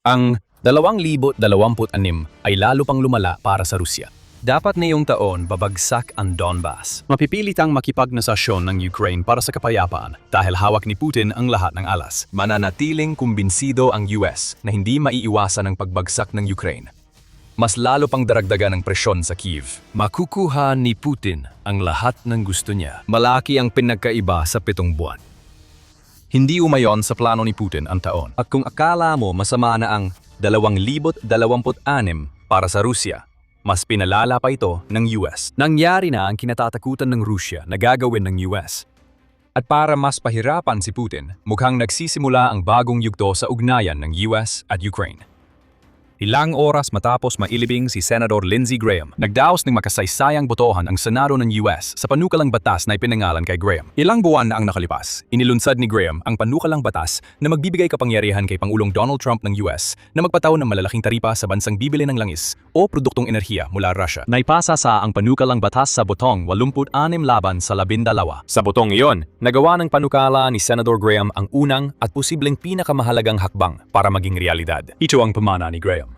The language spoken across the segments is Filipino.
Ang 2026 ay lalo pang lumala para sa Rusya. Dapat ngayong taon babagsak ang Donbas. Mapipilitang makipagnegosasyon ng Ukraine para sa kapayapaan dahil hawak ni Putin ang lahat ng alas. Mananatiling kumbinsido ang US na hindi maiiwasan ang pagbagsak ng Ukraine. Mas lalo pang daragdagan ng presyon sa Kyiv. Makukuha ni Putin ang lahat ng gusto niya. Malaki ang pinagkaiba sa 7 buwan. Hindi umayon sa plano ni Putin ang taon. At kung akala mo masama na ang 2026 para sa Rusya, mas pinalala pa ito ng US. Nangyari na ang kinatatakutan ng Rusya na gagawin ng US. At para mas pahirapan si Putin, mukhang nagsisimula ang bagong yugto sa ugnayan ng US at Ukraine. Ilang oras matapos mailibing si Senador Lindsey Graham, nagdaos ng makasaysayang botohan ang Senado ng US sa panukalang batas na ipinangalan kay Graham. Ilang buwan na ang nakalipas, inilunsad ni Graham ang panukalang batas na magbibigay kapangyarihan kay Pangulong Donald Trump ng US na magpataw ng malalaking taripa sa bansang bibili ng langis o produktong enerhiya mula Russia. Naipasa sa ang panukalang batas sa botong 86 laban sa 12. Sa botong iyon, nagawa ng panukala ni Senador Graham ang unang at posibleng pinakamahalagang hakbang para maging realidad. Ito ang pamana ni Graham.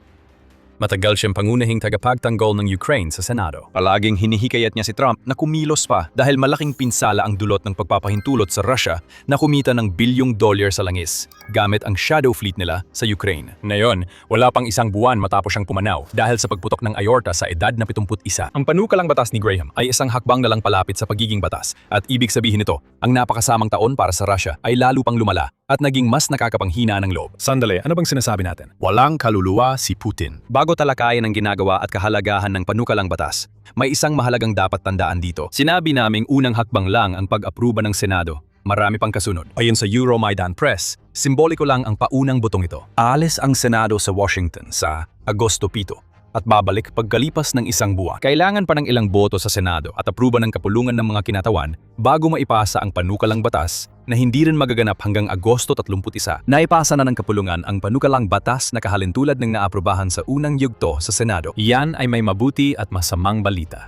Matagal siyang pangunahing tagapagtanggol ng Ukraine sa Senado. Palaging hinihikayat niya si Trump na kumilos pa dahil malaking pinsala ang dulot ng pagpapahintulot sa Russia na kumita ng $bilyong sa langis gamit ang shadow fleet nila sa Ukraine. Ngayon, wala pang isang buwan matapos siyang pumanaw dahil sa pagputok ng ayorta sa edad na 71. Ang panukalang batas ni Graham ay isang hakbang na lang palapit sa pagiging batas at ibig sabihin nito, ang napakasamang taon para sa Russia ay lalo pang lumala at naging mas nakakapanghina ng loob. Sandali, ano bang sinasabi natin? Walang kaluluwa si Putin. Bago talakayin ang ginagawa at kahalagahan ng panukalang batas, may isang mahalagang dapat tandaan dito. Sinabi naming unang hakbang lang ang pag-apruba ng Senado. Marami pang kasunod. Ayon sa Euromaidan Press, simboliko lang ang paunang botong ito. Aalis ang Senado sa Washington sa Agosto 7 at babalik pagkalipas ng isang buwan. Kailangan pa ng ilang boto sa Senado at apruba ng kapulungan ng mga kinatawan bago maipasa ang panukalang batas na hindi rin magaganap hanggang Agosto 31. Naipasa na ng kapulungan ang panukalang batas na kahalintulad ng naaprubahan sa unang yugto sa Senado. Iyan ay may mabuti at masamang balita.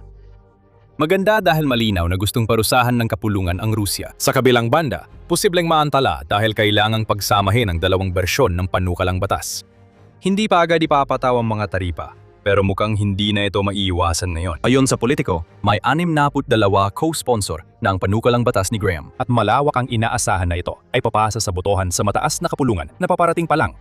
Maganda dahil malinaw na gustong parusahan ng kapulungan ang Rusya. Sa kabilang banda, posibleng maantala dahil kailangang pagsamahin ang dalawang bersyon ng panukalang batas. Hindi pa agad ipapataw ang mga taripa, pero mukhang hindi na ito maiiwasan ngayon. Ayon sa Politico, may 62 co-sponsor na ang panukalang batas ni Graham at malawak ang inaasahan na ito ay papasa sa botohan sa mataas na kapulungan na paparating pa lang.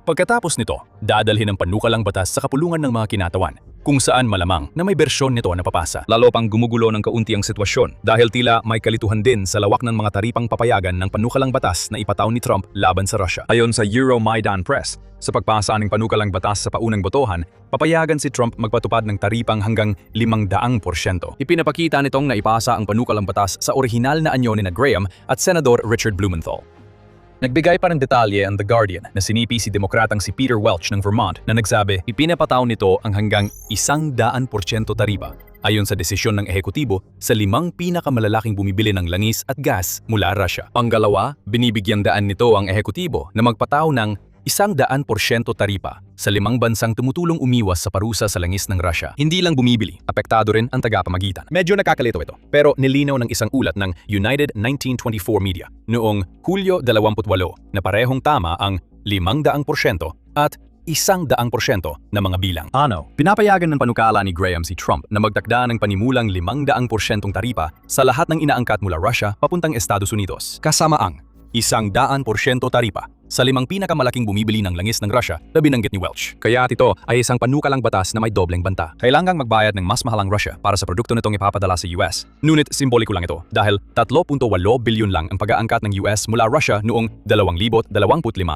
Pagkatapos nito, dadalhin ang panukalang batas sa kapulungan ng mga kinatawan, kung saan malamang na may bersyon nito na papasa. Lalo pang gumugulo ng kaunti ang sitwasyon dahil tila may kalituhan din sa lawak ng mga taripang papayagan ng panukalang batas na ipataw ni Trump laban sa Russia. Ayon sa Euromaidan Press, sa pagpasa ng panukalang batas sa paunang botohan, papayagan si Trump magpatupad ng taripang hanggang 500%. Ipinapakita nitong naipasa ang panukalang batas sa orihinal na anyo ni Graham at Senador Richard Blumenthal. Nagbigay pa ng detalye ang The Guardian na sinipi si demokratang si Peter Welch ng Vermont na nagsabi ipinapataw nito ang hanggang 100% taripa ayon sa desisyon ng ehekutibo sa 5 pinakamalalaking bumibili ng langis at gas mula Russia. Pangalawa, binibigyang daan nito ang ehekutibo na magpataw ng 100% taripa sa 5 bansang tumutulong umiwas sa parusa sa langis ng Russia. Hindi lang bumibili, apektado rin ang tagapamagitan. Medyo nakakalito ito, pero nilinaw ng isang ulat ng United 1924 Media noong Hulyo 28 na parehong tama ang 500% at 100% na mga bilang. Ano? Pinapayagan ng panukala ni Graham si Trump na magtakda ng panimulang 500% taripa sa lahat ng inaangkat mula Russia papuntang Estados Unidos. Kasama ang 100% taripa sa 5 pinakamalaking bumibili ng langis ng Russia na binanggit ni Welch. Kaya ito ay isang panukalang batas na may dobleng banta. Kailangang magbayad ng mas mahalang Russia para sa produkto nitong ipapadala sa US. Ngunit simboliko lang ito dahil 3.8 bilyon lang ang pag-aangkat ng US mula Russia noong 2025.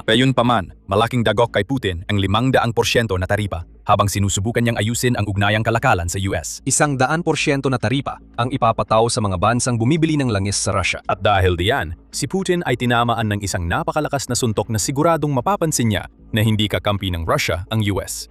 Gayunpaman, malaking dagok kay Putin ang 500% na taripa habang sinusubukan niyang ayusin ang ugnayang kalakalan sa US. 100% na taripa ang ipapataw sa mga bansang bumibili ng langis sa Russia. At dahil diyan, si Putin ay tinamaan ng isang napakalakas na suntok na siguradong mapapansin niya na hindi kakampi ng Russia ang US.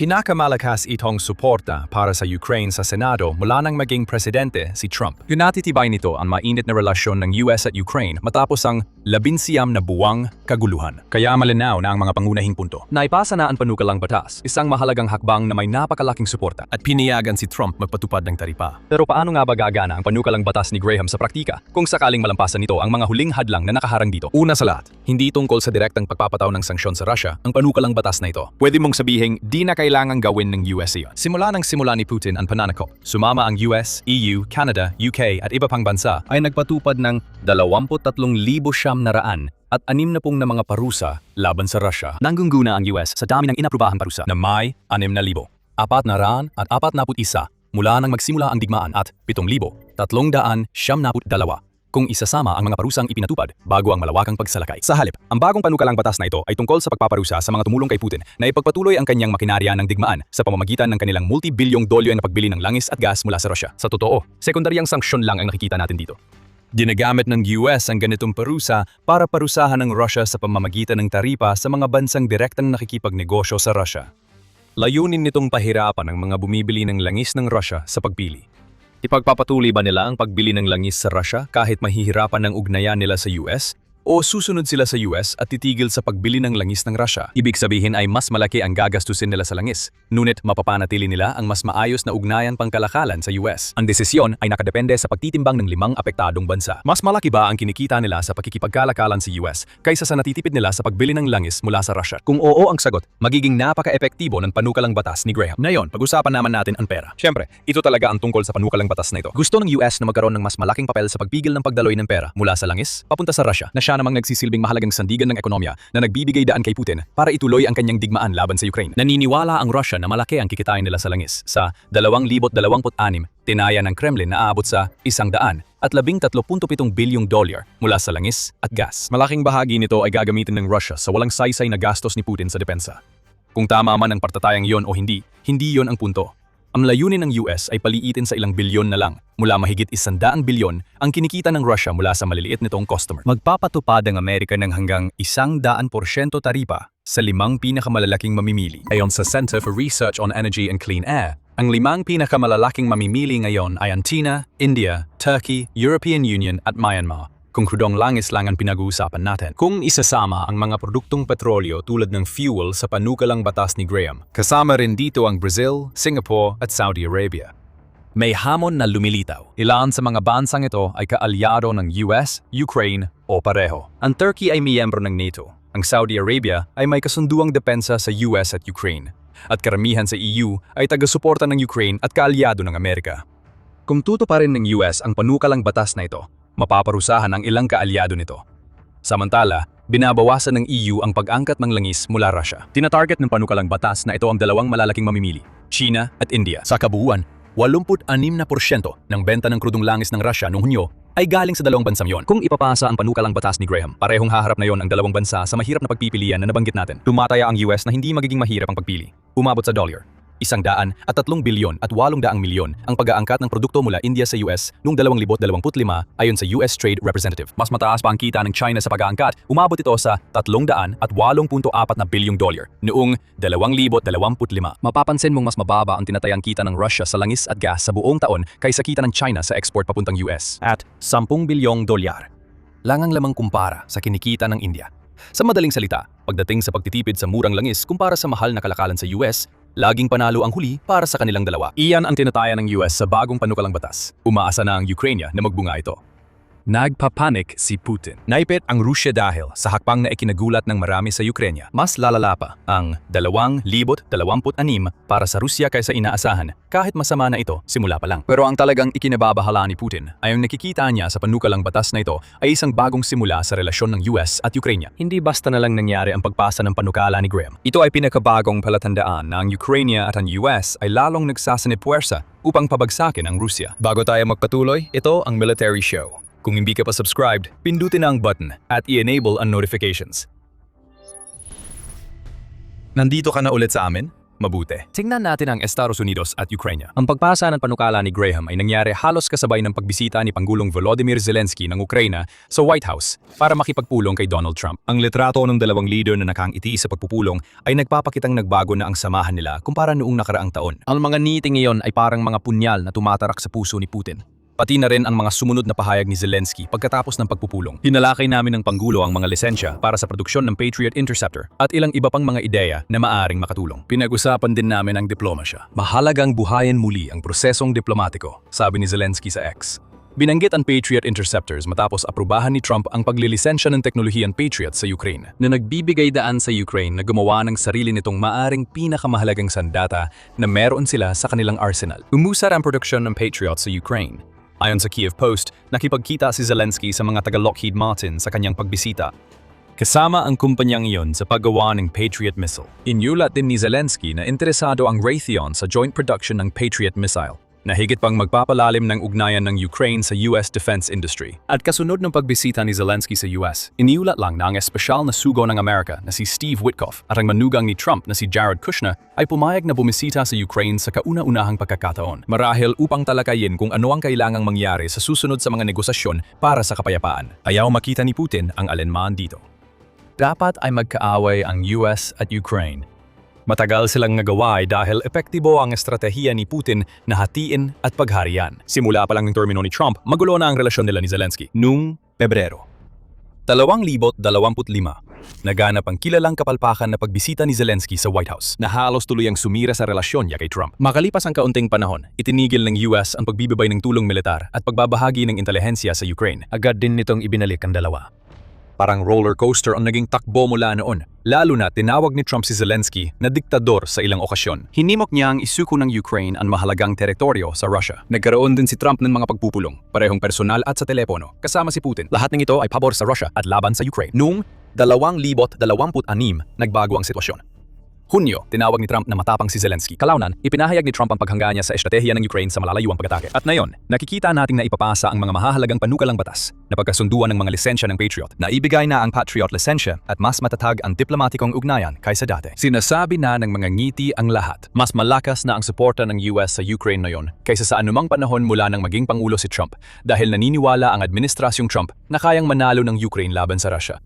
Pinakamalakas itong suporta para sa Ukraine sa Senado mula nang maging presidente si Trump. Pinatitibay nito ang mainit na relasyon ng US at Ukraine matapos ang 19 na buwang kaguluhan. Kaya malinaw na ang mga pangunahing punto. Naipasa na ang panukalang batas, isang mahalagang hakbang na may napakalaking suporta. At piniyagan si Trump magpatupad ng taripa. Pero paano nga ba gagana ang panukalang batas ni Graham sa praktika kung sakaling malampasan nito ang mga huling hadlang na nakaharang dito? Una sa lahat, hindi tungkol sa direktang pagpapataw ng sanksyon sa Russia ang panukalang batas na ito. Pwede mong sabihing di na kailangang gawin ng US iyon. Simula ni Putin ang pananakop. Sumama ang US, EU, Canada, UK at iba pang bansa ay nagpatupad ng 23,700 at 60 na mga parusa laban sa Russia. Nangguguna ang US sa dami ng inaprubahang parusa na may 6,000, 441 mula nang magsimula ang digmaan at 7,372 kung isasama ang mga parusang ipinatupad bago ang malawakang pagsalakay. Sa halip, ang bagong panukalang batas na ito ay tungkol sa pagpaparusa sa mga tumulong kay Putin na ipagpatuloy ang kanyang makinarya ng digmaan sa pamamagitan ng kanilang multi-bilyong dolyo na pagbili ng langis at gas mula sa Russia. Sa totoo, sekundaryang sanksyon lang ang nakikita natin dito. Ginagamit ng US ang ganitong parusa para parusahan ng Russia sa pamamagitan ng taripa sa mga bansang direktang nakikipagnegosyo sa Russia. Layunin nitong pahirapan ang mga bumibili ng langis ng Russia sa pagpili. Ipagpapatuloy ba nila ang pagbili ng langis sa Russia kahit mahihirapan ng ugnayan nila sa US? O susunod sila sa US at titigil sa pagbili ng langis ng Russia? Ibig sabihin ay mas malaki ang gagastusin nila sa langis, ngunit mapapanatili nila ang mas maayos na ugnayan pangkalakalan sa US. Ang desisyon ay nakadepende sa pagtitimbang ng 5 apektadong bansa. Mas malaki ba ang kinikita nila sa pakikipagkalakalan sa US kaysa sa natitipid nila sa pagbili ng langis mula sa Russia? Kung oo ang sagot, magiging napaka-epektibo ng panukalang batas ni Graham. Ngayon, pag-usapan naman natin ang pera. Siyempre, ito talaga ang tungkol sa panukalang batas na ito. Gusto ng US na magkaroon ng mas malaking papel sa pagpigil ng pagdaloy ng pera mula sa langis papunta sa Russia, na siya namang nagsisilbing mahalagang sandigan ng ekonomiya na nagbibigay daan kay Putin para ituloy ang kanyang digmaan laban sa Ukraine. Naniniwala ang Russia na malaki ang kikitain nila sa langis. Sa 2026, tinaya ng Kremlin na aabot sa 113.7 bilyong dolyar mula sa langis at gas. Malaking bahagi nito ay gagamitin ng Russia sa walang saysay na gastos ni Putin sa depensa. Kung tama man ang partatayang iyon o hindi yon ang punto. Ang layunin ng US ay paliitin sa ilang bilyon na lang, mula mahigit 100 bilyon ang kinikita ng Russia mula sa maliliit nitong customer. Magpapatupad ang Amerika ng hanggang 100% taripa sa 5 pinakamalalaking mamimili. Ayon sa Center for Research on Energy and Clean Air, ang 5 pinakamalalaking mamimili ngayon ay ang China, India, Turkey, European Union at Myanmar. Kung krudong langis lang ang pinag-uusapan natin. Kung isasama ang mga produktong petrolyo tulad ng fuel sa panukalang batas ni Graham, kasama rin dito ang Brazil, Singapore at Saudi Arabia. May hamon na lumilitaw. Ilan sa mga bansang ito ay kaalyado ng US, Ukraine o pareho. Ang Turkey ay miyembro ng NATO. Ang Saudi Arabia ay may kasunduang depensa sa US at Ukraine. At karamihan sa EU ay taga-suporta ng Ukraine at kaalyado ng Amerika. Kung tutuparin ng US ang panukalang batas na ito, mapaparusahan ang ilang kaalyado nito. Samantala, binabawasan ng EU ang pag-angkat ng langis mula Russia. Tinatarget ng panukalang batas na ito ang 2 malalaking mamimili, China at India. Sa kabuuan, 86% ng benta ng krudong langis ng Russia noong Hunyo ay galing sa 2 bansang yon. Kung ipapasa ang panukalang batas ni Graham, parehong haharap na yon ang 2 bansa sa mahirap na pagpipilian na nabanggit natin. Tumataya ang US na hindi magiging mahirap ang pagpili. Umabot sa $103 bilyon at 800 milyon ang pag-aangkat ng produkto mula India sa US noong 2025 ayon sa US Trade Representative. Mas mataas pa ang kita ng China sa pag-aangkat, umabot ito sa $308.4 na bilyong dolyar noong 2025. Mapapansin mong mas mababa ang tinatayang kita ng Russia sa langis at gas sa buong taon kaysa kita ng China sa export papuntang US at 10 bilyong dolyar. Langang lamang kumpara sa kinikita ng India. Sa madaling salita, pagdating sa pagtitipid sa murang langis kumpara sa mahal na kalakalan sa US, laging panalo ang huli para sa kanilang dalawa. Iyan ang tinataya ng US sa bagong panukalang batas. Umaasa na ang Ukraine na magbunga ito. Nagpapanik si Putin. Naipit ang Rusya dahil sa hakbang na ikinagulat ng marami sa Ukraine. Mas lalala pa ang 2026 para sa Rusya kaysa inaasahan kahit masama na ito simula pa lang. Pero ang talagang ikinababahala ni Putin ay ang nakikita niya sa panukalang batas na ito ay isang bagong simula sa relasyon ng US at Ukraine. Hindi basta na lang nangyari ang pagpasa ng panukala ni Graham. Ito ay pinakabagong palatandaan na ang Ukraine at ang US ay lalong nagsasanipwersa upang pabagsakin ang Rusya. Bago tayo magpatuloy, ito ang Military Show. Kung hindi ka pa subscribed, pindutin na ang button at i-enable ang notifications. Nandito ka na ulit sa amin? Mabuti. Tingnan natin ang Estados Unidos at Ukraine. Ang pagpasa ng panukala ni Graham ay nangyari halos kasabay ng pagbisita ni Pangulong Volodymyr Zelensky ng Ukraine sa White House para makipagpulong kay Donald Trump. Ang litrato ng dalawang leader na nakangiti sa pagpupulong ay nagpapakitang nagbago na ang samahan nila kumpara noong nakaraang taon. Ang mga ngiti ngayon ay parang mga punyal na tumatarak sa puso ni Putin. Pati na rin ang mga sumunod na pahayag ni Zelensky pagkatapos ng pagpupulong. Hinalakay namin ng Panggulo ang mga lisensya para sa produksyon ng Patriot Interceptor at ilang iba pang mga ideya na maaaring makatulong. Pinag-usapan din namin ang diplomasya. Mahalagang buhayin muli ang prosesong diplomatiko, sabi ni Zelensky sa X. Binanggit ang Patriot Interceptors matapos aprubahan ni Trump ang paglilisensya ng teknolohiyang Patriot sa Ukraine na nagbibigay daan sa Ukraine na gumawa ng sarili nitong maaring pinakamahalagang sandata na meron sila sa kanilang arsenal. Umusad ang produksyon ng Patriot sa Ukraine. Ayon sa Kiev Post, nakipagkita si Zelensky sa mga taga-Lockheed Martin sa kanyang pagbisita. Kasama ang kumpanyang iyon sa paggawa ng Patriot missile. Inyulat din ni Zelensky na interesado ang Raytheon sa joint production ng Patriot missile, na higit pang magpapalalim ng ugnayan ng Ukraine sa US defense industry. At kasunod ng pagbisita ni Zelensky sa US, iniulat lang na ang espesyal na sugo ng Amerika na si Steve Witkoff at ang manugang ni Trump na si Jared Kushner ay pumayag na bumisita sa Ukraine sa kauna-unahang pagkakataon. Marahil upang talakayin kung ano ang kailangang mangyari sa susunod sa mga negosasyon para sa kapayapaan. Ayaw makita ni Putin ang alinman dito. Dapat ay magkaaway ang US at Ukraine. Matagal silang nagawa dahil epektibo ang estratehiya ni Putin na hatiin at pagharian. Simula pa lang ng termino ni Trump, magulo na ang relasyon nila ni Zelensky. Noong Pebrero 2025, naganap ang kilalang kapalpakan na pagbisita ni Zelensky sa White House na halos tuluyang sumira sa relasyon niya kay Trump. Makalipas ang kaunting panahon, itinigil ng US ang pagbibigay ng tulong militar at pagbabahagi ng intelihensya sa Ukraine. Agad din nitong ibinalik ang dalawa. Parang roller coaster ang naging takbo mula noon, lalo na tinawag ni Trump si Zelensky na diktador sa ilang okasyon. Hinimok niya ang isuko ng Ukraine ang mahalagang teritoryo sa Russia. Nagkaroon din si Trump ng mga pagpupulong, parehong personal at sa telepono, kasama si Putin. Lahat ng ito ay pabor sa Russia at laban sa Ukraine. Noong 2026, nagbago ang sitwasyon. Hunyo, tinawag ni Trump na matapang si Zelensky. Kalaunan, ipinahayag ni Trump ang paghangga niya sa estratehiya ng Ukraine sa malalayuang pag-atake. At ngayon, nakikita nating na ipapasa ang mga mahahalagang panukalang batas na pagkasunduan ng mga lisensya ng Patriot. Naibigay na ang Patriot lisensya at mas matatag ang diplomatikong ugnayan kaysa dati. Sinasabi na ng mga ngiti ang lahat. Mas malakas na ang suporta ng US sa Ukraine ngayon kaysa sa anumang panahon mula nang maging pangulo si Trump dahil naniniwala ang administrasyong Trump na kayang manalo ng Ukraine laban sa Russia.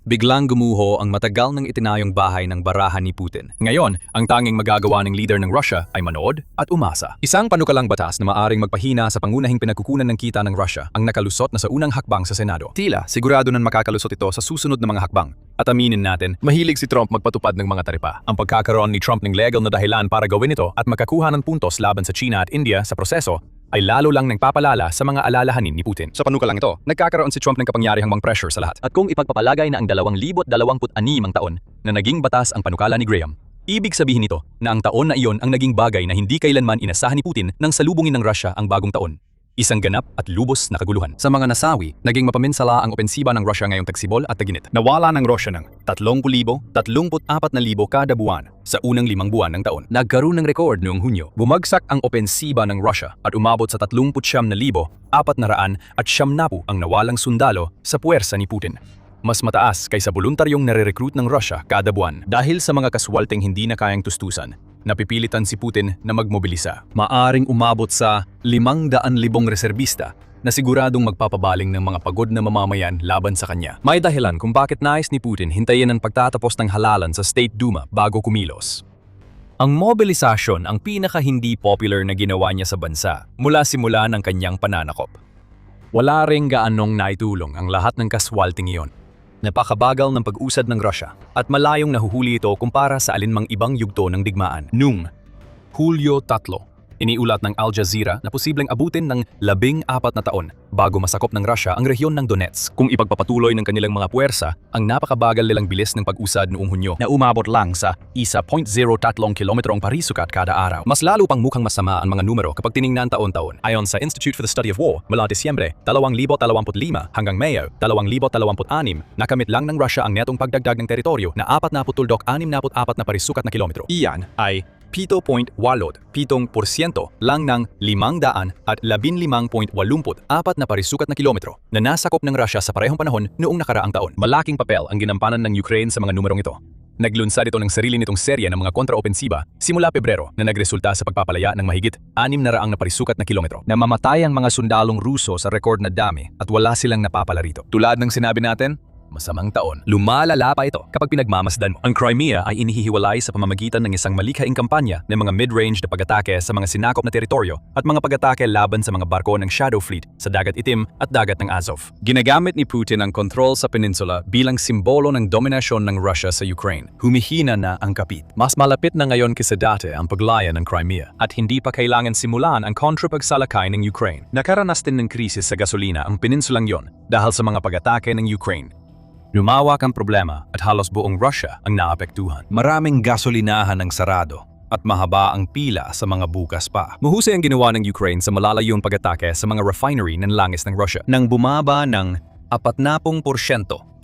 Biglang gumuho ang matagal ng itinayong bahay ng barahan ni Putin. Ngayon, ang tanging magagawa ng leader ng Russia ay manood at umasa. Isang panukalang batas na maaring magpahina sa pangunahing pinagkukunan ng kita ng Russia ang nakalusot na sa unang hakbang sa Senado. Tila, sigurado nang makakalusot ito sa susunod na mga hakbang. At aminin natin, mahilig si Trump magpatupad ng mga taripa. Ang pagkakaroon ni Trump ng legal na dahilan para gawin ito at makakuha ng puntos laban sa China at India sa proseso ay lalo lang nagpapalala sa mga alalahanin ni Putin. Sa panukalang ito, nagkakaroon si Trump ng kapangyarihang pressure sa lahat. At kung ipagpapalagay na ang 2026 ang taon na naging batas ang panukala ni Graham, ibig sabihin nito na ang taon na iyon ang naging bagay na hindi kailanman inasahan ni Putin nang salubungin ng Russia ang bagong taon. Isang ganap at lubos na kaguluhan. Sa mga nasawi, naging mapaminsala ang opensiba ng Russia ngayong tagsibol at taginit. Nawala ng Russia ng 30,000, 34,000 kada buwan sa unang 5 buwan ng taon. Nagkaroon ng record noong Hunyo. Bumagsak ang opensiba ng Russia at umabot sa 39,490 ang nawalang sundalo sa puwersa ni Putin. Mas mataas kaysa voluntaryong nare-recruit ng Russia kada buwan. Dahil sa mga kaswalteng hindi na kayang tustusan, napipilitan si Putin na magmobilisa. Maaring umabot sa 500,000 reserbista na siguradong magpapabaling ng mga pagod na mamamayan laban sa kanya. May dahilan kung bakit nais ni Putin hintayin ang pagtatapos ng halalan sa State Duma bago kumilos. Ang mobilisasyon ang pinaka-hindi popular na ginawa niya sa bansa mula simula ng kanyang pananakop. Wala ring gaanong naitulong ang lahat ng kaswalting iyon. Napakabagal ng pag-usad ng Russia at malayong nahuhuli ito kumpara sa alinmang ibang yugto ng digmaan. Noong Hulyo 3, iniulat ng Al Jazeera na posibleng abutin ng 14 na taon bago masakop ng Russia ang rehiyon ng Donetsk kung ipagpapatuloy ng kanilang mga puwersa ang napakabagal nilang bilis ng pag-usad noong Hunyo na umabot lang sa 1.03 kilometro ang parisukat kada araw. Mas lalo pang mukhang masama ang mga numero kapag tiningnan taon-taon. Ayon sa Institute for the Study of War, mula Disyembre 2025 hanggang Mayo 2026, nakamit lang ng Russia ang netong pagdagdag ng teritoryo na 4,664 na parisukat na kilometro. Iyan ay 7.87% lang ng 515.84 na parisukat na kilometro na nasakop ng Russia sa parehong panahon noong nakaraang taon. Malaking papel ang ginampanan ng Ukraine sa mga numerong ito. Naglunsad ito ng sarili nitong serya ng mga kontraopensiba simula Pebrero na nagresulta sa pagpapalaya ng mahigit 600 na parisukat na kilometro. Namamatay ang mga sundalong Ruso sa rekord na dami at wala silang napapala rito. Tulad ng sinabi natin, masamang taon. Lumalala pa ito kapag pinagmamasdan mo. Ang Crimea ay inihihiwalay sa pamamagitan ng isang malikhaing kampanya ng mga mid-range na pag-atake sa mga sinakop na teritoryo at mga pag-atake laban sa mga barko ng Shadow Fleet sa Dagat Itim at Dagat ng Azov. Ginagamit ni Putin ang kontrol sa peninsula bilang simbolo ng dominasyon ng Russia sa Ukraine. Humihina na ang kapit. Mas malapit na ngayon kaysa dati ang paglaya ng Crimea at hindi pa kailangan simulan ang kontrapagsalakay ng Ukraine. Nakaranas din ng krisis sa gasolina ang peninsulang yon dahil sa mga pag-atake ng Ukraine. Lumawak ang problema at halos buong Russia ang naapektuhan. Maraming gasolinahan ang sarado at mahaba ang pila sa mga bukas pa. Mahusay ang ginawa ng Ukraine sa malalayong pag-atake sa mga refinery ng langis ng Russia. Nang bumaba ng 40%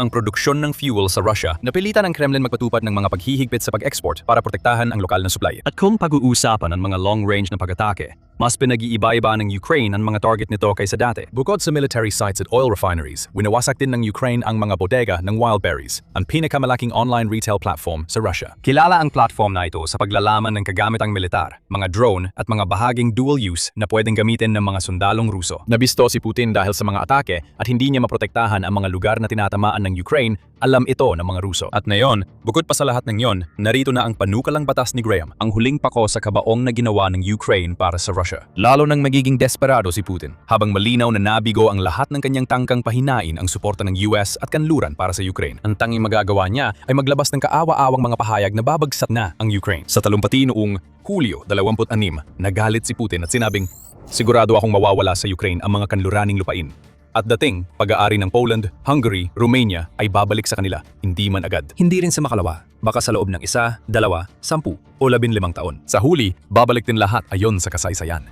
ang produksyon ng fuel sa Russia, napilitan ang Kremlin magpatupad ng mga paghihigpit sa pag-export para protektahan ang lokal na supply. At kung pag-uusapan ang mga long-range na pag-atake, mas pinag-iiba-iba ng Ukraine ang mga target nito kaysa dati. Bukod sa military sites at oil refineries, winawasak din ng Ukraine ang mga bodega ng Wildberries, ang pinakamalaking online retail platform sa Russia. Kilala ang platform na ito sa paglalaman ng kagamitang militar, mga drone at mga bahaging dual-use na pwedeng gamitin ng mga sundalong Ruso. Nabisto si Putin dahil sa mga atake at hindi niya maprotektahan ang mga lugar na tinatamaan ng Ukraine, alam ito ng mga Ruso. At ngayon, bukod pa sa lahat ng yon, narito na ang panukalang batas ni Graham, ang huling pako sa kabaong na ginawa ng Ukraine para sa Russia. Lalo nang magiging desperado si Putin, habang malinaw na nabigo ang lahat ng kanyang tangkang pahinain ang suporta ng US at kanluran para sa Ukraine. Ang tanging magagawa niya ay maglabas ng kaawa-awang mga pahayag na babagsak na ang Ukraine. Sa talumpati noong Hulyo 26, nagalit si Putin at sinabing, "Sigurado akong mawawala sa Ukraine ang mga kanluraning lupain. At dating, pag-aari ng Poland, Hungary, Romania ay babalik sa kanila, hindi man agad. Hindi rin sa makalawa, baka sa loob ng 1, 2, 10 o 15 taon. Sa huli, babalik din lahat ayon sa kasaysayan."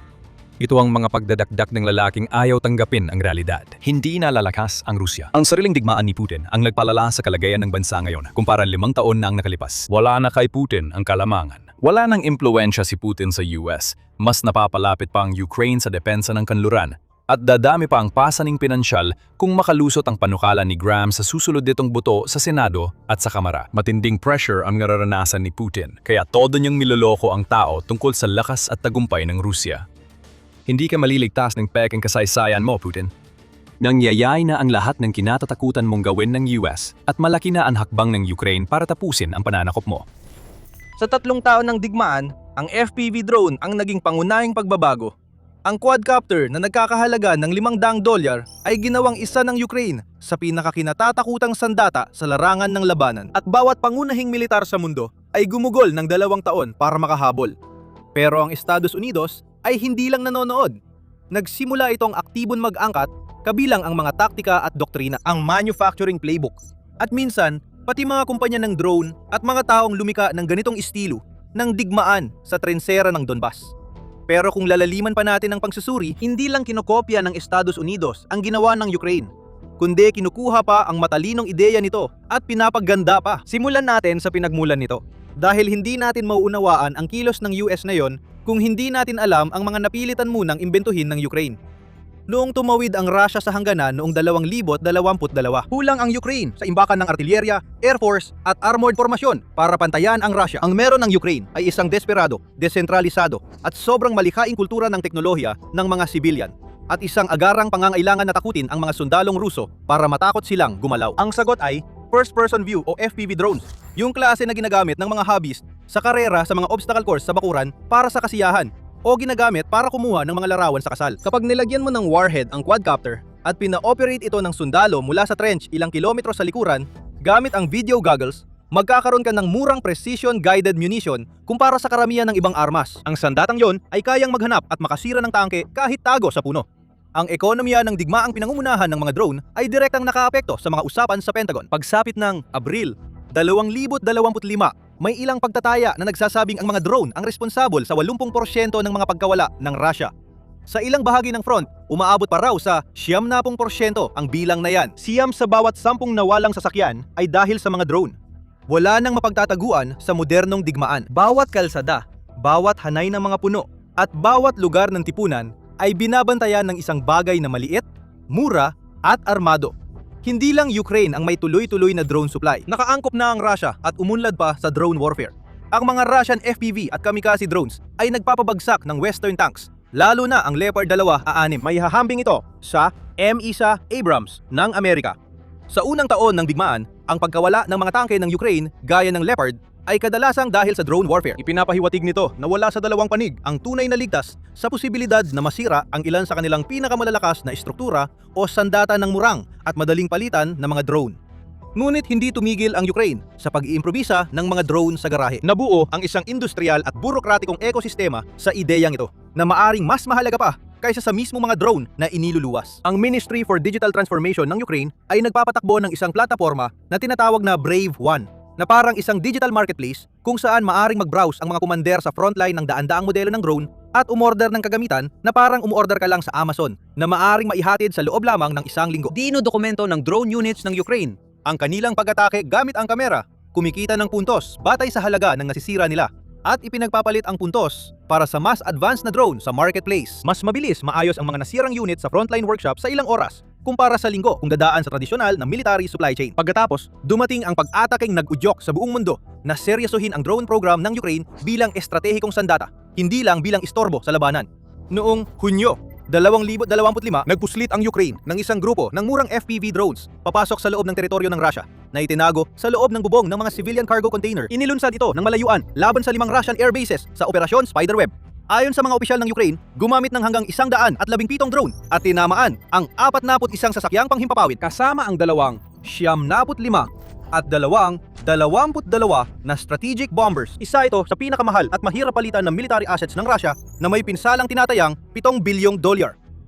Ito ang mga pagdadakdak ng lalaking ayaw tanggapin ang realidad. Hindi na lalakas ang Rusya. Ang sariling digmaan ni Putin ang nagpalala sa kalagayan ng bansa ngayon kumpara 5 taon na ang nakalipas. Wala na kay Putin ang kalamangan. Wala nang impluwensya si Putin sa US. Mas napapalapit pa ang Ukraine sa depensa ng kanluran. At dadami pa ang pasaning pinansyal kung makalusot ang panukala ni Graham sa susunod nitong buto sa Senado at sa Kamara. Matinding pressure ang nararanasan ni Putin, kaya todo niyang niloloko ang tao tungkol sa lakas at tagumpay ng Rusya. Hindi ka maliligtas ng pekeng kasaysayan mo, Putin. Nangyayay na ang lahat ng kinatatakutan mong gawin ng US at malaki na ang hakbang ng Ukraine para tapusin ang pananakop mo. Sa 3 taon ng digmaan, ang FPV drone ang naging pangunahing pagbabago. Ang quadcopter na nagkakahalaga ng $500 ay ginawang isa ng Ukraine sa pinakakinatatakutang sandata sa larangan ng labanan. At bawat pangunahing militar sa mundo ay gumugol ng 2 taon para makahabol. Pero ang Estados Unidos ay hindi lang nanonood. Nagsimula itong aktibon mag-angkat kabilang ang mga taktika at doktrina, ang manufacturing playbook. At minsan, pati mga kumpanya ng drone at mga taong lumika ng ganitong estilo ng digmaan sa trensera ng Donbas. Pero kung lalaliman pa natin ang pagsusuri, hindi lang kinokopya ng Estados Unidos ang ginawa ng Ukraine, kundi kinukuha pa ang matalinong ideya nito at pinapaganda pa. Simulan natin sa pinagmulan nito. Dahil hindi natin mauunawaan ang kilos ng US na yon kung hindi natin alam ang mga napilitan munang imbentuhin ng Ukraine. Noong tumawid ang Russia sa hangganan noong 2022, hulang ang Ukraine sa imbakan ng artilyerya, air force at armored formasyon para pantayan ang Russia. Ang meron ng Ukraine ay isang desperado, desentralisado at sobrang malikhaing kultura ng teknolohiya ng mga sibilyan at isang agarang pangangailangan na takutin ang mga sundalong Ruso para matakot silang gumalaw. Ang sagot ay first-person view o FPV drones, yung klase na ginagamit ng mga hobbyist sa karera sa mga obstacle course sa bakuran para sa kasiyahan o ginagamit para kumuha ng mga larawan sa kasal. Kapag nilagyan mo ng warhead ang quadcopter at pina-operate ito ng sundalo mula sa trench ilang kilometro sa likuran, gamit ang video goggles, magkakaroon ka ng murang precision-guided munition kumpara sa karamihan ng ibang armas. Ang sandatang yon ay kayang maghanap at makasira ng tangke kahit tago sa puno. Ang ekonomiya ng digmaang pinangungunahan ng mga drone ay direktang nakaapekto sa mga usapan sa Pentagon. Pagsapit ng Abril 2025, may ilang pagtataya na nagsasabing ang mga drone ang responsable sa 80% ng mga pagkawala ng Russia. Sa ilang bahagi ng front, umaabot pa raw sa 70% ang bilang na yan. 9 sa bawat 10 nawalang sasakyan ay dahil sa mga drone. Wala nang mapagtataguan sa modernong digmaan. Bawat kalsada, bawat hanay ng mga puno, at bawat lugar ng tipunan ay binabantayan ng isang bagay na maliit, mura, at armado. Hindi lang Ukraine ang may tuloy-tuloy na drone supply. Nakaangkop na ang Russia at umunlad pa sa drone warfare. Ang mga Russian FPV at kamikaze drones ay nagpapabagsak ng Western tanks, lalo na ang Leopard 2A6. May hahambing ito sa M1 Abrams ng Amerika. Sa unang taon ng digmaan, ang pagkawala ng mga tangke ng Ukraine gaya ng Leopard ay kadalasang dahil sa drone warfare. Ipinapahiwatig nito na wala sa dalawang panig ang tunay na ligtas sa posibilidad na masira ang ilan sa kanilang pinakamalalakas na estruktura o sandata ng murang at madaling palitan na mga drone. Ngunit hindi tumigil ang Ukraine sa pag-iimprovisa ng mga drone sa garahe. Nabuo ang isang industrial at burokratikong ekosistema sa ideyang ito na maaring mas mahalaga pa kaysa sa mismo mga drone na iniluluwas. Ang Ministry for Digital Transformation ng Ukraine ay nagpapatakbo ng isang plataforma na tinatawag na Brave One, na parang isang digital marketplace kung saan maaring mag-browse ang mga kumander sa frontline ng daan-daang modelo ng drone at umorder ng kagamitan na parang umorder ka lang sa Amazon na maaring maihatid sa loob lamang ng isang linggo. Dinodokumento ng drone units ng Ukraine ang kanilang pag-atake gamit ang kamera, kumikita ng puntos batay sa halaga ng nasisira nila, at ipinagpapalit ang puntos para sa mas advanced na drone sa marketplace. Mas mabilis maayos ang mga nasirang unit sa frontline workshop sa ilang oras kumpara sa linggo kung dadaan sa tradisyonal na military supply chain. Pagkatapos, dumating ang pag-ataking nag-udyok sa buong mundo na seryosohin ang drone program ng Ukraine bilang estratehikong sandata, hindi lang bilang istorbo sa labanan. Noong Hunyo 2025, nagpuslit ang Ukraine ng isang grupo ng murang FPV drones papasok sa loob ng teritoryo ng Russia na itinago sa loob ng bubong ng mga civilian cargo container. Inilunsad ito ng malayuan laban sa 5 Russian air bases sa Operasyon Spiderweb. Ayon sa mga opisyal ng Ukraine, gumamit ng hanggang 117 drone at tinamaan ang 41 sasakyang panghimpapawid kasama ang 275 at 22 na strategic bombers. Isa ito sa pinakamahal at mahirap palitan ng military assets ng Russia na may pinsalang tinatayang $7 bilyong.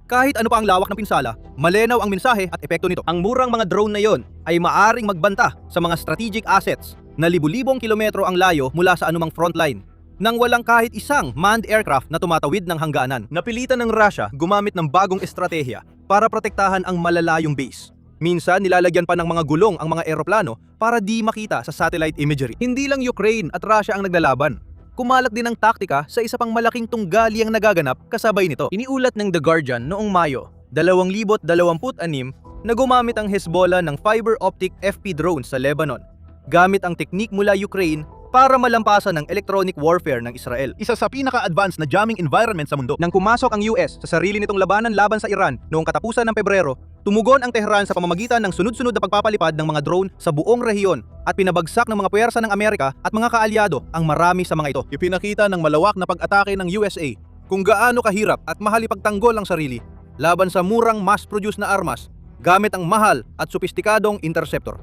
Kahit ano pa ang lawak ng pinsala, malinaw ang mensahe at epekto nito. Ang murang mga drone na yon ay maaring magbanta sa mga strategic assets na libu-libong kilometro ang layo mula sa anumang frontline, nang walang kahit isang manned aircraft na tumatawid ng hangganan. Napilitan ng Russia gumamit ng bagong estratehiya para protektahan ang malalayong base. Minsan nilalagyan pa ng mga gulong ang mga eroplano para di makita sa satellite imagery. Hindi lang Ukraine at Russia ang naglalaban. Kumalat din ang taktika sa isa pang malaking tunggali ang nagaganap kasabay nito. Iniulat ng The Guardian noong Mayo 2026 na gumamit ang Hezbollah ng fiber optic FP drones sa Lebanon, gamit ang teknik mula Ukraine para malampasan ng electronic warfare ng Israel. Isa sa pinaka-advanced na jamming environment sa mundo. Nang pumasok ang US sa sarili nitong labanan laban sa Iran noong katapusan ng Pebrero, tumugon ang Tehran sa pamamagitan ng sunod-sunod na pagpapalipad ng mga drone sa buong rehiyon at pinabagsak ng mga puwersa ng Amerika at mga kaalyado ang marami sa mga ito. Ipinakita ng malawak na pag-atake ng USA kung gaano kahirap at mahal ipagtanggol ang sarili laban sa murang mass-produced na armas gamit ang mahal at sopistikadong interceptor.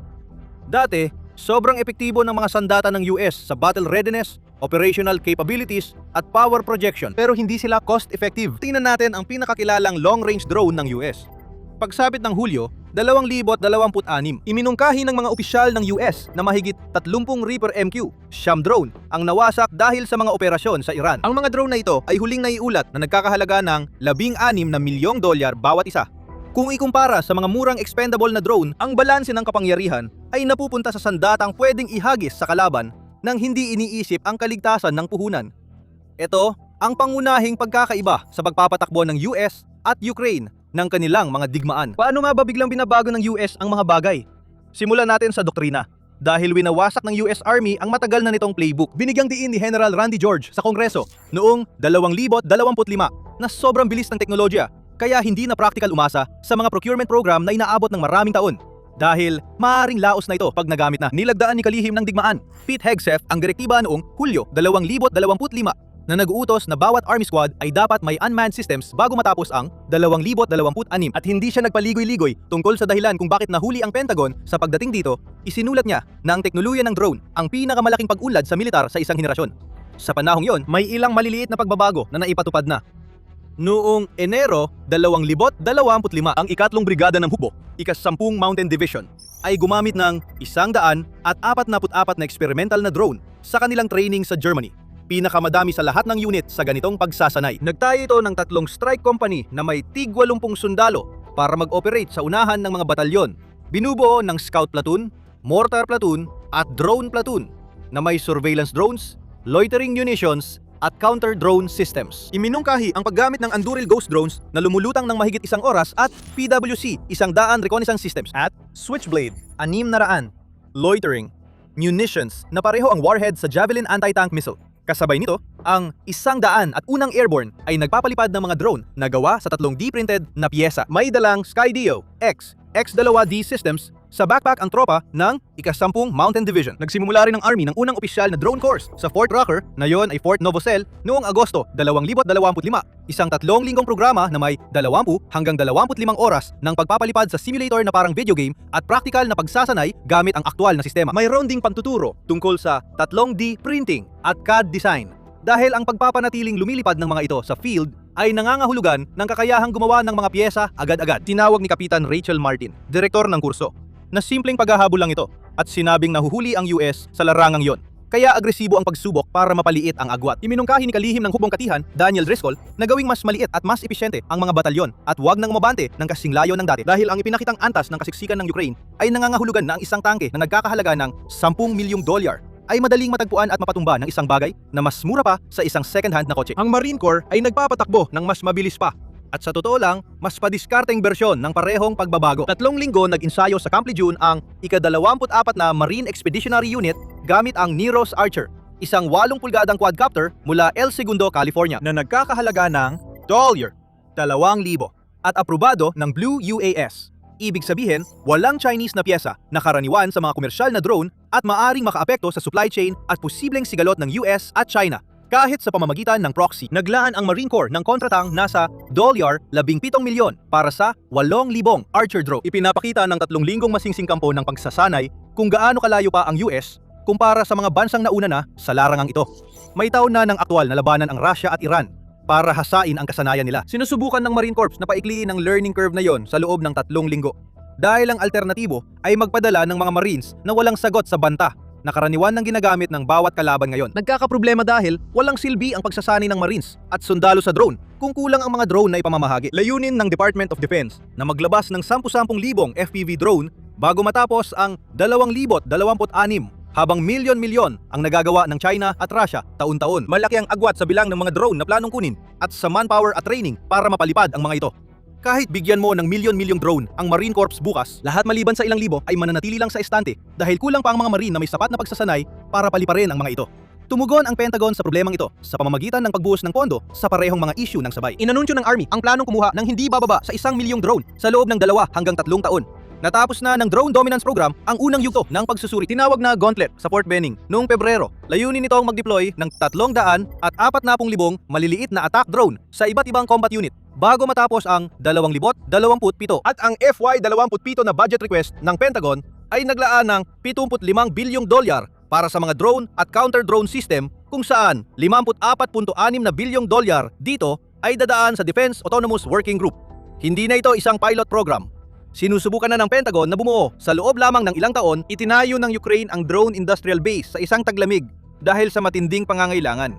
Dati, sobrang epektibo ng mga sandata ng US sa battle readiness, operational capabilities, at power projection, pero hindi sila cost-effective. Tingnan natin ang pinakakilalang long-range drone ng US. Pagsapit ng Hulyo 2026, iminungkahi ng mga opisyal ng US na mahigit 30 Reaper MQ, Sham drone, ang nawasak dahil sa mga operasyon sa Iran. Ang mga drone na ito ay huling naiulat na nagkakahalaga ng $16 milyong bawat isa. Kung ikumpara sa mga murang expendable na drone, ang balanse ng kapangyarihan ay napupunta sa sandatang pwedeng ihagis sa kalaban nang hindi iniisip ang kaligtasan ng puhunan. Ito ang pangunahing pagkakaiba sa pagpapatakbo ng US at Ukraine ng kanilang mga digmaan. Paano nga ba biglang binabago ng US ang mga bagay? Simulan natin sa doktrina. Dahil winawasak ng US Army ang matagal na nitong playbook, binigyang diin ni General Randy George sa Kongreso noong 2025 na sobrang bilis ng teknolohiya, kaya hindi na practical umasa sa mga procurement program na inaabot ng maraming taon. Dahil maaaring laos na ito pag nagamit na. Nilagdaan ni kalihim ng digmaan, Pete Hegseth, ang direktiba noong Hulyo 2025 na nag-uutos na bawat Army Squad ay dapat may unmanned systems bago matapos ang 2026 at hindi siya nagpaligoy-ligoy tungkol sa dahilan kung bakit nahuli ang Pentagon sa pagdating dito. Isinulat niya na ang teknolohiya ng drone ang pinakamalaking pag-unlad sa militar sa isang henerasyon. Sa panahong yon, may ilang maliliit na pagbabago na naipatupad na. Noong Enero 2025, ang ikatlong brigada ng Hukbo, ika-10 Mountain Division, ay gumamit ng 144 na experimental na drone sa kanilang training sa Germany. Pinakamadami sa lahat ng unit sa ganitong pagsasanay. Nagtayo ito ng 3 strike company na may tig 80 sundalo para mag-operate sa unahan ng mga batalyon. Binubuo ng scout platoon, mortar platoon at drone platoon na may surveillance drones, loitering munitions at counter-drone systems. Iminungkahi ang paggamit ng Anduril Ghost drones na lumulutang ng mahigit 1 oras at PWC 100 reconnaissance systems at Switchblade 600, loitering, munitions na pareho ang warhead sa Javelin anti-tank missile. Kasabay nito, ang 100 at unang airborne ay nagpapalipad ng mga drone na gawa sa 3D printed na piyesa. May dalang Skydio X, X2D systems sa backpack ang tropa ng ika-10 Mountain Division. Nagsimula rin ang Army ng unang opisyal na drone course sa Fort Rucker, na yon ay Fort Novosel, noong Agosto 2025. Isang 3 linggong programa na may 20 hanggang 25 oras ng pagpapalipad sa simulator na parang video game at practical na pagsasanay gamit ang aktwal na sistema. Mayroon ding pantuturo tungkol sa 3D printing at CAD design. Dahil ang pagpapanatiling lumilipad ng mga ito sa field ay nangangahulugan ng kakayahang gumawa ng mga piyesa agad-agad. Tinawag ni Kapitan Rachel Martin, direktor ng kurso, na simpleng paghahabol lang ito at sinabing nahuhuli ang US sa larangang yon. Kaya agresibo ang pagsubok para mapaliit ang agwat. Iminungkahi ni kalihim ng hubong katihan, Daniel Driscoll, na gawing mas maliit at mas episyente ang mga batalyon at huwag nang umabante ng kasing layo ng dati, dahil ang ipinakitang antas ng kasiksikan ng Ukraine ay nangangahulugan na ang isang tangke na nagkakahalaga ng $10 milyong ay madaling matagpuan at mapatumba ng isang bagay na mas mura pa sa isang second-hand na kotse. Ang Marine Corps ay nagpapatakbo ng mas mabilis pa. At sa totoo lang, mas padiskarteng bersyon ng parehong pagbabago. 3 linggo nag-insayo sa Camp Lejeune ang ika-24 na Marine Expeditionary Unit gamit ang Neros Archer, isang 8 pulgadang quadcopter mula El Segundo, California, na nagkakahalaga ng $2,000 at aprobado ng Blue UAS. Ibig sabihin, walang Chinese na piyesa na karaniwan sa mga komersyal na drone at maaring makaapekto sa supply chain at posibleng sigalot ng US at China. Kahit sa pamamagitan ng proxy, naglaan ang Marine Corps ng kontratang nasa $17 milyon para sa 8,000 Archer drone. Ipinapakita ng 3 linggong masingsing kampo ng pagsasanay kung gaano kalayo pa ang US kumpara sa mga bansang nauna na sa larangang ito. May taon na ng aktwal na labanan ang Russia at Iran para hasain ang kasanayan nila. Sinusubukan ng Marine Corps na paikliin ang learning curve na yon sa loob ng 3 linggo. Dahil ang alternatibo ay magpadala ng mga Marines na walang sagot sa banta na karaniwan ng ginagamit ng bawat kalaban ngayon. Nagkakaproblema dahil walang silbi ang pagsasanay ng Marines at sundalo sa drone kung kulang ang mga drone na ipamamahagi. Layunin ng Department of Defense na maglabas ng 10,000 FPV drone bago matapos ang 2026, habang milyon-milyon ang nagagawa ng China at Russia taon-taon. Malaki ang agwat sa bilang ng mga drone na planong kunin at sa manpower at training para mapalipad ang mga ito. Kahit bigyan mo ng milyon-milyong drone ang Marine Corps bukas, lahat maliban sa ilang libo ay mananatili lang sa estante dahil kulang pa ang mga Marine na may sapat na pagsasanay para paliparin ang mga ito. Tumugon ang Pentagon sa problemang ito sa pamamagitan ng pagbuhos ng pondo sa parehong mga issue ng sabay. Inanunsyo ng Army ang planong kumuha ng hindi bababa sa 1 milyong drone sa loob ng 2 hanggang 3 taon. Natapos na ng Drone Dominance Program ang unang yugto ng pagsusuri. Tinawag na Gauntlet sa Fort Benning noong Pebrero. Layunin nitong mag-deploy ng 340,000 maliliit na attack drone sa iba't ibang combat unit bago matapos ang 2027 at ang FY27 na budget request ng Pentagon ay naglaan ng $75 bilyong para sa mga drone at counter-drone system, kung saan $54.6 bilyong dito ay dadaan sa Defense Autonomous Working Group. Hindi na ito isang pilot program. Sinusubukan na ng Pentagon na bumuo sa loob lamang ng ilang taon. Itinayo ng Ukraine ang drone industrial base sa isang taglamig dahil sa matinding pangangailangan.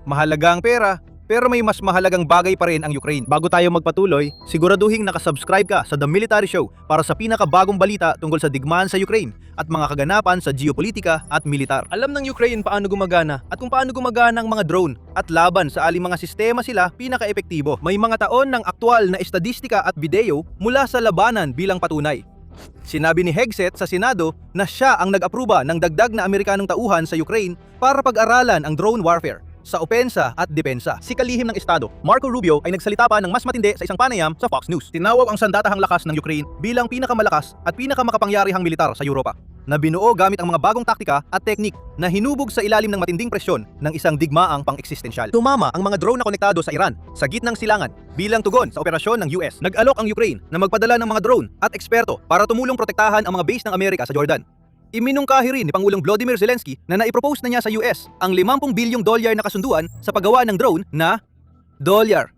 Mahalaga ang pera, pero may mas mahalagang bagay pa rin ang Ukraine. Bago tayo magpatuloy, siguraduhing nakasubscribe ka sa The Military Show para sa pinakabagong balita tungkol sa digmaan sa Ukraine at mga kaganapan sa geopolitika at militar. Alam ng Ukraine paano gumagana at kung paano gumagana ang mga drone at laban sa aling mga sistema sila pinaka-epektibo. May mga taon ng aktwal na estadistika at video mula sa labanan bilang patunay. Sinabi ni Hegseth sa Senado na siya ang nag-aproba ng dagdag na Amerikanong tauhan sa Ukraine para pag-aralan ang drone warfare sa opensa at depensa. Si kalihim ng Estado, Marco Rubio, ay nagsalita pa ng mas matindi sa isang panayam sa Fox News. Tinawag ang sandatahang lakas ng Ukraine bilang pinakamalakas at pinakamakapangyarihang militar sa Europa, na binuo gamit ang mga bagong taktika at teknik na hinubog sa ilalim ng matinding presyon ng isang digmaang pang-eksistensyal. Tumama ang mga drone na konektado sa Iran sa gitnang silangan bilang tugon sa operasyon ng US. Nag-alok ang Ukraine na magpadala ng mga drone at eksperto para tumulong protektahan ang mga base ng Amerika sa Jordan. Iminungkahi rin ni Pangulong Volodymyr Zelensky na naipropose na niya sa US ang $50 bilyong na kasunduan sa paggawa ng drone na $50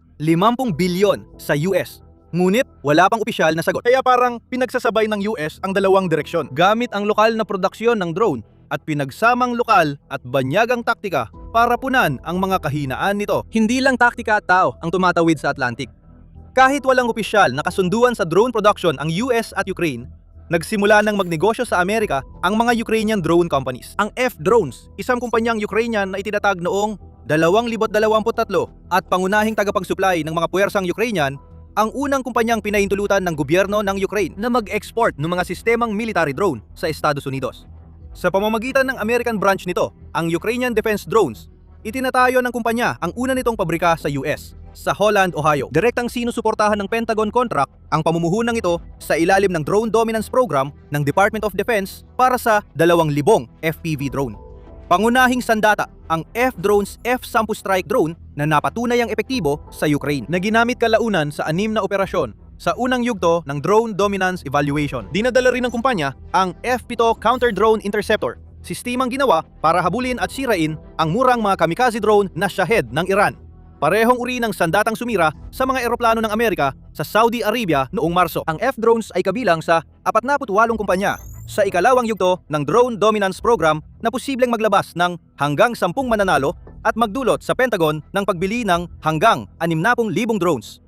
bilyon sa US. Ngunit wala pang opisyal na sagot. Kaya parang pinagsasabay ng US ang dalawang direksyon. Gamit ang lokal na produksyon ng drone at pinagsamang lokal at banyagang taktika para punan ang mga kahinaan nito. Hindi lang taktika at tao ang tumatawid sa Atlantic. Kahit walang opisyal na kasunduan sa drone production ang US at Ukraine, nagsimula ng magnegosyo sa Amerika ang mga Ukrainian drone companies. Ang F-Drones, isang kumpanyang Ukrainian na itinatag noong 2023 at pangunahing tagapagsupply ng mga puwersang Ukrainian, ang unang kumpanyang pinahintulutan ng gobyerno ng Ukraine na mag-export ng mga sistemang military drone sa Estados Unidos. Sa pamamagitan ng American branch nito, ang Ukrainian Defense Drones, itinatayo ng kumpanya ang una nitong pabrika sa US, sa Holland, Ohio. Direktang sinusuportahan ng Pentagon contract ang pamumuhunan ito sa ilalim ng Drone Dominance Program ng Department of Defense para sa 2,000 FPV drone. Pangunahing sandata ang F-Drones F-10 strike drone na napatunay ang epektibo sa Ukraine na ginamit kalaunan sa 6 na operasyon sa unang yugto ng Drone Dominance Evaluation. Dinadala rin ng kumpanya ang F-7 Counter-Drone Interceptor, sistemang ginawa para habulin at sirain ang murang mga kamikaze drone na Shahed ng Iran. Parehong uri ng sandatang sumira sa mga eroplano ng Amerika sa Saudi Arabia noong Marso. Ang F-Drones ay kabilang sa 48 kumpanya sa ikalawang yugto ng Drone Dominance Program na posibleng maglabas ng hanggang 10 mananalo at magdulot sa Pentagon ng pagbili ng hanggang 60,000 drones.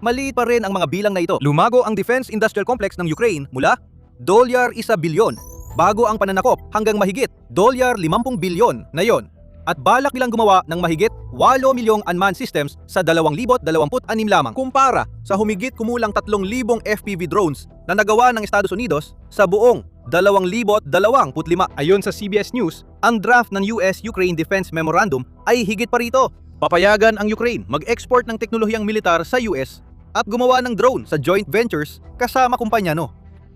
Maliit pa rin ang mga bilang na ito. Lumago ang Defense Industrial Complex ng Ukraine mula $1 bilyon bago ang pananakop hanggang mahigit $50 bilyon na yon. At balak nilang gumawa ng mahigit 8 milyong unmanned systems sa 2026 lamang kumpara sa humigit kumulang 3,000 FPV drones na nagawa ng Estados Unidos sa buong 2025. Ayon sa CBS News, ang draft ng US-Ukraine Defense Memorandum ay higit pa rito. Papayagan ang Ukraine mag-export ng teknolohiyang militar sa US at gumawa ng drone sa joint ventures kasama kumpanyano.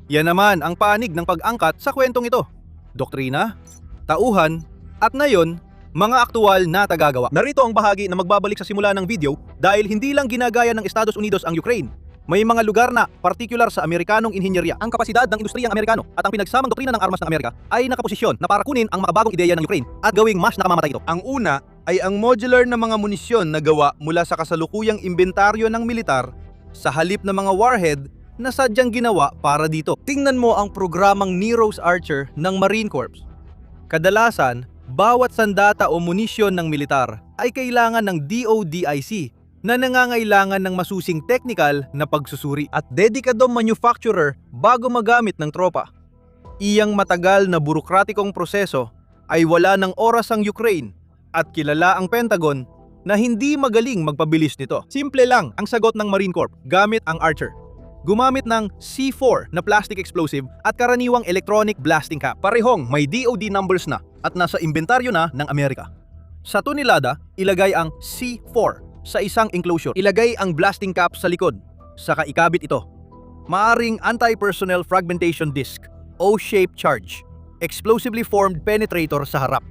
Yan naman ang panig ng pag-angkat sa kwentong ito. Doktrina, tauhan, at ngayon, mga aktual na tagagawa. Narito ang bahagi na magbabalik sa simula ng video dahil hindi lang ginagaya ng Estados Unidos ang Ukraine. May mga lugar na, partikular sa Amerikanong inhinyerya, ang kapasidad ng industriyang Amerikano at ang pinagsamang doktrina ng armas ng Amerika ay nakaposisyon na para kunin ang makabagong ideya ng Ukraine at gawing mas nakamamatay ito. Ang una ay ang modular na mga munisyon na gawa mula sa kasalukuyang imbentaryo ng militar sa halip na mga warhead na sadyang ginawa para dito. Tingnan mo ang programang Nero's Archer ng Marine Corps. Kadalasan, bawat sandata o munisyon ng militar ay kailangan ng DODIC na nangangailangan ng masusing technical na pagsusuri at dedikadong manufacturer bago magamit ng tropa. Iyang matagal na burokratikong proseso ay wala ng oras ang Ukraine at kilala ang Pentagon na hindi magaling magpabilis nito. Simple lang ang sagot ng Marine Corps gamit ang Archer. Gumamit ng C4 na plastic explosive at karaniwang electronic blasting cap. Parehong may DOD numbers na at nasa inventaryo na ng Amerika. Sa tunilada, ilagay ang C4 sa isang enclosure. Ilagay ang blasting cap sa likod, saka ikabit ito. Maaring anti-personnel fragmentation disc, O-shaped charge, explosively formed penetrator sa harap.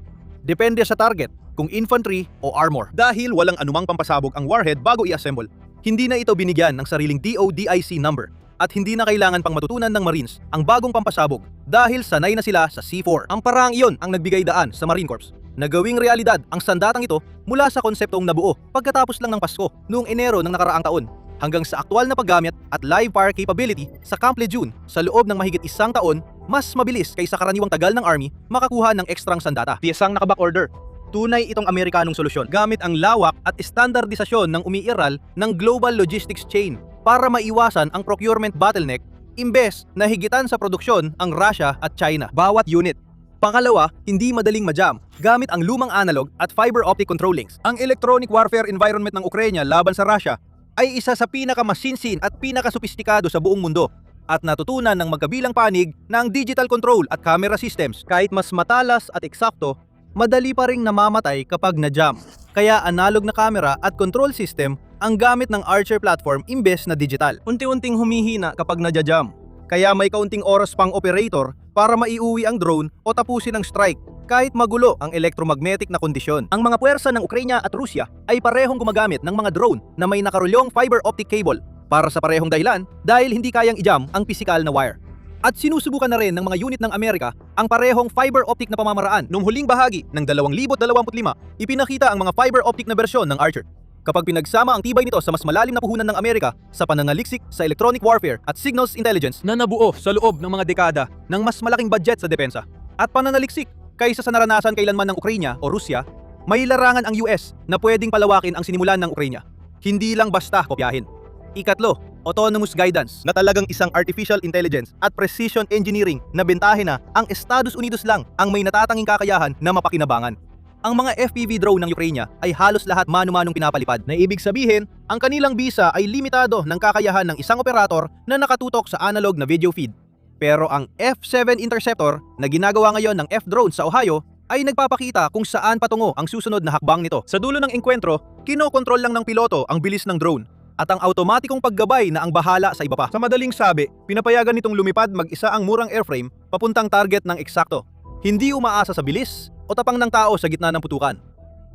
Depende sa target, kung infantry o armor. Dahil walang anumang pampasabog ang warhead bago i-assemble, hindi na ito binigyan ng sariling DODIC number at hindi na kailangan pang matutunan ng Marines ang bagong pampasabog dahil sanay na sila sa C4. Ang paraang iyon ang nagbigay daan sa Marine Corps na gawing realidad ang sandatang ito mula sa konseptong nabuo pagkatapos lang ng Pasko noong Enero ng nakaraang taon hanggang sa aktual na paggamit at live fire capability sa Camp Lejeune sa loob ng mahigit 1 taon, mas mabilis kaysa karaniwang tagal ng Army makakuha ng ekstrang sandata. Piyesang nakaback order. Tunay itong Amerikanong solusyon gamit ang lawak at estandardisasyon ng umiiral ng global logistics chain para maiwasan ang procurement bottleneck imbes na higitan sa produksyon ang Russia at China. Bawat unit. Pangalawa, hindi madaling majam gamit ang lumang analog at fiber optic control links. Ang electronic warfare environment ng Ukraine laban sa Russia ay isa sa pinakamasinsin at pinakasophistikado sa buong mundo at natutunan ng magkabilang panig na ang digital control at camera systems kahit mas matalas at eksakto, madali pa ring namamatay kapag na-jam. Kaya analog na camera at control system ang gamit ng Archer platform imbes na digital. Unti-unting humihina kapag nadja-jam. Kaya may kaunting oras pang operator para maiuwi ang drone o tapusin ang strike kahit magulo ang electromagnetic na kondisyon. Ang mga puwersa ng Ukraine at Rusya ay parehong gumagamit ng mga drone na may nakarulyong fiber optic cable para sa parehong dahilan dahil hindi kayang i-jam ang pisikal na wire. At sinusubukan na rin ng mga unit ng Amerika ang parehong fiber optic na pamamaraan. Noong huling bahagi ng 2025, ipinakita ang mga fiber optic na bersyon ng Archer. Kapag pinagsama ang tibay nito sa mas malalim na puhunan ng Amerika sa pananaliksik sa electronic warfare at signals intelligence na nabuo sa loob ng mga dekada ng mas malaking budget sa depensa at pananaliksik kaysa sa naranasan kailanman ng Ukraine o Rusya, may larangan ang US na pwedeng palawakin ang sinimulan ng Ukraine. Hindi lang basta kopyahin. Ikatlo, autonomous guidance na talagang isang artificial intelligence at precision engineering na bentahe na ang Estados Unidos lang ang may natatanging kakayahan na mapakinabangan. Ang mga FPV drone ng Ukraine ay halos lahat mano-manong pinapalipad, na ibig sabihin, ang kanilang bisa ay limitado ng kakayahan ng isang operator na nakatutok sa analog na video feed. Pero ang F-7 Interceptor na ginagawa ngayon ng F-Drone sa Ohio ay nagpapakita kung saan patungo ang susunod na hakbang nito. Sa dulo ng engkwentro, kinokontrol lang ng piloto ang bilis ng drone at ang automatikong paggabay na ang bahala sa iba pa. Sa madaling sabi, pinapayagan nitong lumipad mag-isa ang murang airframe papuntang target ng eksakto. Hindi umaasa sa bilis o tapang ng tao sa gitna ng putukan.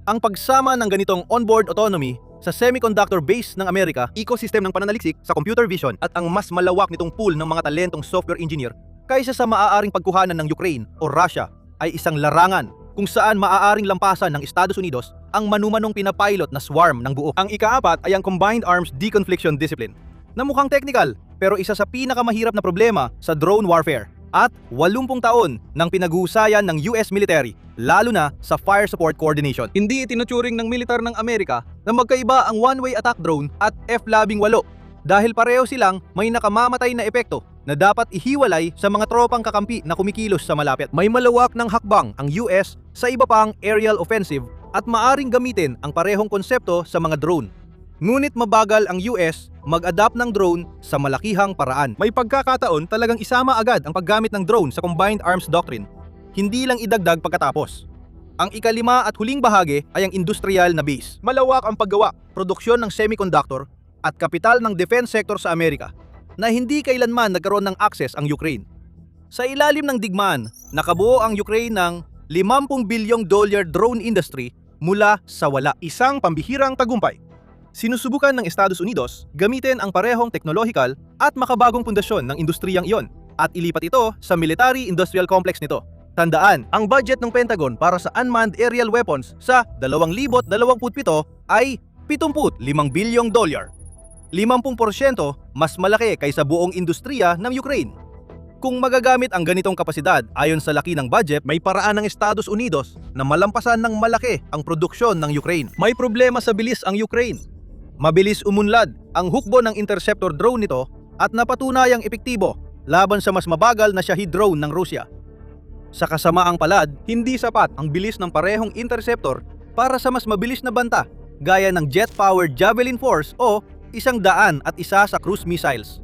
Ang pagsama ng ganitong onboard autonomy sa semiconductor base ng Amerika, ecosystem ng pananaliksik sa computer vision at ang mas malawak nitong pool ng mga talentong software engineer kaysa sa maaaring pagkuhanan ng Ukraine o Russia ay isang larangan kung saan maaaring lampasan ng Estados Unidos ang manumanong pinapilot na swarm ng buo. Ang ika-4 ay ang Combined Arms Deconfliction Discipline na mukhang technical pero isa sa pinakamahirap na problema sa drone warfare at 80 taon ng pinag-uusayan ng US military, lalo na sa fire support coordination. Hindi itinuturing ng militar ng Amerika na magkaiba ang one-way attack drone at F-18 dahil pareho silang may nakamamatay na epekto na dapat ihiwalay sa mga tropang kakampi na kumikilos sa malapit. May malawak ng hakbang ang US sa iba pang aerial offensive at maaring gamitin ang parehong konsepto sa mga drone. Ngunit mabagal ang US mag-adapt ng drone sa malakihang paraan. May pagkakataon talagang isama agad ang paggamit ng drone sa Combined Arms Doctrine. Hindi lang idagdag pagkatapos. Ang ika-5 at huling bahagi ay ang industrial na base. Malawak ang paggawa, produksyon ng semiconductor at kapital ng defense sector sa Amerika na hindi kailanman nagkaroon ng access ang Ukraine. Sa ilalim ng digmaan, nakabuo ang Ukraine ng $50 bilyong drone industry mula sa wala. Isang pambihirang tagumpay. Sinusubukan ng Estados Unidos gamitin ang parehong teknolohikal at makabagong pundasyon ng industriyang iyon at ilipat ito sa military-industrial complex nito. Tandaan, ang budget ng Pentagon para sa unmanned aerial weapons sa 2027 ay $75 bilyong. 50% mas malaki kaysa buong industriya ng Ukraine. Kung magagamit ang ganitong kapasidad ayon sa laki ng budget, may paraan ng Estados Unidos na malampasan ng malaki ang produksyon ng Ukraine. May problema sa bilis ang Ukraine. Mabilis umunlad ang hukbo ng interceptor drone nito at napatunayang epektibo laban sa mas mabagal na Shahed drone ng Rusya. Sa kasamaang palad, hindi sapat ang bilis ng parehong interceptor para sa mas mabilis na banta gaya ng jet-powered Javelin Force o 100 at isa sa cruise missiles.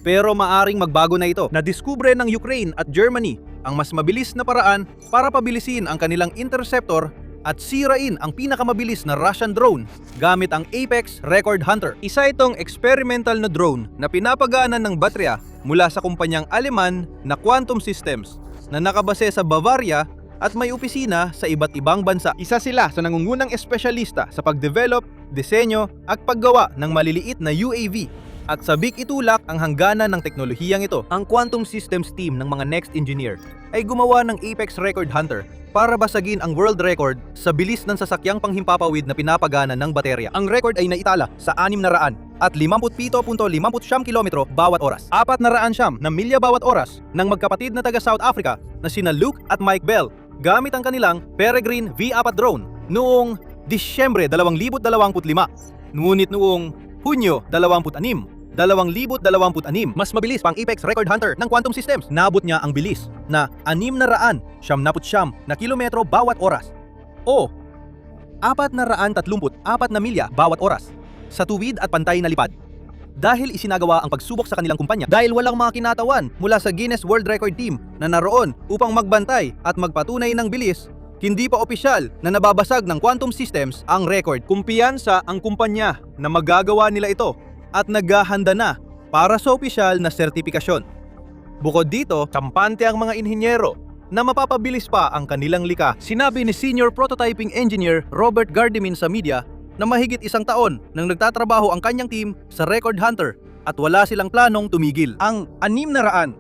Pero maaring magbago na ito. Nadiskubre ng Ukraine at Germany ang mas mabilis na paraan para pabilisin ang kanilang interceptor at sirain ang pinakamabilis na Russian drone gamit ang Apex Record Hunter. Isa itong experimental na drone na pinapagaanan ng baterya mula sa kumpanyang Aleman na Quantum Systems na nakabase sa Bavaria at may opisina sa iba't ibang bansa. Isa sila sa nangungunang espesyalista sa pagdevelop, disenyo at paggawa ng maliliit na UAV at sabik itulak ang hangganan ng teknolohiyang ito. Ang Quantum Systems team ng mga Next Engineer ay gumawa ng Apex Record Hunter para basagin ang world record sa bilis ng sasakyang panghimpapawid na pinapagana ng baterya. Ang record ay naitala sa 600 at 57.50 kilometro bawat oras. 400 na milya bawat oras ng magkapatid na taga South Africa na sina Luke at Mike Bell gamit ang kanilang Peregrine V4 drone noong Disyembre 2025. Ngunit noong Hunyo 2026, mas mabilis pang Apex Record Hunter ng Quantum Systems. Nabot niya ang bilis na 600 na kilometro bawat oras o 434 na milya bawat oras sa tuwid at pantay na lipad. Dahil isinagawa ang pagsubok sa kanilang kumpanya dahil walang mga kinatawan mula sa Guinness World Record team na naroon upang magbantay at magpatunay ng bilis, hindi pa opisyal na nababasag ng Quantum Systems ang record. Kumpiyansa ang kumpanya na magagawa nila ito at naghahanda na para sa opisyal na sertipikasyon. Bukod dito, kampante ang mga inhinyero na mapapabilis pa ang kanilang likha. Sinabi ni Senior Prototyping Engineer Robert Gardimin sa media na mahigit 1 taon nang nagtatrabaho ang kanyang team sa Record Hunter at wala silang planong tumigil. Ang 600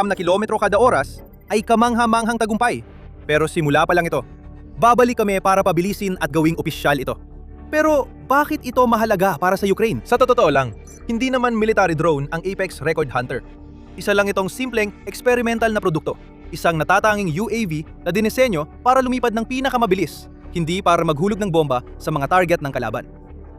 na kilometro kada oras ay kamangha-manghang tagumpay. Pero simula pa lang ito. Babalik kami para pabilisin at gawing opisyal ito. Pero bakit ito mahalaga para sa Ukraine? Sa totoo lang, hindi naman military drone ang Apex Record Hunter. Isa lang itong simpleng experimental na produkto. Isang natatanging UAV na dinisenyo para lumipad ng pinakamabilis, hindi para maghulog ng bomba sa mga target ng kalaban.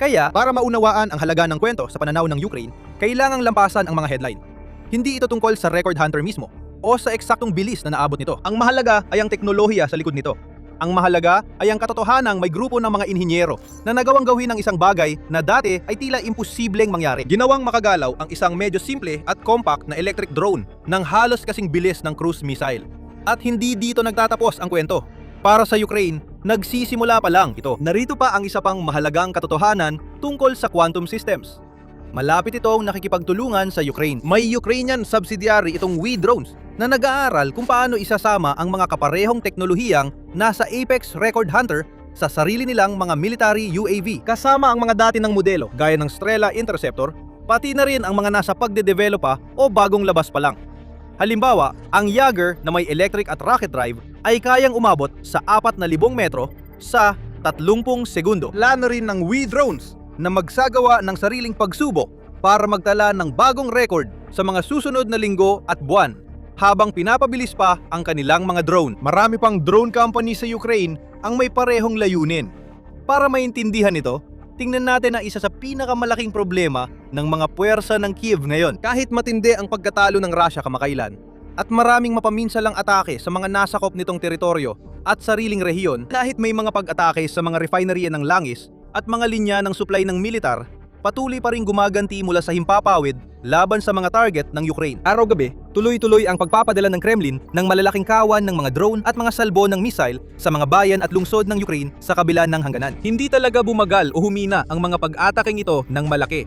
Kaya, para maunawaan ang halaga ng kwento sa pananaw ng Ukraine, kailangang lampasan ang mga headline. Hindi ito tungkol sa Record Hunter mismo o sa eksaktong bilis na naabot nito. Ang mahalaga ay ang teknolohiya sa likod nito. Ang mahalaga ay ang katotohanang may grupo ng mga inhinyero na nagawang gawin ang isang bagay na dati ay tila imposibleng mangyari. Ginawang makagalaw ang isang medyo simple at compact na electric drone ng halos kasing bilis ng cruise missile. At hindi dito nagtatapos ang kwento. Para sa Ukraine, nagsisimula pa lang ito. Narito pa ang isa pang mahalagang katotohanan tungkol sa quantum systems. Malapit itong nakikipagtulungan sa Ukraine. May Ukrainian subsidiary itong We Drones na nag-aaral kung paano isasama ang mga kaparehong teknolohiyang nasa Apex Record Hunter sa sarili nilang mga military UAV. Kasama ang mga dati ng modelo gaya ng Strela Interceptor, pati na rin ang mga nasa pagde-develop pa o bagong labas pa lang. Halimbawa, ang Jaeger na may electric at rocket drive ay kayang umabot sa 4,000 metro sa 30 segundo. Plano rin ng We Drones na magsagawa ng sariling pagsubok para magtala ng bagong record sa mga susunod na linggo at buwan habang pinapabilis pa ang kanilang mga drone. Marami pang drone company sa Ukraine ang may parehong layunin. Para maintindihan ito, tingnan natin ang isa sa pinakamalaking problema ng mga puwersa ng Kiev ngayon. Kahit matindi ang pagkatalo ng Russia kamakailan at maraming mapaminsalang atake sa mga nasakop nitong teritoryo at sariling rehiyon, kahit may mga pag-atake sa mga refinery ng langis at mga linya ng supply ng militar, patuloy pa rin gumaganti mula sa himpapawid laban sa mga target ng Ukraine. Araw-gabi, tuloy-tuloy ang pagpapadala ng Kremlin ng malalaking kawan ng mga drone at mga salbo ng missile sa mga bayan at lungsod ng Ukraine sa kabila ng hangganan. Hindi talaga bumagal o humina ang mga pag-ataking ito ng malaki.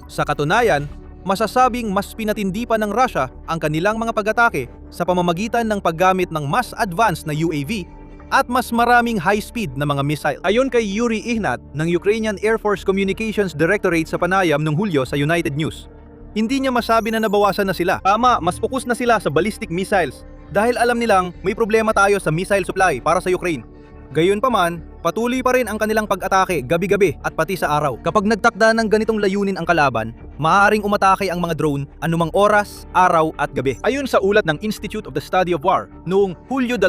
Sa katunayan, masasabing mas pinatindi pa ng Russia ang kanilang mga pag-atake sa pamamagitan ng paggamit ng mas advanced na UAV at mas maraming high-speed na mga missile. Ayon kay Yuri Ihnat ng Ukrainian Air Force Communications Directorate sa panayam noong Hulyo sa United News, hindi niya masabi na nabawasan na sila. Tama, mas focus na sila sa ballistic missiles dahil alam nilang may problema tayo sa missile supply para sa Ukraine. Gayunpaman, patuloy pa rin ang kanilang pag-atake gabi-gabi at pati sa araw. Kapag nagtakda ng ganitong layunin ang kalaban, maaaring umatake ang mga drone anumang oras, araw at gabi. Ayon sa ulat ng Institute of the Study of War, noong Hulyo 2,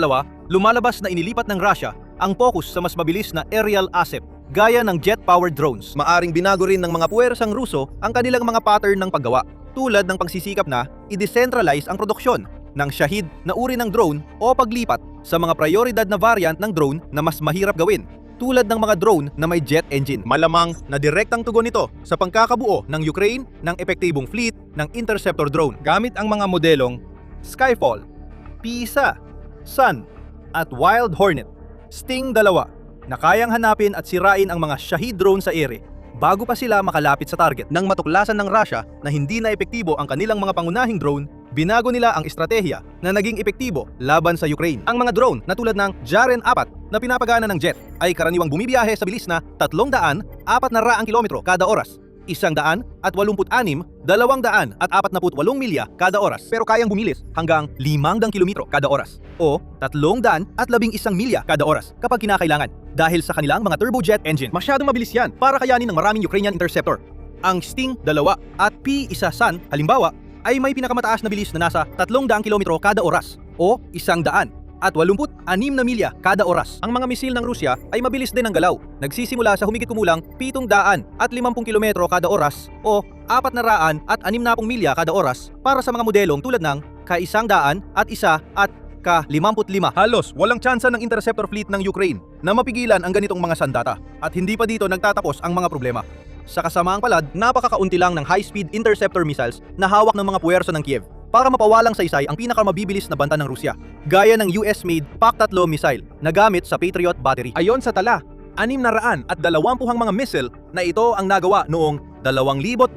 lumalabas na inilipat ng Russia ang focus sa mas mabilis na aerial asset gaya ng jet-powered drones. Maaring binago rin ng mga puwersang Ruso ang kanilang mga pattern ng paggawa, tulad ng pagsisikap na i-decentralize ang produksyon ng Shahid na uri ng drone o paglipat sa mga prioridad na variant ng drone na mas mahirap gawin, tulad ng mga drone na may jet engine. Malamang na direktang tugon nito sa pangkakabuo ng Ukraine ng epektibong fleet ng interceptor drone gamit ang mga modelong Skyfall, Pisa, Sun at Wild Hornet, Sting 2 na kayang hanapin at sirain ang mga Shahid drone sa ere bago pa sila makalapit sa target. Nang matuklasan ng Russia na hindi na epektibo ang kanilang mga pangunahing drone, binago nila ang estratehiya na naging epektibo laban sa Ukraine. Ang mga drone na tulad ng Jaren 4 na pinapagana ng jet ay karaniwang bumibiyahe sa bilis na 300-400 kilometro kada oras, 186, 248 milya kada oras, pero kayang bumilis hanggang 500 kilometro kada oras o 311 milya kada oras kapag kinakailangan dahil sa kanilang mga turbojet engine. Masyadong mabilis yan para kayanin ng maraming Ukrainian interceptor. Ang Sting 2 at P-1 Sun, halimbawa, ay may pinakamataas na bilis na nasa 300 kilometro kada oras o 186 milya kada oras. Ang mga misil ng Rusya ay mabilis din ang galaw. Nagsisimula sa humigit kumulang 750 kilometro kada oras o 460 milya kada oras para sa mga modelong tulad ng Ka-101 at Ka-55. Halos walang tsansa ng interceptor fleet ng Ukraine na mapigilan ang ganitong mga sandata at hindi pa dito nagtatapos ang mga problema. Sa kasamaang palad, napakakaunti lang ng high-speed interceptor missiles na hawak ng mga puwersa ng Kiev para mapawalang saysay ang pinakamabibilis na banta ng Rusya, gaya ng US-made PAC-3 missile na gamit sa Patriot battery. Ayon sa tala, 620 mga missile na ito ang nagawa noong 2025.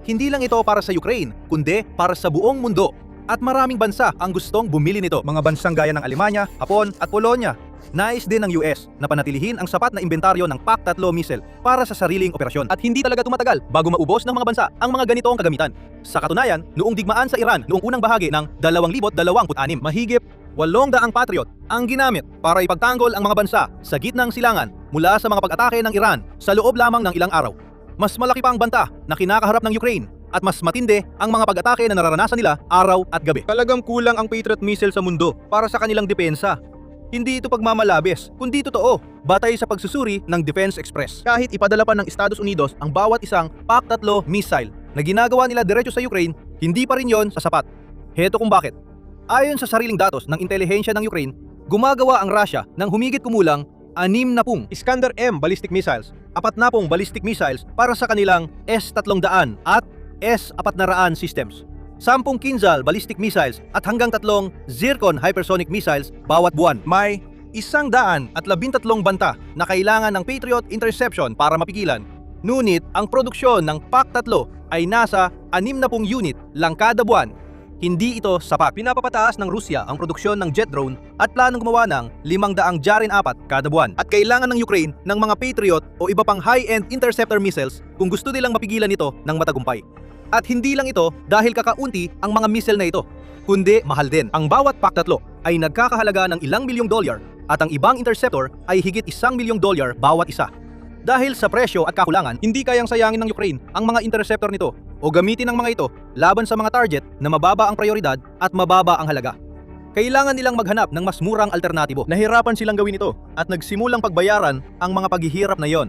Hindi lang ito para sa Ukraine, kundi para sa buong mundo. At maraming bansa ang gustong bumili nito. Mga bansang gaya ng Alemanya, Hapon at Polonya. Nais din ng US na panatilihin ang sapat na inventaryo ng PAC-3 missile para sa sariling operasyon. At hindi talaga tumatagal bago maubos ng mga bansa ang mga ganitong kagamitan. Sa katunayan, noong digmaan sa Iran noong unang bahagi ng 2026, mahigit 800 Patriot ang ginamit para ipagtanggol ang mga bansa sa gitnang silangan mula sa mga pag-atake ng Iran sa loob lamang ng ilang araw. Mas malaki pa ang banta na kinakaharap ng Ukraine at mas matindi ang mga pag-atake na nararanasan nila araw at gabi. Talagang kulang ang Patriot missile sa mundo para sa kanilang depensa. Hindi ito pagmamalabis, kundi totoo, batay sa pagsusuri ng Defense Express. Kahit ipadala pa ng Estados Unidos ang bawat isang PAC-3 missile na ginagawa nila diretso sa Ukraine, hindi pa rin yon sasapat. Heto kung bakit. Ayon sa sariling datos ng intelihensya ng Ukraine, Gumagawa ang Russia ng humigit kumulang 60 Iskander-M ballistic missiles, 40 ballistic missiles para sa kanilang S-300 at S-400 systems, 10 Kinzhal ballistic missiles at hanggang 3 Zircon hypersonic missiles bawat buwan. May 113 banta na kailangan ng Patriot interception para mapigilan. Ngunit ang produksyon ng PAC-3 ay nasa 60 unit lang kada buwan. Hindi ito sapat. Pinapapataas ng Rusya ang produksyon ng jet drone at planong gumawa ng 500 Jarin 4 kada buwan. At kailangan ng Ukraine ng mga Patriot o iba pang high-end interceptor missiles kung gusto nilang mapigilan ito ng matagumpay. At hindi lang ito dahil kakaunti ang mga missile na ito, kundi mahal din. Ang bawat PAC-3 ay nagkakahalaga ng ilang milyong dolyar at ang ibang interceptor ay higit $1 milyong bawat isa. Dahil sa presyo at kakulangan, hindi kayang sayangin ng Ukraine ang mga interceptor nito o gamitin ng mga ito laban sa mga target na mababa ang prioridad at mababa ang halaga. Kailangan nilang maghanap ng mas murang alternatibo. Nahirapan silang gawin ito at nagsimulang pagbayaran ang mga paghihirap na yon.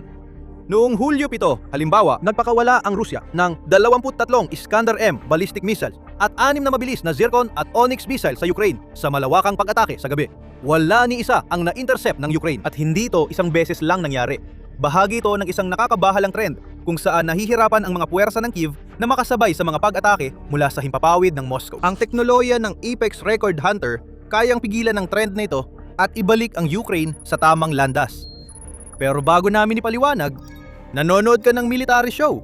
Noong Hulyo 7, halimbawa, nagpakawala ang Rusya ng 23 Iskander-M ballistic missiles at 6 na mabilis na Zircon at Onyx missiles sa Ukraine sa malawakang pag-atake sa gabi. Wala ni isa ang na-intercept ng Ukraine at hindi ito isang beses lang nangyari. Bahagi ito ng isang nakakabahalang trend kung saan nahihirapan ang mga puwersa ng Kyiv na makasabay sa mga pag-atake mula sa himpapawid ng Moscow. Ang teknolohiya ng Apex Record Hunter kayang pigilan ang trend na ito at ibalik ang Ukraine sa tamang landas. Pero bago namin ipaliwanag, nanonood ka ng military show.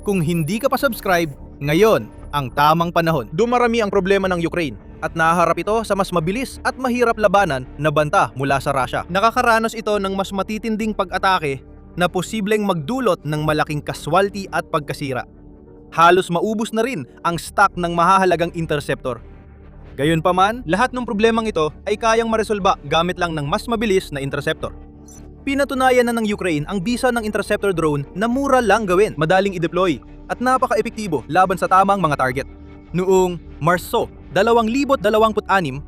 Kung hindi ka pa subscribe, ngayon ang tamang panahon. Dumarami ang problema ng Ukraine at nahaharap ito sa mas mabilis at mahirap labanan na banta mula sa Russia. Nakakaranas ito ng mas matitinding pag-atake na posibleng magdulot ng malaking casualty at pagkasira. Halos maubos na rin ang stock ng mahahalagang interceptor. Gayunpaman, lahat ng problemang ito ay kayang maresolba gamit lang ng mas mabilis na interceptor. Pinatunayan na ng Ukraine ang bisa ng interceptor drone na mura lang gawin, madaling i-deploy at napaka-epektibo laban sa tamang mga target. Noong Marso 2026,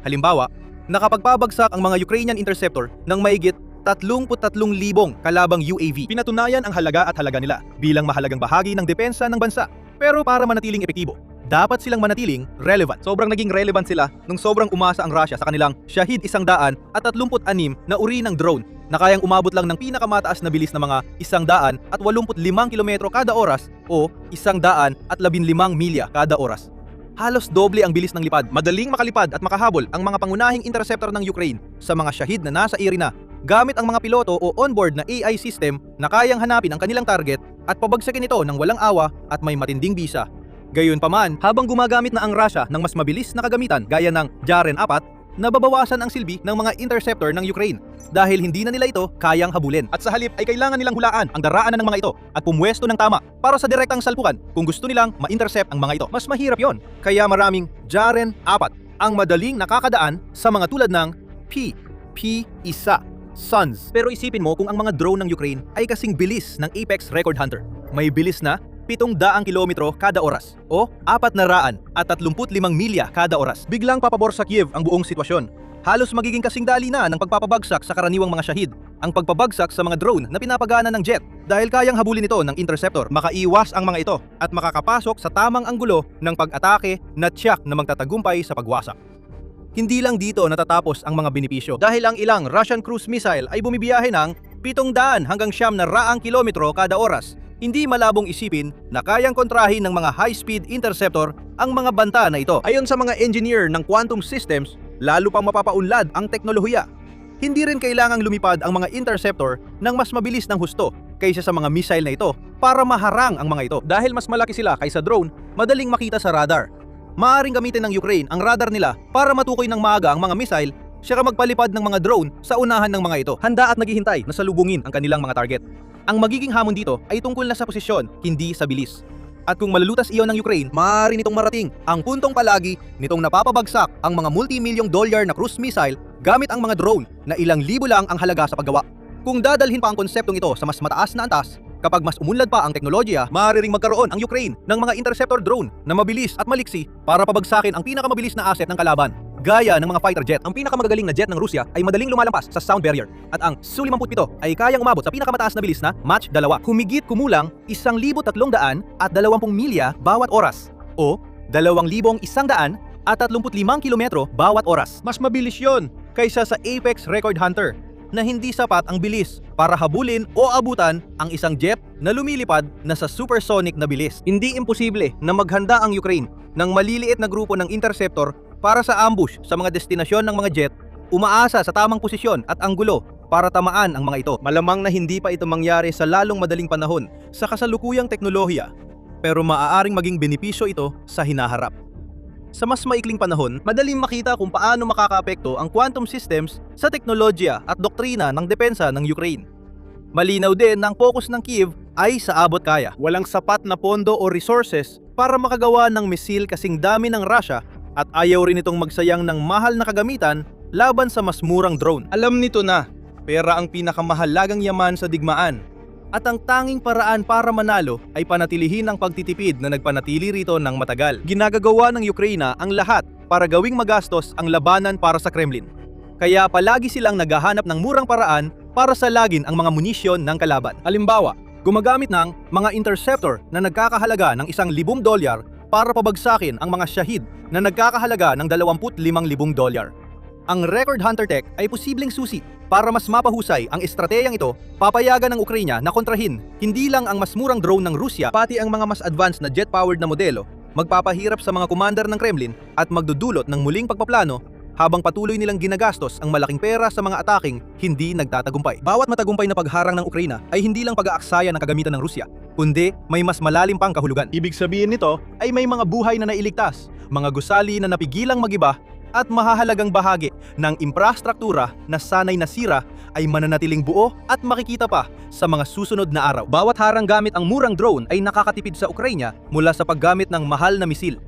halimbawa, nakapagpabagsak ang mga Ukrainian interceptor ng mahigit 33,000 kalabang UAV. Pinatunayan ang halaga at halaga nila bilang mahalagang bahagi ng depensa ng bansa. Pero para manatiling epektibo, dapat silang manatiling relevant. Sobrang naging relevant sila nung sobrang umasa ang Russia sa kanilang Shahid 136 na uri ng drone na kayang umabot lang ng pinakamataas na bilis na mga 185 kilometro kada oras o 115 milya kada oras. Halos doble ang bilis ng lipad. Madaling makalipad at makahabol ang mga pangunahing interceptor ng Ukraine sa mga Shahid na nasa Irina gamit ang mga piloto o onboard na AI system na kayang hanapin ang kanilang target at pabagsakin ito ng walang awa at may matinding bisa. Gayunpaman, habang gumagamit na ang Russia ng mas mabilis na kagamitan gaya ng Jarin 4, nababawasan ang silbi ng mga interceptor ng Ukraine dahil hindi na nila ito kayang habulin. At sa halip ay kailangan nilang hulaan ang daraanan ng mga ito at pumwesto ng tama para sa direktang salpukan kung gusto nilang ma-intercept ang mga ito. Mas mahirap yon, kaya maraming Jarin 4 ang madaling nakakadaan sa mga tulad ng P-1 Suns. Pero isipin mo kung ang mga drone ng Ukraine ay kasing bilis ng Apex Record Hunter. May bilis na 700 kilometro kada oras o 435 milya kada oras. Biglang papabor sa Kiev ang buong sitwasyon. Halos magiging kasing dali na ng pagpapabagsak sa karaniwang mga Shahid ang pagpabagsak sa mga drone na pinapagana ng jet dahil kayang habulin ito ng interceptor. Makaiwas ang mga ito at makakapasok sa tamang anggulo ng pag-atake na tiyak na magtatagumpay sa pagwasak. Hindi lang dito natatapos ang mga benepisyo dahil ang ilang Russian cruise missile ay bumibiyahe ng 700 hanggang 900 kilometro kada oras. Hindi malabong isipin na kayang kontrahin ng mga high-speed interceptor ang mga banta na ito. Ayon sa mga engineer ng quantum systems, lalo pang mapapaunlad ang teknolohiya. Hindi rin kailangang lumipad ang mga interceptor ng mas mabilis ng husto kaysa sa mga missile na ito para maharang ang mga ito. Dahil mas malaki sila kaysa drone, madaling makita sa radar. Maaaring gamitin ng Ukraine ang radar nila para matukoy ng maaga ang mga missile saka magpalipad ng mga drone sa unahan ng mga ito. Handa at naghihintay na salubungin ang kanilang mga target. Ang magiging hamon dito ay tungkol na sa posisyon, hindi sa bilis. At kung malulutas iyon ng Ukraine, maaari nitong marating ang puntong palagi nitong napapabagsak ang mga multi-milyong dolyar na cruise missile gamit ang mga drone na ilang libo lang ang halaga sa paggawa. Kung dadalhin pa ang konseptong ito sa mas mataas na antas, kapag mas umunlad pa ang teknolohiya, maaari ring magkaroon ang Ukraine ng mga interceptor drone na mabilis at maliksi para pabagsakin ang pinakamabilis na asset ng kalaban, gaya ng mga fighter jet. Ang pinakamagagaling na jet ng Rusya ay madaling lumalampas sa sound barrier at ang Su-57 ay kayang umabot sa pinakamataas na bilis na Mach 2. Humigit kumulang 1,320 milya bawat oras o 2,135 kilometro bawat oras. Mas mabilis yon kaysa sa Apex Record Hunter na hindi sapat ang bilis para habulin o abutan ang isang jet na lumilipad na sa supersonic na bilis. Hindi imposible na maghanda ang Ukraine ng maliliit na grupo ng interceptor para sa ambush sa mga destinasyon ng mga jet, umaasa sa tamang posisyon at anggulo para tamaan ang mga ito. Malamang na hindi pa ito mangyari sa lalong madaling panahon sa kasalukuyang teknolohiya, pero maaaring maging benepisyo ito sa hinaharap. Sa mas maikling panahon, madaling makita kung paano makakaapekto ang quantum systems sa teknolohiya at doktrina ng depensa ng Ukraine. Malinaw din na ang focus ng Kyiv ay sa abot kaya. Walang sapat na pondo o resources para makagawa ng misil kasing dami ng Russia at ayaw rin itong magsayang ng mahal na kagamitan laban sa mas murang drone. Alam nito na, pera ang pinakamahalagang yaman sa digmaan. At ang tanging paraan para manalo ay panatilihin ang pagtitipid na nagpanatili rito ng matagal. Ginagagawa ng Ukraine ang lahat para gawing magastos ang labanan para sa Kremlin. Kaya palagi silang naghahanap ng murang paraan para salagin ang mga munisyon ng kalaban. Halimbawa, gumagamit ng mga interceptor na nagkakahalaga ng $1,000 para pabagsakin ang mga Shahid na nagkakahalaga ng $25,000. Ang Record Hunter Tech ay posibleng susi para mas mapahusay ang estratehiyang ito. Papayagan ng Ukraine na kontrahin hindi lang ang mas murang drone ng Rusya, pati ang mga mas advanced na jet-powered na modelo, magpapahirap sa mga commander ng Kremlin at magdudulot ng muling pagpaplano habang patuloy nilang ginagastos ang malaking pera sa mga ataking hindi nagtatagumpay. Bawat matagumpay na pagharang ng Ukraine ay hindi lang pag-aaksaya ng kagamitan ng Rusya, kundi may mas malalim pang kahulugan. Ibig sabihin nito ay may mga buhay na nailigtas, mga gusali na napigilang magiba, at mahahalagang bahagi ng infrastruktura na sanay nasira ay mananatiling buo at makikita pa sa mga susunod na araw. Bawat harang gamit ang murang drone ay nakakatipid sa Ukraine mula sa paggamit ng mahal na misil.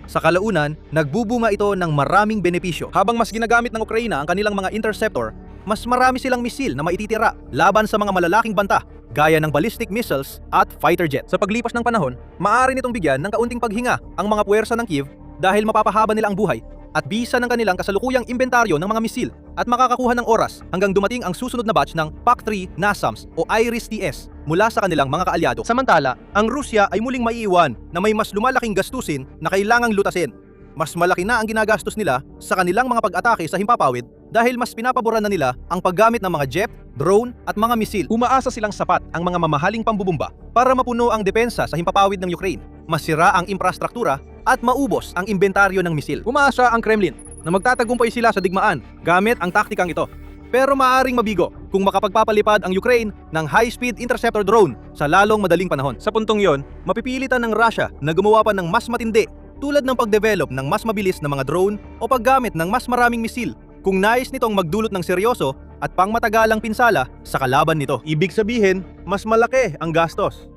Sa kalaunan, nagbubunga ito ng maraming benepisyo. Habang mas ginagamit ng Ukraine ang kanilang mga interceptor, mas marami silang misil na maititira laban sa mga malalaking banta gaya ng ballistic missiles at fighter jet. Sa paglipas ng panahon, maaari nitong bigyan ng kaunting paghinga ang mga puwersa ng Kyiv dahil mapapahaba nila ang buhay at bisa ng kanilang kasalukuyang inventaryo ng mga misil at makakakuha ng oras hanggang dumating ang susunod na batch ng PAC-3 NASAMS o IRIS-TS mula sa kanilang mga kaalyado. Samantala, ang Rusya ay muling maiiwan na may mas lumalaking gastusin na kailangang lutasin. Mas malaki na ang ginagastos nila sa kanilang mga pag-atake sa himpapawid dahil mas pinapaboran na nila ang paggamit ng mga jet, drone at mga misil. Umaasa silang sapat ang mga mamahaling pambubumba para mapuno ang depensa sa himpapawid ng Ukraine, masira ang infrastruktura at maubos ang inventaryo ng misil. Umaasa ang Kremlin na magtatagumpay sila sa digmaan gamit ang taktikang ito. Pero maaaring mabigo kung makapagpapalipad ang Ukraine ng high-speed interceptor drone sa lalong madaling panahon. Sa puntong yon, mapipilitan ng Russia na gumawa pa ng mas matindi tulad ng pagdevelop ng mas mabilis na mga drone o paggamit ng mas maraming misil kung nais nitong magdulot ng seryoso at pangmatagalang pinsala sa kalaban nito. Ibig sabihin, mas malaki ang gastos.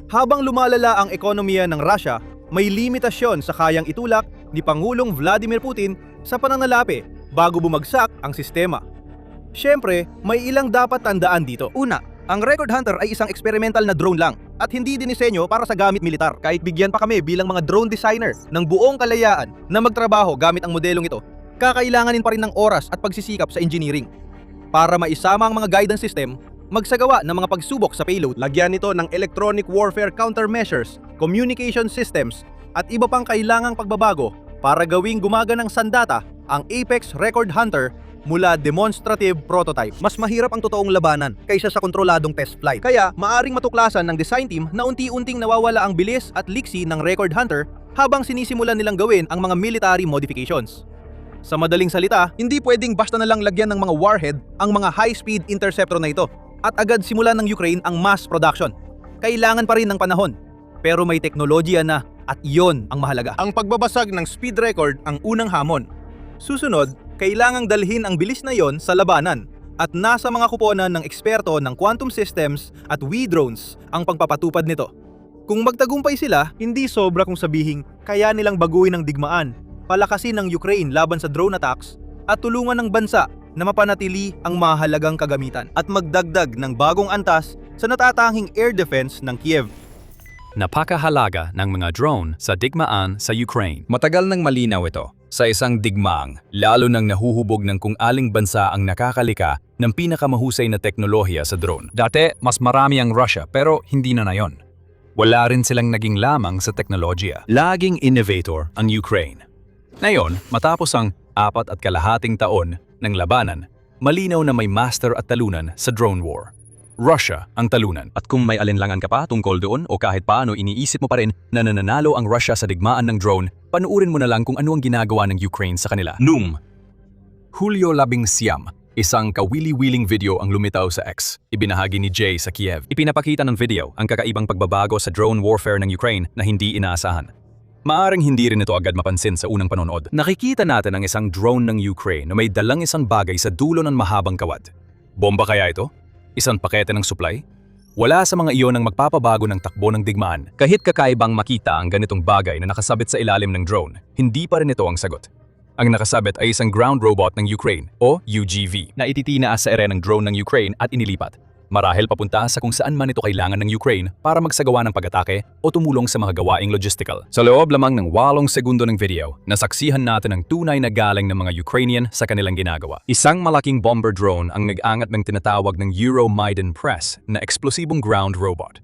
Habang lumalala ang ekonomiya ng Russia, may limitasyon sa kayang itulak ni Pangulong Vladimir Putin sa pananalapi bago bumagsak ang sistema. Siyempre, may ilang dapat tandaan dito. Una, ang Record Hunter ay isang experimental na drone lang at hindi dinisenyo para sa gamit militar. Kahit bigyan pa kami bilang mga drone designer ng buong kalayaan na magtrabaho gamit ang modelong ito, kakailanganin pa rin ng oras at pagsisikap sa engineering. Para maisama ang mga guidance system, magsagawa ng mga pagsubok sa payload, lagyan nito ng electronic warfare countermeasures, communication systems, at iba pang kailangang pagbabago para gawing gumaganang sandata ang Apex Record Hunter mula demonstrative prototype. Mas mahirap ang totoong labanan kaysa sa kontroladong test flight. Kaya maaring matuklasan ng design team na unti-unting nawawala ang bilis at liksi ng Record Hunter habang sinisimulan nilang gawin ang mga military modifications. Sa madaling salita, hindi pwedeng basta na lang lagyan ng mga warhead ang mga high-speed interceptor na ito at agad simulan ng Ukraine ang mass production. Kailangan pa rin ng panahon, pero may teknolohiya na at iyon ang mahalaga. Ang pagbabasag ng speed record ang unang hamon. Susunod, kailangang dalhin ang bilis na iyon sa labanan at nasa mga kuponan ng eksperto ng quantum systems at WE-drones ang pagpapatupad nito. Kung magtagumpay sila, hindi sobra kung sabihing kaya nilang baguhin ang digmaan, palakasin ng Ukraine laban sa drone attacks at tulungan ng bansa na mapanatili ang mahalagang kagamitan at magdagdag ng bagong antas sa natatanging air defense ng Kiev. Napakahalaga ng mga drone sa digmaan sa Ukraine. Matagal nang malinaw ito sa isang digmaang, lalo nang nahuhubog ng kung aling bansa ang nakakalika ng pinakamahusay na teknolohiya sa drone. Dati, mas marami ang Russia pero hindi na yon. Wala rin silang naging lamang sa teknolohiya. Laging innovator ang Ukraine. Ngayon, matapos ang 4.5 taon ng labanan, malinaw na may master at talunan sa drone war. Russia ang talunan. At kung may alinlangan ka pa tungkol doon o kahit paano iniisip mo pa rin na nananalo ang Russia sa digmaan ng drone, panuurin mo na lang kung ano ang ginagawa ng Ukraine sa kanila. Noong Hulyo 19, isang kawili-wiling video ang lumitaw sa X. Ibinahagi ni Jay sa Kiev. Ipinapakita ng video ang kakaibang pagbabago sa drone warfare ng Ukraine na hindi inaasahan. Maaring hindi rin ito agad mapansin sa unang panonood. Nakikita natin ang isang drone ng Ukraine na may dalang isang bagay sa dulo ng mahabang kawad. Bomba kaya ito? Isang pakete ng supply? Wala sa mga iyon ang magpapabago ng takbo ng digmaan. Kahit kakaibang makita ang ganitong bagay na nakasabit sa ilalim ng drone, hindi pa rin ito ang sagot. Ang nakasabit ay isang ground robot ng Ukraine o UGV na ititinaas sa ere ng drone ng Ukraine at inilipat. Marahil papunta sa kung saan man ito kailangan ng Ukraine para magsagawa ng pag-atake o tumulong sa mga gawaing logistical. Sa loob lamang ng 8 segundo ng video, nasaksihan natin ang tunay na galing ng mga Ukrainian sa kanilang ginagawa. Isang malaking bomber drone ang nag-angat ng tinatawag ng Euromaidan Press na eksplosibong ground robot.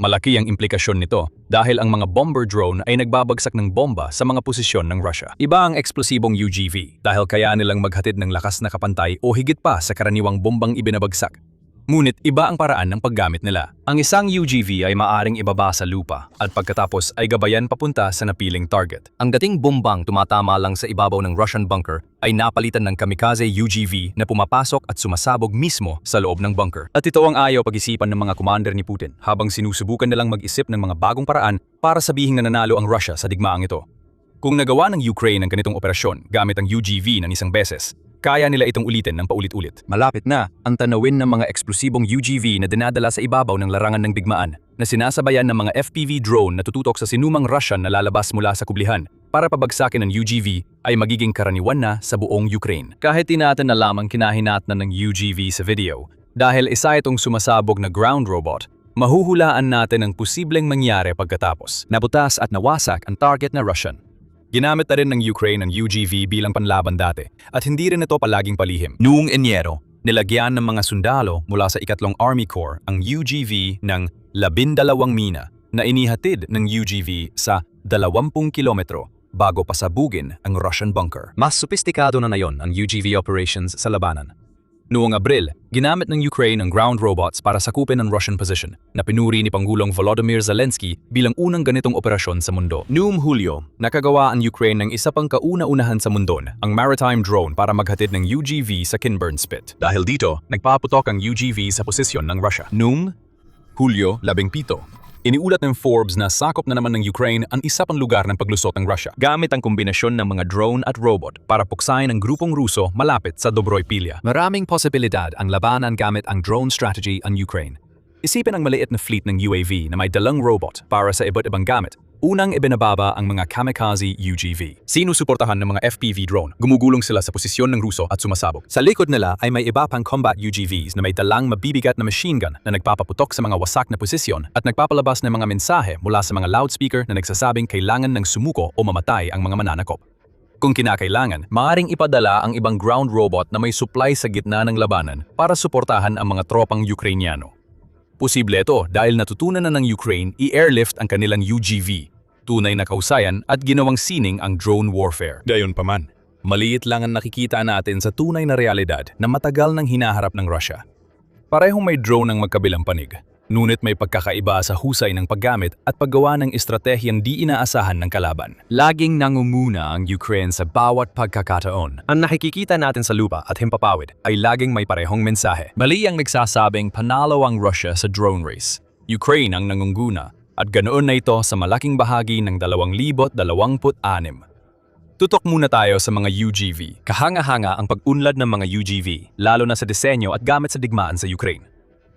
Malaki ang implikasyon nito dahil ang mga bomber drone ay nagbabagsak ng bomba sa mga posisyon ng Russia. Iba ang eksplosibong UGV dahil kaya nilang maghatid ng lakas na kapantay o higit pa sa karaniwang bombang ibinabagsak. Ngunit iba ang paraan ng paggamit nila. Ang isang UGV ay maaring ibaba sa lupa at pagkatapos ay gabayan papunta sa napiling target. Ang dating bombang tumatama lang sa ibabaw ng Russian bunker ay napalitan ng kamikaze UGV na pumapasok at sumasabog mismo sa loob ng bunker. At ito ang ayaw pag-isipan ng mga commander ni Putin habang sinusubukan nilang mag-isip ng mga bagong paraan para sabihing nananalo ang Russia sa digmaang ito. Kung nagawa ng Ukraine ang ganitong operasyon gamit ang UGV ng isang beses, kaya nila itong ulitin ng paulit-ulit. Malapit na ang tanawin ng mga eksplosibong UGV na dinadala sa ibabaw ng larangan ng digmaan na sinasabayan ng mga FPV drone na tututok sa sinumang Russian na lalabas mula sa kublihan para pabagsakin ng UGV ay magiging karaniwan na sa buong Ukraine. Kahit di natin na lamang kinahinatnan ng UGV sa video, dahil isa itong sumasabog na ground robot, mahuhulaan natin ang posibleng mangyari pagkatapos. Nabutas at nawasak ang target na Russian. Ginamit na rin ng Ukraine ang UGV bilang panlaban dati at hindi rin ito palaging palihim. Noong Enyero, nilagyan ng mga sundalo mula sa 2nd Army Corps ang UGV ng 12 mina na inihatid ng UGV sa 20 kilometro bago pasabugin ang Russian bunker. Mas sopistikado na ngayon ang UGV operations sa labanan. Noong Abril, ginamit ng Ukraine ang ground robots para sakupin ang Russian position na pinuri ni Pangulong Volodymyr Zelensky bilang unang ganitong operasyon sa mundo. Noong Hulyo, nakagawa ang Ukraine ng isa pang kauna-unahan sa mundo, ang maritime drone para maghatid ng UGV sa Kinburn Spit. Dahil dito, nagpaputok ang UGV sa posisyon ng Russia. Noong Hulyo 17, iniulat ng Forbes na sakop na naman ng Ukraine ang isa pang lugar ng paglusot ng Russia gamit ang kombinasyon ng mga drone at robot para puksain ang grupong Ruso malapit sa Dobroypilya. Maraming posibilidad ang labanan gamit ang drone strategy ang Ukraine. Isipin ang maliit na fleet ng UAV na may dalang robot para sa iba't ibang gamit. Unang ibinababa ang mga kamikaze UGV. Sinusuportahan ng mga FPV drone. Gumugulong sila sa posisyon ng Ruso at sumasabog. Sa likod nila ay may iba pang combat UGVs na may dalang mabibigat na machine gun na nagpapaputok sa mga wasak na posisyon at nagpapalabas ng mga mensahe mula sa mga loudspeaker na nagsasabing kailangan ng sumuko o mamatay ang mga mananakop. Kung kinakailangan, maaaring ipadala ang ibang ground robot na may supply sa gitna ng labanan para suportahan ang mga tropang Ukrainiano. Posible ito dahil natutunan na ng Ukraine i-airlift ang kanilang UGV. Tunay na kausayan at ginawang sining ang drone warfare. Gayunpaman, maliit lang ang nakikita natin sa tunay na realidad na matagal nang hinaharap ng Russia. Parehong may drone ang magkabilang panig, ngunit may pagkakaiba sa husay ng paggamit at paggawa ng estratehiyang di inaasahan ng kalaban. Laging nangunguna ang Ukraine sa bawat pagkakataon. Ang nakikita natin sa lupa at himpapawid ay laging may parehong mensahe. Mali ang nagsasabing panalo ang Russia sa drone race. Ukraine ang nangunguna. At ganoon na ito sa malaking bahagi ng 2026. Tutok muna tayo sa mga UGV. Kahanga-hanga ang pag-unlad ng mga UGV, lalo na sa disenyo at gamit sa digmaan sa Ukraine.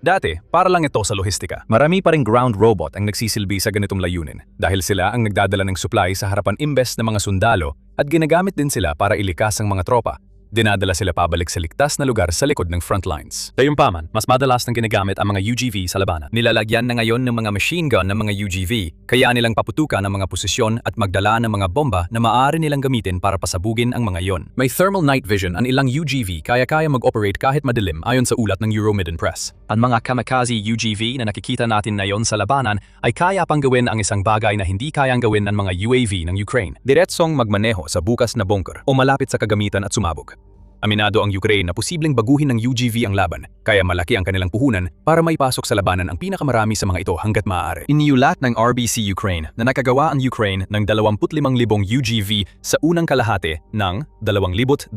Dati, para lang ito sa lohistika. Marami pa ring ground robot ang nagsisilbi sa ganitong layunin dahil sila ang nagdadala ng supply sa harapan imbes ng mga sundalo at ginagamit din sila para ilikas ang mga tropa. Dinadala sila pabalik sa ligtas na lugar sa likod ng front lines. Gayunpaman, mas madalas nang ginagamit ang mga UGV sa labanan. Nilalagyan na ngayon ng mga machine gun ng mga UGV, kaya nilang paputukan ang mga posisyon at magdala ng mga bomba na maaari nilang gamitin para pasabugin ang mga iyon. May thermal night vision ang ilang UGV kaya mag-operate kahit madilim ayon sa ulat ng Euromaidan Press. Ang mga kamikaze UGV na nakikita natin ngayon sa labanan ay kaya pang gawin ang isang bagay na hindi kayang gawin ng mga UAV ng Ukraine. Diretsong magmaneho sa bukas na bunker o malapit sa kagamitan at sumabog. Aminado ang Ukraine na posibleng baguhin ng UGV ang laban, kaya malaki ang kanilang puhunan para maipasok sa labanan ang pinakamarami sa mga ito hanggat maaari. Iniulat ng RBC Ukraine na nakagawa ang Ukraine ng 25,000 UGV sa unang kalahati ng 2026.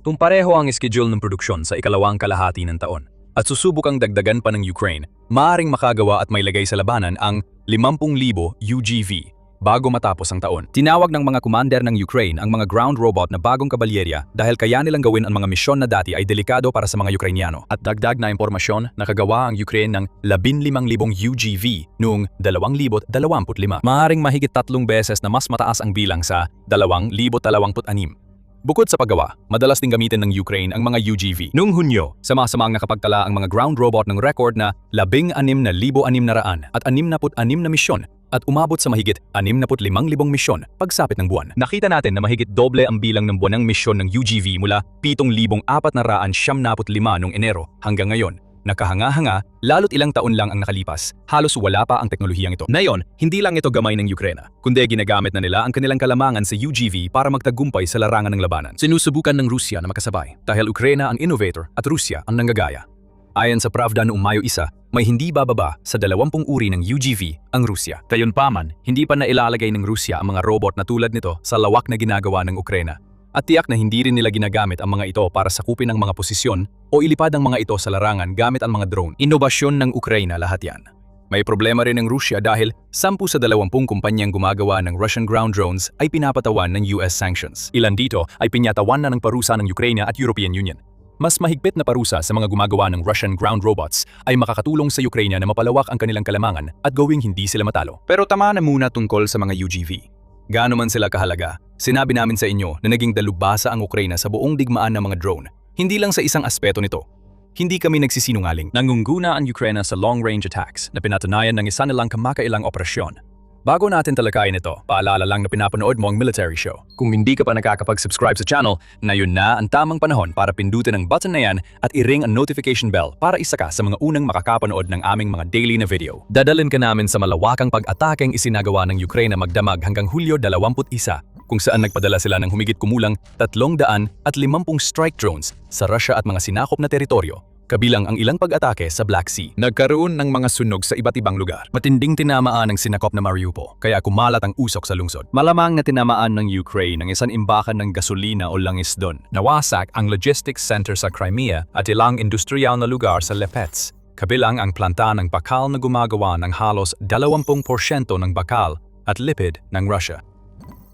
Kung pareho ang schedule ng produksyon sa ikalawang kalahati ng taon at susubukang dagdagan pa ng Ukraine, maaaring makagawa at mailagay sa labanan ang 50,000 UGV bago matapos ang taon. Tinawag ng mga commander ng Ukraine ang mga ground robot na bagong kabalyerya dahil kaya nilang gawin ang mga misyon na dati ay delikado para sa mga Ukrainyano. At dagdag na impormasyon, nakagawa ang Ukraine ng 15,000 UGV noong 2025. Maaaring mahigit 3 beses na mas mataas ang bilang sa 2026. Bukod sa paggawa, madalas ding gamitin ng Ukraine ang mga UGV. Noong Hunyo, sama-samang nakapagtala ang mga ground robot ng record na 16,600 at 66 na misyon at umabot sa mahigit 65,000 misyon pagsapit ng buwan. Nakita natin na mahigit doble ang bilang ng buwanang misyon ng UGV mula 7,475 noong Enero hanggang ngayon. Nakahanga-hanga, lalo't ilang taon lang ang nakalipas, halos wala pa ang teknolohiyang ito. Ngayon, hindi lang ito gamay ng Ukraine, kundi ginagamit na nila ang kanilang kalamangan sa UGV para magtagumpay sa larangan ng labanan. Sinusubukan ng Rusya na makasabay dahil Ukraine ang innovator at Rusya ang nanggagaya. Ayon sa Pravda noong Mayo 1, may hindi bababa sa 20 uri ng UGV ang Rusya. Gayunpaman, hindi pa nailalagay ng Rusya ang mga robot na tulad nito sa lawak na ginagawa ng Ukraine. At tiyak na hindi rin nila ginagamit ang mga ito para sakupin ang mga posisyon o ilipad ang mga ito sa larangan gamit ang mga drone. Inobasyon ng Ukraine lahat yan. May problema rin ng Rusya dahil 10 sa 20 kumpanyang gumagawa ng Russian ground drones ay pinapatawan ng US sanctions. Ilan dito ay pinyatawan na ng parusa ng Ukraine at European Union. Mas mahigpit na parusa sa mga gumagawa ng Russian ground robots ay makakatulong sa Ukraine na mapalawak ang kanilang kalamangan at gawing hindi sila matalo. Pero tama na muna tungkol sa mga UGV. Gaano man sila kahalaga, sinabi namin sa inyo na naging dalubhasa ang Ukraine sa buong digmaan ng mga drone, hindi lang sa isang aspeto nito. Hindi kami nagsisinungaling. Nangunguna ang Ukraine sa long-range attacks na pinatunayan ng isa nilang kamakailang operasyon. Bago natin talakayin ito, paalala lang na pinapanood mo ang military show. Kung hindi ka pa nakakapag-subscribe sa channel, ngayon na ang tamang panahon para pindutin ang button na yan at i-ring ang notification bell para isa ka sa mga unang makakapanood ng aming mga daily na video. Dadalhin ka namin sa malawakang pag-atakeng isinagawa ng Ukraine na magdamag hanggang Hulyo 21, kung saan nagpadala sila ng humigit kumulang 350 strike drones sa Russia at mga sinakop na teritoryo, kabilang ang ilang pag-atake sa Black Sea. Nagkaroon ng mga sunog sa iba't ibang lugar. Matinding tinamaan ang sinakop na Mariupol, kaya kumalat ang usok sa lungsod. Malamang na tinamaan ng Ukraine ang isang imbakan ng gasolina o langis doon. Nawasak ang logistics center sa Crimea at ilang industrial na lugar sa Lipetsk, kabilang ang planta ng bakal na gumagawa ng halos 20% ng bakal at lipid ng Russia.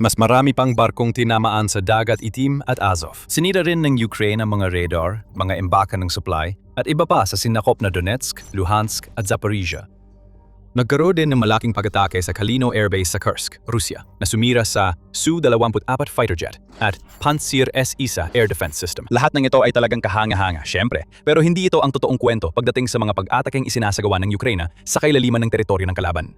Mas marami pang barkong tinamaan sa Dagat Itim at Azov. Sinira rin ng Ukraine ang mga radar, mga embakan ng supply, at iba pa sa sinakop na Donetsk, Luhansk at Zaporizhia. Nagkaroon din ng malaking pag-atake sa Kalino Air Base sa Kursk, Rusya, na sumira sa Su-24 fighter jet at Pantsir S-1 air defense system. Lahat ng ito ay talagang kahanga-hanga, syempre, pero hindi ito ang totoong kwento pagdating sa mga pag-atakeng isinasagawa ng Ukraine sa kailaliman ng teritoryo ng kalaban.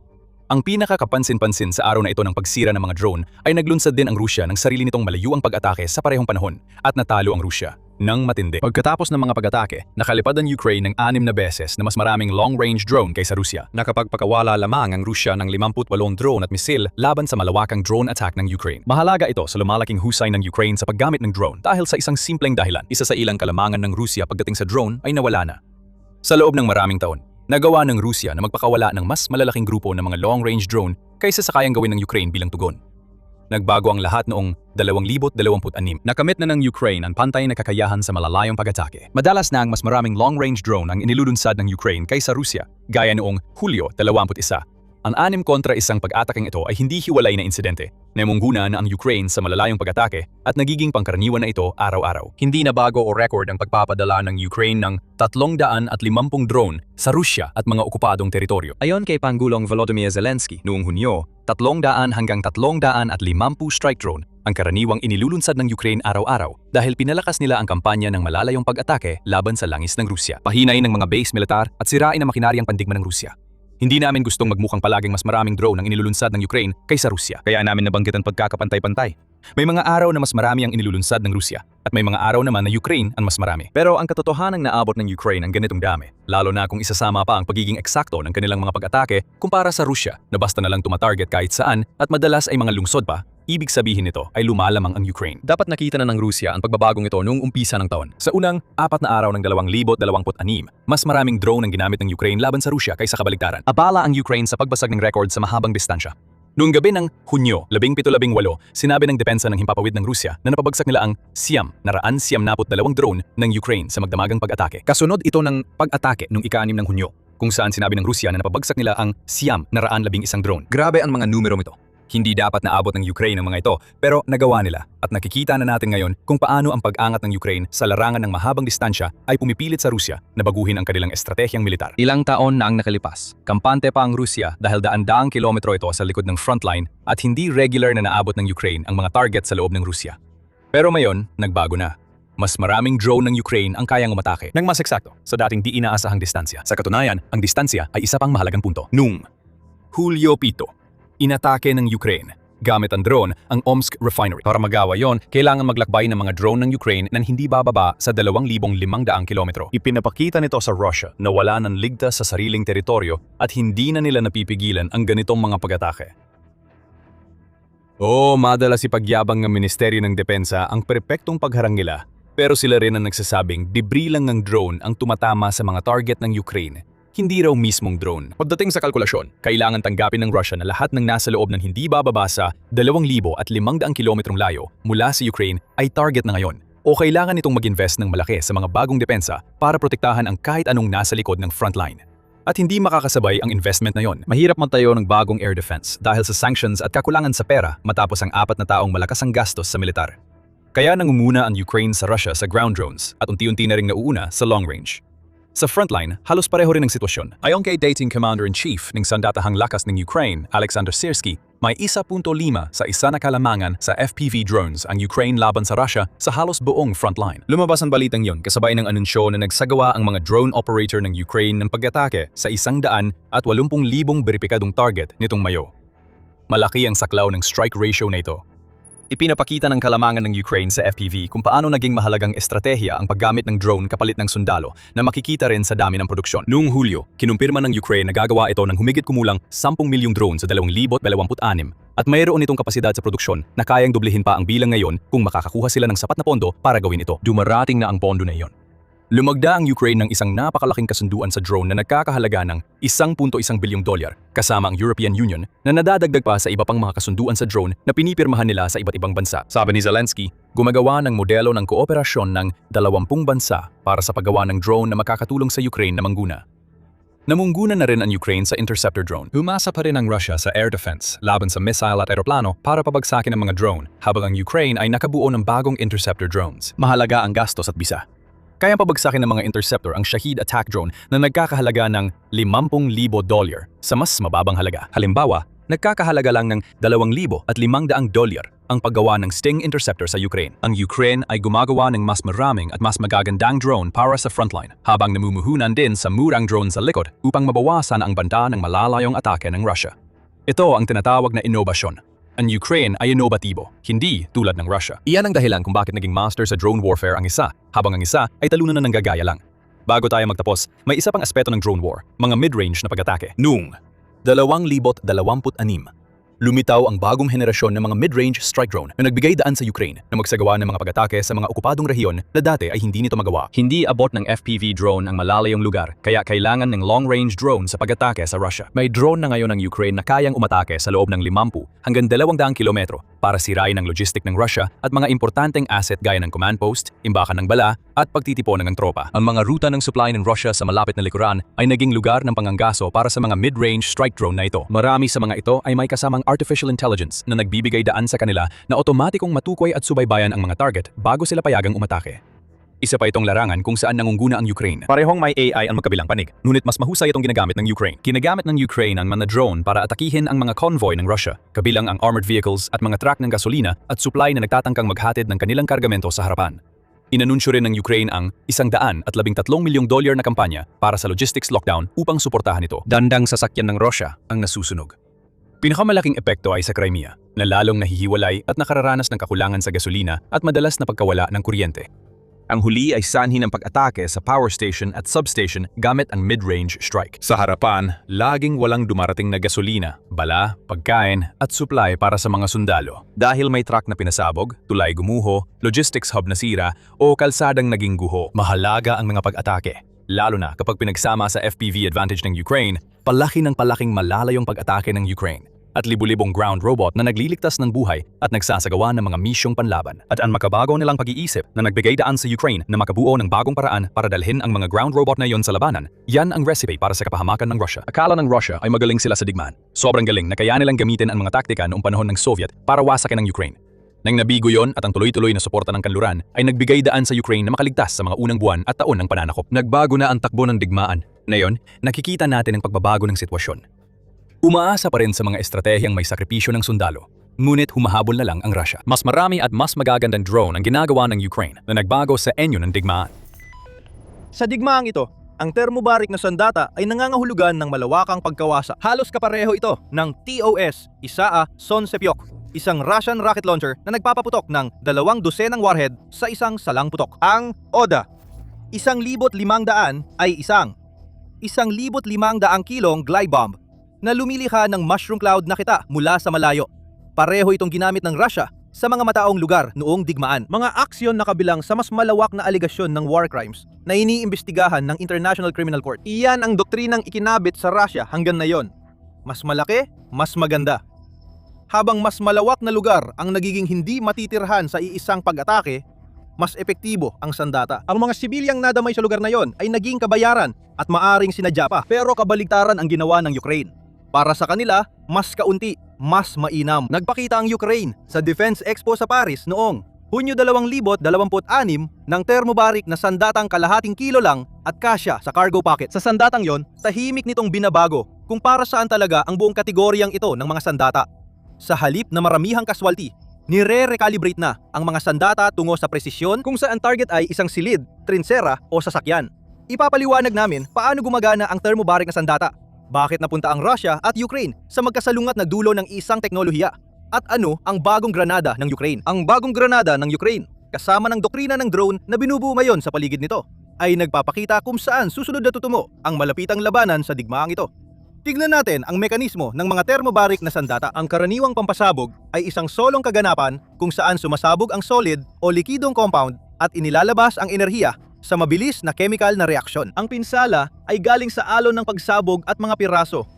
Ang pinakakapansin-pansin sa araw na ito ng pagsira ng mga drone ay naglunsad din ang Rusya ng sarili nitong malayuang pag-atake sa parehong panahon at natalo ang Rusya ng matindi. Pagkatapos ng mga pag-atake, nakalipad ang Ukraine ng 6 na beses na mas maraming long-range drone kaysa Rusya. Nakapagpakawala lamang ang Rusya ng 58 drone at misil laban sa malawakang drone attack ng Ukraine. Mahalaga ito sa lumalaking husay ng Ukraine sa paggamit ng drone dahil sa isang simpleng dahilan. Isa sa ilang kalamangan ng Rusya pagdating sa drone ay nawala na. Sa loob ng maraming taon, nagawa ng Rusya na magpakawala ng mas malalaking grupo ng mga long-range drone kaysa sa kayang gawin ng Ukraine bilang tugon. Nagbago ang lahat noong 2026. Nakamit na ng Ukraine ang pantay na kakayahan sa malalayong pag-atake. Madalas na ang mas maraming long-range drone ang inilulunsad ng Ukraine kaysa Rusya, gaya noong Hulyo 21. Ang 6 kontra 1 pag-atakeng ito ay hindi hiwalay na insidente. Namungguna na ang Ukraine sa malalayong pag-atake at nagiging pangkaraniwan na ito araw-araw. Hindi na bago o record ang pagpapadala ng Ukraine ng 350 drone sa Rusya at mga okupadong teritoryo. Ayon kay Pangulong Volodymyr Zelensky, noong Hunyo, 300 hanggang 350 strike drone ang karaniwang inilulunsad ng Ukraine araw-araw dahil pinalakas nila ang kampanya ng malalayong pag-atake laban sa langis ng Rusya. Pahinay ng mga base militar at sirain ang makinaryang pandigma ng Rusya. Hindi namin gustong magmukhang palaging mas maraming drone ang inilulunsad ng Ukraine kaysa Rusya, kaya namin nabanggit ang pagkakapantay-pantay. May mga araw na mas marami ang inilulunsad ng Rusya at may mga araw naman na Ukraine ang mas marami. Pero ang katotohanang naabot ng Ukraine ang ganitong dami, lalo na kung isasama pa ang pagiging eksakto ng kanilang mga pag-atake kumpara sa Rusya na basta na lang tumatarget kahit saan at madalas ay mga lungsod pa, Ibig sabihin nito ay lumalamang ang Ukraine. Dapat nakita na ng Rusya ang pagbabagong ito noong umpisa ng taon. Sa unang 4 na araw ng 2026, mas maraming drone ang ginamit ng Ukraine laban sa Rusya kaysa kabaligtaran. Abala ang Ukraine sa pagbasag ng record sa mahabang distansya. Noong gabi ng Hunyo 17-18, sinabi ng depensa ng himpapawid ng Rusya na napabagsak nila ang Siyam-na-22 drone ng Ukraine sa magdamagang pag-atake. Kasunod ito ng pag-atake noong ika-6 ng Hunyo, kung saan sinabi ng Rusya na napabagsak nila ang Siyam-na-11 drone. Grabe ang mga numero ito. Hindi dapat naabot ng Ukraine ang mga ito, pero nagawa nila at nakikita na natin ngayon kung paano ang pag-angat ng Ukraine sa larangan ng mahabang distansya ay pumipilit sa Rusya na baguhin ang kanilang estratehiyang militar. Ilang taon na ang nakalipas, kampante pa ang Rusya dahil daan-daang kilometro ito sa likod ng frontline at hindi regular na naabot ng Ukraine ang mga target sa loob ng Rusya. Pero ngayon, nagbago na. Mas maraming drone ng Ukraine ang kayang umatake ng mas eksakto sa dating di inaasahang distansya. Sa katunayan, ang distansya ay isa pang mahalagang punto. Noong Hulyo 7, inatake ng Ukraine gamit ang drone ang Omsk refinery. Para magawa yon, kailangan maglakbay ng mga drone ng Ukraine na hindi bababa sa 2,500 kilometro. Ipinapakita nito sa Russia na wala nang ligtas sa sariling teritoryo at hindi na nila napipigilan ang ganitong mga pag-atake. Madalas ipagyabang ng Ministeryo ng Depensa ang perpektong pagharang nila, pero sila rin ang nagsasabing debris lang ng drone ang tumatama sa mga target ng Ukraine, hindi raw mismong drone. Pagdating sa kalkulasyon, kailangan tanggapin ng Russia na lahat ng nasa loob ng hindi bababa sa 2,500 kilometrong layo mula sa Ukraine ay target na ngayon. O kailangan itong mag-invest ng malaki sa mga bagong depensa para protektahan ang kahit anong nasa likod ng frontline. At hindi makakasabay ang investment na yon. Mahirap magtayo ng bagong air defense dahil sa sanctions at kakulangan sa pera matapos ang 4 na taong malakas ang gastos sa militar. Kaya nangunguna ang Ukraine sa Russia sa ground drones at unti-unti na ring nauuna sa long range. Sa frontline, halos pareho rin ang sitwasyon. Ayon kay dating Commander-in-Chief ng Sandatahang Lakas ng Ukraine, Alexander Syrskyi, may 1.5 sa isa na kalamangan sa FPV drones ang Ukraine laban sa Russia sa halos buong frontline. Lumabas ang balitang yon kasabay ng anunsyo na nagsagawa ang mga drone operator ng Ukraine ng pag-atake sa 180,000 beripikadong target nitong Mayo. Malaki ang saklaw ng strike ratio na ito. Ipinapakita ng kalamangan ng Ukraine sa FPV kung paano naging mahalagang estratehiya ang paggamit ng drone kapalit ng sundalo na makikita rin sa dami ng produksyon. Noong Hulyo, kinumpirma ng Ukraine na gagawa ito ng humigit kumulang 10 milyong drone sa 2026 at mayroon itong kapasidad sa produksyon na kayang dublihin pa ang bilang ngayon kung makakakuha sila ng sapat na pondo para gawin ito. Dumarating na ang pondo na iyon. Lumagda ang Ukraine ng isang napakalaking kasunduan sa drone na nagkakahalaga ng $1.1 bilyong kasama ang European Union na nadadagdag pa sa iba pang mga kasunduan sa drone na pinipirmahan nila sa iba't ibang bansa. Sabi ni Zelensky, gumagawa ng modelo ng kooperasyon ng 20 bansa para sa paggawa ng drone na makakatulong sa Ukraine na mangguna. Namungguna na rin ang Ukraine sa interceptor drone. Umasa pa rin ang Russia sa air defense laban sa missile at aeroplano para pabagsakin ang mga drone habang ang Ukraine ay nakabuo ng bagong interceptor drones. Mahalaga ang gastos at bisa. Kaya pabagsakin ng mga interceptor ang Shahed attack drone na nagkakahalaga ng $50,000 sa mas mababang halaga. Halimbawa, nagkakahalaga lang ng $2,500 ang paggawa ng Sting interceptor sa Ukraine. Ang Ukraine ay gumagawa ng mas maraming at mas magagandang drone para sa frontline, habang namumuhunan din sa murang drone sa likod upang mabawasan ang banta ng malalayong atake ng Russia. Ito ang tinatawag na inobasyon. Ang Ukraine ay inobatibo, hindi tulad ng Russia. Iyan ang dahilan kung bakit naging master sa drone warfare ang isa, habang ang isa ay talunan na nanggagaya lang. Bago tayo magtapos, may isa pang aspeto ng drone war, mga mid-range na pag-atake. Noong 2026, lumitaw ang bagong henerasyon ng mga mid-range strike drone na nagbigay daan sa Ukraine na magsagawa ng mga pag-atake sa mga okupadong rehiyon na dati ay hindi nito magawa. Hindi abot ng FPV drone ang malalayong lugar, kaya kailangan ng long-range drone sa pag-atake sa Russia. May drone na ngayon ng Ukraine na kayang umatake sa loob ng 50 hanggang 200 kilometro para sirain ang logistic ng Russia at mga importanteng asset gaya ng command post, imbakan ng bala at pagtitipon ng tropa. Ang mga ruta ng supply ng Russia sa malapit na likuran ay naging lugar ng panganggaso para sa mga mid-range strike drone na ito. Marami sa mga ito ay may kasamang artificial intelligence na nagbibigay daan sa kanila na otomatikong matukoy at subaybayan ang mga target bago sila payagang umatake. Isa pa itong larangan kung saan nangungguna ang Ukraine. Parehong may AI ang magkabilang panig, ngunit mas mahusay itong ginagamit ng Ukraine. Ginagamit ng Ukraine ang mga drone para atakihin ang mga convoy ng Russia, kabilang ang armored vehicles at mga truck ng gasolina at supply na nagtatangkang maghatid ng kanilang kargamento sa harapan. Inanunsyo rin ng Ukraine ang $113 milyong na kampanya para sa logistics lockdown upang suportahan ito. Dandang sasakyan ng Russia ang nasusunog. Pinakamalaking epekto ay sa Crimea, na lalong nahihiwalay at nakararanas ng kakulangan sa gasolina at madalas na pagkawala ng kuryente. Ang huli ay sanhi ng pag-atake sa power station at substation gamit ang mid-range strike. Sa harapan, laging walang dumarating na gasolina, bala, pagkain at supply para sa mga sundalo. Dahil may truck na pinasabog, tulay gumuho, logistics hub na sira o kalsadang naging guho. Mahalaga ang mga pag-atake. Lalo na kapag pinagsama sa FPV advantage ng Ukraine, palaki ng palaking malalayong pag-atake ng Ukraine at libu-libong ground robot na nagliligtas ng buhay at nagsasagawa ng mga misyong panlaban. At ang makabago nilang pag-iisip na nagbigay daan sa Ukraine na makabuo ng bagong paraan para dalhin ang mga ground robot na yon sa labanan, yan ang recipe para sa kapahamakan ng Russia. Akala ng Russia ay magaling sila sa digmaan. Sobrang galing na kaya nilang gamitin ang mga taktika noong panahon ng Soviet para wasakin ang Ukraine. Nang nabigo yon at ang tuloy-tuloy na suporta ng kanluran ay nagbigay daan sa Ukraine na makaligtas sa mga unang buwan at taon ng pananakop. Nagbago na ang takbo ng digmaan. Ngayon, nakikita natin ang pagbabago ng sitwasyon. Umaasa pa rin sa mga estratehiyang may sakripisyo ng sundalo, ngunit humahabol na lang ang Russia. Mas marami at mas magagandang drone ang ginagawa ng Ukraine na nagbago sa enyo ng digmaan. Sa digmaang ito, ang thermobaric na sandata ay nangangahulugan ng malawakang pagkawasa. Halos kapareho ito ng TOS, Isaa Sonsepyok, isang Russian rocket launcher na nagpapaputok ng 200 warhead sa isang salang putok. Ang ODA, 1,500 ay 1,500 kilong glide bomb na lumilikha ng mushroom cloud na kita mula sa malayo. Pareho itong ginamit ng Russia sa mga mataong lugar noong digmaan. Mga aksyon na kabilang sa mas malawak na aligasyon ng war crimes na iniimbestigahan ng International Criminal Court. Iyan ang doktrinang ikinabit sa Russia hanggang ngayon. Mas malaki, mas maganda. Habang mas malawak na lugar ang nagiging hindi matitirhan sa iisang pag-atake, mas epektibo ang sandata. Ang mga sibilyang nadamay sa lugar na yon ay naging kabayaran at maaring sinadya pa. Pero kabaligtaran ang ginawa ng Ukraine. Para sa kanila, mas kaunti, mas mainam. Nagpakita ang Ukraine sa Defense Expo sa Paris noong Hunyo 2026 ng thermobaric na sandatang kalahating kilo lang at kasya sa cargo pocket. Sa sandatang yon, tahimik nitong binabago kung para saan talaga ang buong kategoryang ito ng mga sandata. Sa halip na maramihang casualty, nire-recalibrate na ang mga sandata tungo sa presisyon kung saan target ay isang silid, trinsera o sasakyan. Ipapaliwanag namin paano gumagana ang thermobaric na sandata. Bakit napunta ang Russia at Ukraine sa magkasalungat na dulo ng isang teknolohiya? At ano ang bagong granada ng Ukraine? Ang bagong granada ng Ukraine, kasama ng doktrina ng drone na binubuo ngayon sa paligid nito, ay nagpapakita kung saan susunod na tutungo ang malapitang labanan sa digmaang ito. Tignan natin ang mekanismo ng mga thermobaric na sandata. Ang karaniwang pampasabog ay isang solong kaganapan kung saan sumasabog ang solid o likidong compound at inilalabas ang enerhiya sa mabilis na chemical na reaksyon. Ang pinsala ay galing sa alon ng pagsabog at mga piraso.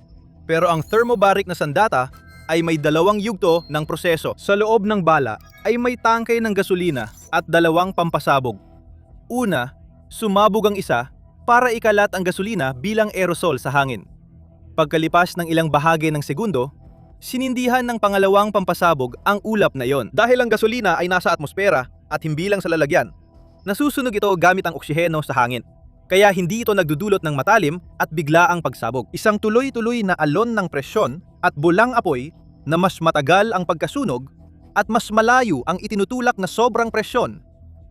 Pero ang thermobaric na sandata ay may dalawang yugto ng proseso. Sa loob ng bala ay may tangke ng gasolina at dalawang pampasabog. Una, sumabog ang isa para ikalat ang gasolina bilang aerosol sa hangin. Pagkalipas ng ilang bahagi ng segundo, sinindihan ng pangalawang pampasabog ang ulap na yon. Dahil ang gasolina ay nasa atmosfera at himbilang sa lalagyan, nasusunog ito gamit ang oksiheno sa hangin. Kaya hindi ito nagdudulot ng matalim at bigla ang pagsabog. Isang tuloy-tuloy na alon ng presyon at bulang apoy na mas matagal ang pagkasunog at mas malayo ang itinutulak na sobrang presyon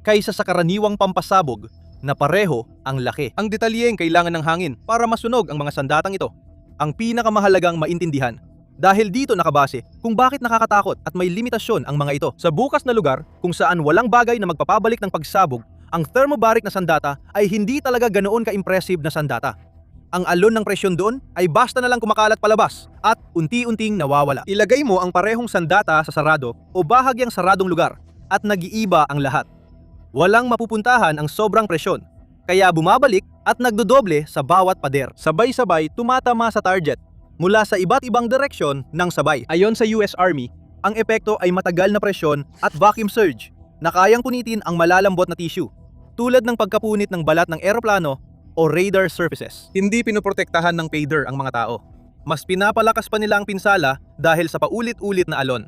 kaysa sa karaniwang pampasabog na pareho ang laki. Ang detalyeng kailangan ng hangin para masunog ang mga sandatang ito. Ang pinakamahalagang maintindihan. Dahil dito nakabase kung bakit nakakatakot at may limitasyon ang mga ito. Sa bukas na lugar kung saan walang bagay na magpapabalik ng pagsabog, ang thermobaric na sandata ay hindi talaga ganoon ka-impressive na sandata. Ang alon ng presyon doon ay basta na lang kumakalat palabas at unti-unting nawawala. Ilagay mo ang parehong sandata sa sarado o bahagyang saradong lugar at nag-iiba ang lahat. Walang mapupuntahan ang sobrang presyon, kaya bumabalik at nagdodoble sa bawat pader. Sabay-sabay tumatama sa target mula sa iba't ibang direksyon ng sabay. Ayon sa US Army, ang epekto ay matagal na presyon at vacuum surge na kayang punitin ang malalambot na tissue, tulad ng pagkapunit ng balat ng eroplano o radar surfaces. Hindi pinoprotektahan ng payder ang mga tao. Mas pinapalakas pa nila ang pinsala dahil sa paulit-ulit na alon.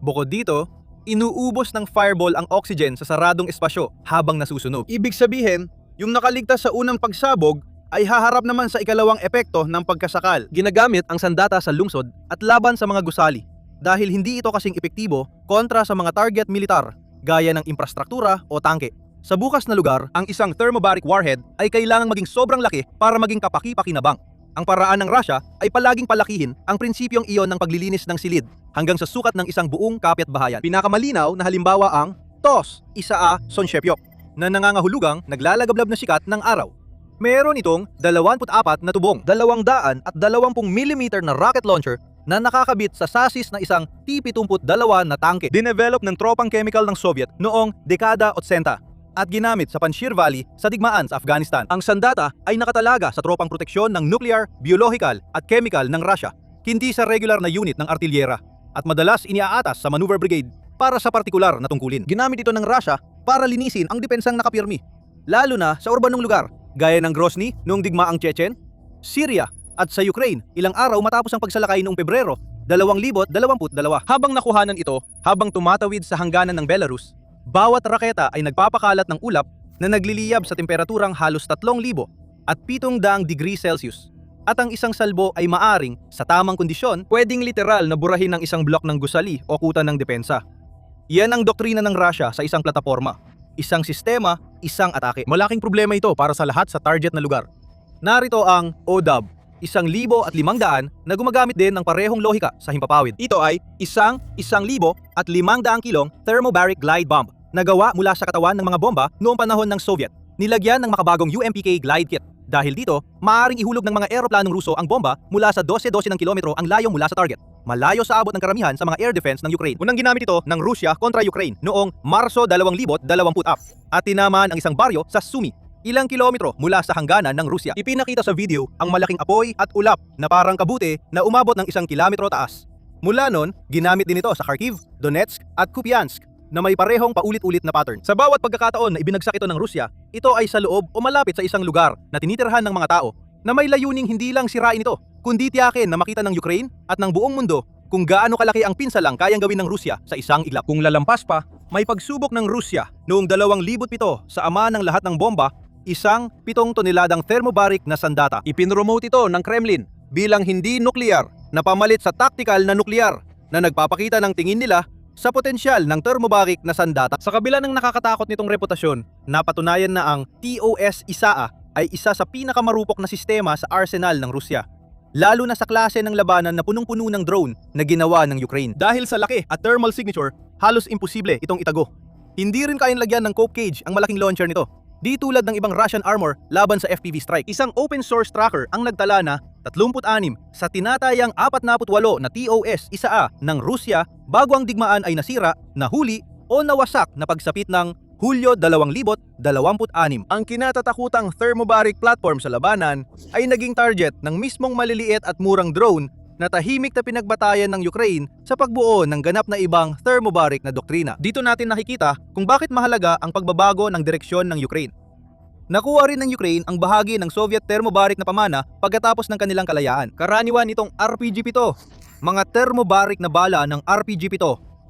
Bukod dito, inuubos ng fireball ang oxygen sa saradong espasyo habang nasusunog. Ibig sabihin, yung nakaligtas sa unang pagsabog ay haharap naman sa ikalawang epekto ng pagkasakal. Ginagamit ang sandata sa lungsod at laban sa mga gusali dahil hindi ito kasing epektibo kontra sa mga target militar gaya ng infrastruktura o tangke. Sa bukas na lugar, ang isang thermobaric warhead ay kailangang maging sobrang laki para maging kapaki-pakinabang. Ang paraan ng Russia ay palaging palakihin ang prinsipyong iyon ng paglilinis ng silid hanggang sa sukat ng isang buong kapitbahayan. Pinakamalinaw na halimbawa ang TOS, Isaa Sonsepyok. na nangangahulugang naglalagablab na sikat ng araw. Meron itong 24 na tubong, 220 mm na rocket launcher na nakakabit sa sasis na isang T-72 na tangke. Dinevelop ng tropang chemical ng Soviet noong dekada 80 at ginamit sa Panjshir Valley sa digmaan sa Afghanistan. Ang sandata ay nakatalaga sa tropang proteksyon ng nuclear, biological at chemical ng Russia, hindi sa regular na unit ng artilyera, at madalas iniaatas sa maneuver brigade para sa partikular na tungkulin. Ginamit ito ng Russia para linisin ang depensang nakapirmi, lalo na sa urbanong lugar gaya ng Grozny noong digmaang Chechen, Syria at sa Ukraine ilang araw matapos ang pagsalakay noong Pebrero 2022. Habang nakuhanan ito, habang tumatawid sa hangganan ng Belarus, bawat raketa ay nagpapakalat ng ulap na nagliliyab sa temperaturang halos 3,000 at 700 degrees Celsius. At ang isang salbo ay maaring, sa tamang kondisyon, pwedeng literal na burahin ng isang blok ng gusali o kuta ng depensa. Yan ang doktrina ng Russia sa isang plataforma. Isang sistema, isang atake. Malaking problema ito para sa lahat sa target na lugar. Narito ang ODAB, 1,500 na gumagamit din ng parehong lohika sa himpapawid. Ito ay 1,500 kilong thermobaric glide bomb na gawa mula sa katawan ng mga bomba noong panahon ng Soviet. Nilagyan ng makabagong UMPK glide kit. Dahil dito, maaaring ihulog ng mga eroplanong Ruso ang bomba mula sa 12 ng kilometro ang layo mula sa target. Malayo sa abot ng karamihan sa mga air defense ng Ukraine. Unang ginamit ito ng Rusya kontra Ukraine noong Marso 2020 at tinamaan ang isang baryo sa Sumy, ilang kilometro mula sa hangganan ng Rusya. Ipinakita sa video ang malaking apoy at ulap na parang kabute na umabot ng 1 kilometro taas. Mula noon, ginamit din ito sa Kharkiv, Donetsk at Kupiansk na may parehong paulit-ulit na pattern. Sa bawat pagkakataon na ibinagsak ito ng Rusya, ito ay sa loob o malapit sa isang lugar na tinitirhan ng mga tao na may layuning hindi lang sirain ito, kundi tiyakin na makita ng Ukraine at ng buong mundo kung gaano kalaki ang pinsalang kayang gawin ng Rusya sa isang iglap. Kung lalampas pa, may pagsubok ng Rusya noong 2007 sa ama ng lahat ng bomba, isang 7 toneladang thermobaric na sandata. Ipinromote ito ng Kremlin bilang hindi nuklear na pamalit sa tactical na nuklear na nagpapakita ng tingin nila sa potensyal ng thermobaric na sandata. Sa kabila ng nakakatakot nitong reputasyon, napatunayan na ang TOS-ISAA ay isa sa pinakamarupok na sistema sa arsenal ng Rusya, lalo na sa klase ng labanan na punong-puno ng drone na ginawa ng Ukraine. Dahil sa laki at thermal signature, halos imposible itong itago. Hindi rin kayang lagyan ng cope cage ang malaking launcher nito, di tulad ng ibang Russian armor laban sa FPV strike. Isang open source tracker ang nagtala na 36 sa tinatayang 48 na TOS-ISAA ng Rusya bago ang digmaan ay nasira, nahuli o nawasak na pagsapit ng Hulyo 2026. Ang kinatatakutang thermobaric platform sa labanan ay naging target ng mismong maliliit at murang drone na tahimik na pinagbatayan ng Ukraine sa pagbuo ng ganap na ibang thermobaric na doktrina. Dito natin nakikita kung bakit mahalaga ang pagbabago ng direksyon ng Ukraine. Nakuha rin ng Ukraine ang bahagi ng Soviet thermobaric na pamana pagkatapos ng kanilang kalayaan. Karaniwan itong RPG-7, mga thermobaric na bala ng RPG-7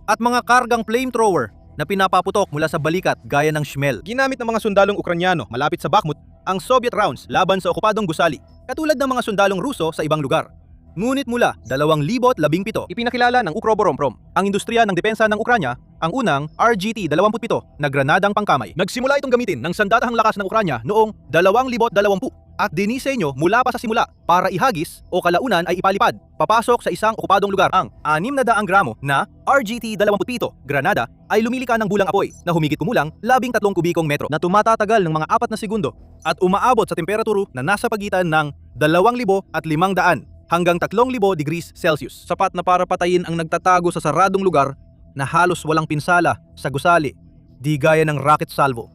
at mga kargang flamethrower na pinapaputok mula sa balikat gaya ng Shmel. Ginamit ng mga sundalong Ukranyano malapit sa Bakhmut ang Soviet rounds laban sa okupadong gusali, katulad ng mga sundalong Ruso sa ibang lugar. Ngunit mula 2017, ipinakilala ng Ukroboronprom, ang industriya ng depensa ng Ukranya, ang unang RGT-27 na granadang pangkamay. Nagsimula itong gamitin ng sandatahang lakas ng Ukranya noong 2020 at dinisenyo mula pa sa simula para ihagis o kalaunan ay ipalipad papasok sa isang okupadong lugar. Ang 600 gramo na RGT-27 granada ay lumilika ng bulang apoy na humigit kumulang 13 kubikong metro na tumatatagal ng mga 4 na segundo at umaabot sa temperaturo na nasa pagitan ng 2,500 hanggang 3,000 degrees Celsius. Sapat na para patayin ang nagtatago sa saradong lugar na halos walang pinsala sa gusali, di gaya ng rocket salvo.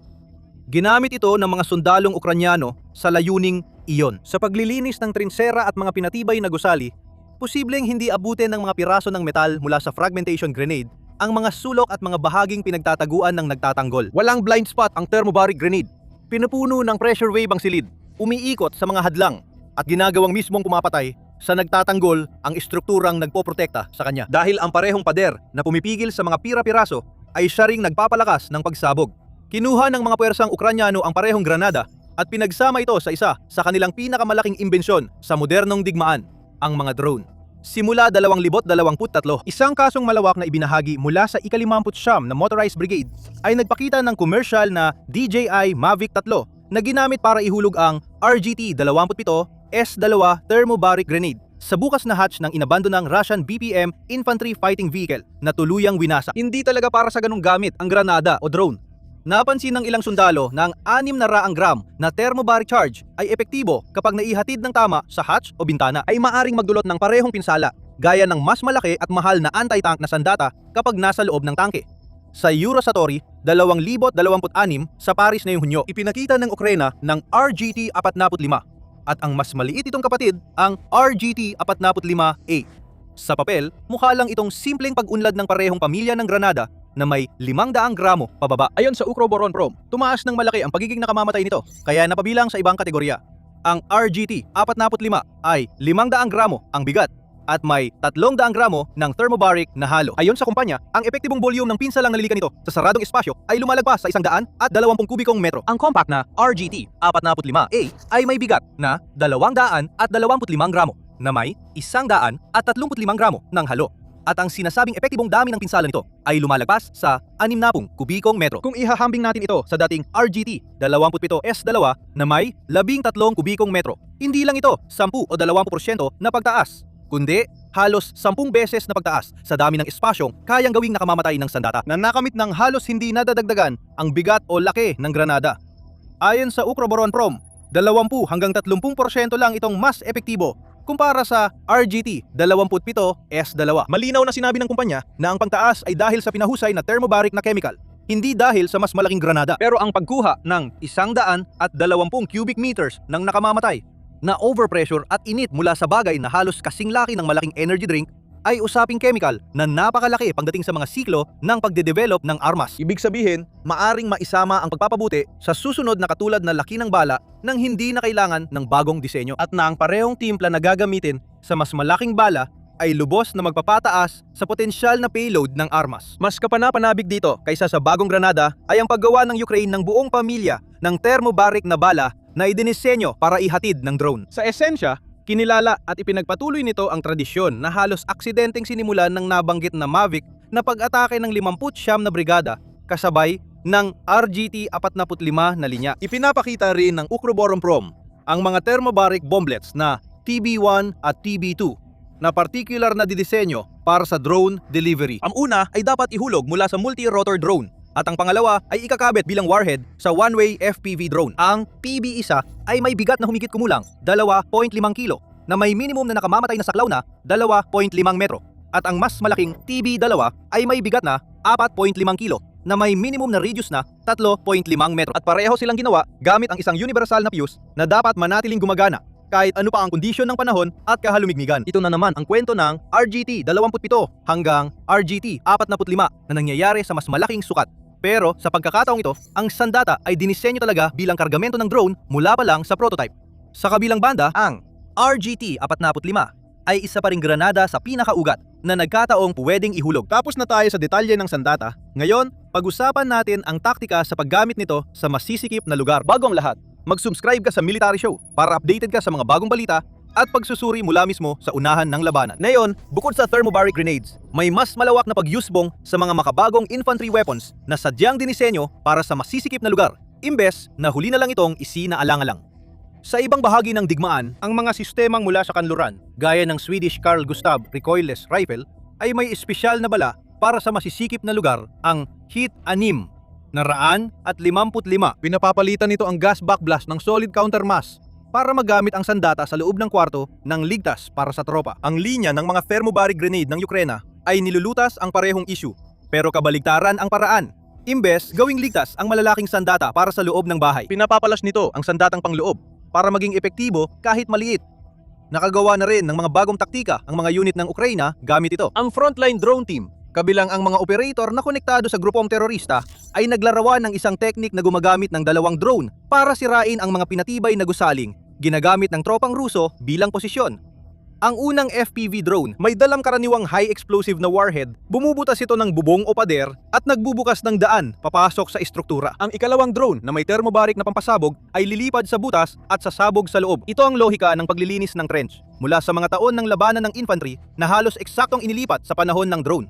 Ginamit ito ng mga sundalong Ukranyano sa layuning iyon. Sa paglilinis ng trinsera at mga pinatibay na gusali, posibleng hindi abutin ng mga piraso ng metal mula sa fragmentation grenade ang mga sulok at mga bahaging pinagtataguan ng nagtatanggol. Walang blind spot ang thermobaric grenade. Pinupuno ng pressure wave ang silid, umiikot sa mga hadlang at ginagawang mismong pumapatay sa nagtatanggol ang estrukturang nagpoprotekta sa kanya. Dahil ang parehong pader na pumipigil sa mga pira-piraso ay siya ring nagpapalakas ng pagsabog. Kinuha ng mga puwersang Ukranyano ang parehong granada at pinagsama ito sa isa sa kanilang pinakamalaking imbensyon sa modernong digmaan, ang mga drone. Simula 2023, isang kasong malawak na ibinahagi mula sa ika-59 na Motorized Brigade ay nagpakita ng commercial na DJI Mavic 3 na ginamit para ihulog ang RGT-27 S-2 thermobaric grenade sa bukas na hatch ng inabandonang Russian BPM infantry fighting vehicle na tuluyang winasa. Hindi talaga para sa ganung gamit ang granada o drone. Napansin ng ilang sundalo na ang 600 gram na thermobaric charge ay epektibo kapag naihatid ng tama sa hatch o bintana ay maaring magdulot ng parehong pinsala gaya ng mas malaki at mahal na anti-tank na sandata kapag nasa loob ng tangke. Sa Eurosatory 2026 sa Paris ngayong Hunyo, ipinakita ng Ukraine ng RGT-45 at ang mas maliit itong kapatid ang RGT-45A. Sa papel, mukha lang itong simpleng pag-unlad ng parehong pamilya ng granada na may 500 gramo pababa. Ayon sa Ukroboronprom, tumaas ng malaki ang pagiging nakamamatay nito kaya napabilang sa ibang kategorya. Ang RGT-45 ay 500 gramo ang bigat at may 300 gramo ng thermobaric na halo. Ayon sa kumpanya, ang epektibong volume ng pinsalang nalilikan nito sa saradong espasyo ay lumalagpas sa 120 kubikong metro. Ang compact na RGT-45A ay may bigat na 225 gramo na may 135 gramo ng halo. At ang sinasabing epektibong dami ng pinsala nito ay lumalagpas sa 60 kubikong metro. Kung ihahambing natin ito sa dating RGT-27S2 na may 13 kubikong metro, hindi lang ito 10 o 20% na pagtaas, kundi halos 10 beses na pagtaas sa dami ng espasyong kayang gawing nakamamatay ng sandata na nakamit ng halos hindi nadadagdagan ang bigat o laki ng granada. Ayon sa Ukroboronprom, 20 hanggang 30% lang itong mas epektibo kumpara sa RGT-27S2. Malinaw na sinabi ng kumpanya na ang pagtaas ay dahil sa pinahusay na thermobaric na chemical, hindi dahil sa mas malaking granada. Pero ang pagkuha ng 120 cubic meters ng nakamamatay na overpressure at init mula sa bagay na halos kasing laki ng malaking energy drink ay usaping chemical na napakalaki pagdating sa mga siklo ng pagde-develop ng armas. Ibig sabihin, maaring maisama ang pagpapabuti sa susunod na katulad na laki ng bala nang hindi na kailangan ng bagong disenyo at na ang parehong timpla na gagamitin sa mas malaking bala ay lubos na magpapataas sa potensyal na payload ng armas. Mas kapanapanabik dito kaysa sa bagong granada ay ang paggawa ng Ukraine ng buong pamilya ng thermobaric na bala na idinisenyo para ihatid ng drone. Sa esensya, kinilala at ipinagpatuloy nito ang tradisyon na halos aksidenteng sinimulan ng nabanggit na Mavic na pag-atake ng 59 na brigada kasabay ng RGT-45 na linya. Ipinapakita rin ng Ukroboronprom ang mga thermobaric bomblets na TB1 at TB2 na particular na didisenyo para sa drone delivery. Ang una ay dapat ihulog mula sa multi-rotor drone at ang pangalawa ay ikakabit bilang warhead sa one-way FPV drone. Ang PB-1 ay may bigat na humigit kumulang 2.5 kilo na may minimum na nakamamatay na saklaw na 2.5 metro. At ang mas malaking TB-2 ay may bigat na 4.5 kilo na may minimum na radius na 3.5 metro. At pareho silang ginawa gamit ang isang universal na fuse na dapat manatiling gumagana kahit ano pa ang kondisyon ng panahon at kahalumigmigan. Ito na naman ang kwento ng RGT-27 hanggang RGT-45 na nangyayari sa mas malaking sukat. Pero sa pagkakataong ito, ang sandata ay dinisenyo talaga bilang kargamento ng drone mula pa lang sa prototype. Sa kabilang banda, ang RGT-45 ay isa pa ring granada sa pinakaugat na nagkataong pwedeng ihulog. Tapos na tayo sa detalye ng sandata. Ngayon, pag-usapan natin ang taktika sa paggamit nito sa masisikip na lugar. Bago ang lahat, mag-subscribe ka sa Military Show para updated ka sa mga bagong balita at pagsusuri mula mismo sa unahan ng labanan. Ngayon, bukod sa thermobaric grenades, may mas malawak na pagyusbong sa mga makabagong infantry weapons na sadyang dinisenyo para sa masisikip na lugar, imbes na huli na lang itong isinaalang-alang. Sa ibang bahagi ng digmaan, ang mga sistemang mula sa kanluran, gaya ng Swedish Carl Gustaf recoilless rifle, ay may espesyal na bala para sa masisikip na lugar, ang HIT-6 na 155. Pinapapalitan nito ang gas backblast ng solid countermass para magamit ang sandata sa loob ng kwarto ng ligtas para sa tropa. Ang linya ng mga thermobaric grenade ng Ukraine ay nilulutas ang parehong issue, pero kabaligtaran ang paraan. Imbes gawing ligtas ang malalaking sandata para sa loob ng bahay, pinapapalas nito ang sandatang pangloob para maging epektibo kahit maliit. Nakagawa na rin ng mga bagong taktika ang mga unit ng Ukraine gamit ito. Ang frontline drone team, kabilang ang mga operator na konektado sa grupong terorista, ay naglarawan ng isang teknik na gumagamit ng 2 drone para sirain ang mga pinatibay na gusaling ginagamit ng tropang Ruso bilang posisyon. Ang unang FPV drone may dalang karaniwang high explosive na warhead, bumubutas ito ng bubong o pader at nagbubukas ng daan papasok sa estruktura. Ang ikalawang drone na may thermobaric na pampasabog ay lilipad sa butas at sasabog sa loob. Ito ang lohika ng paglilinis ng trench mula sa mga taon ng labanan ng infantry na halos eksaktong inilipat sa panahon ng drone.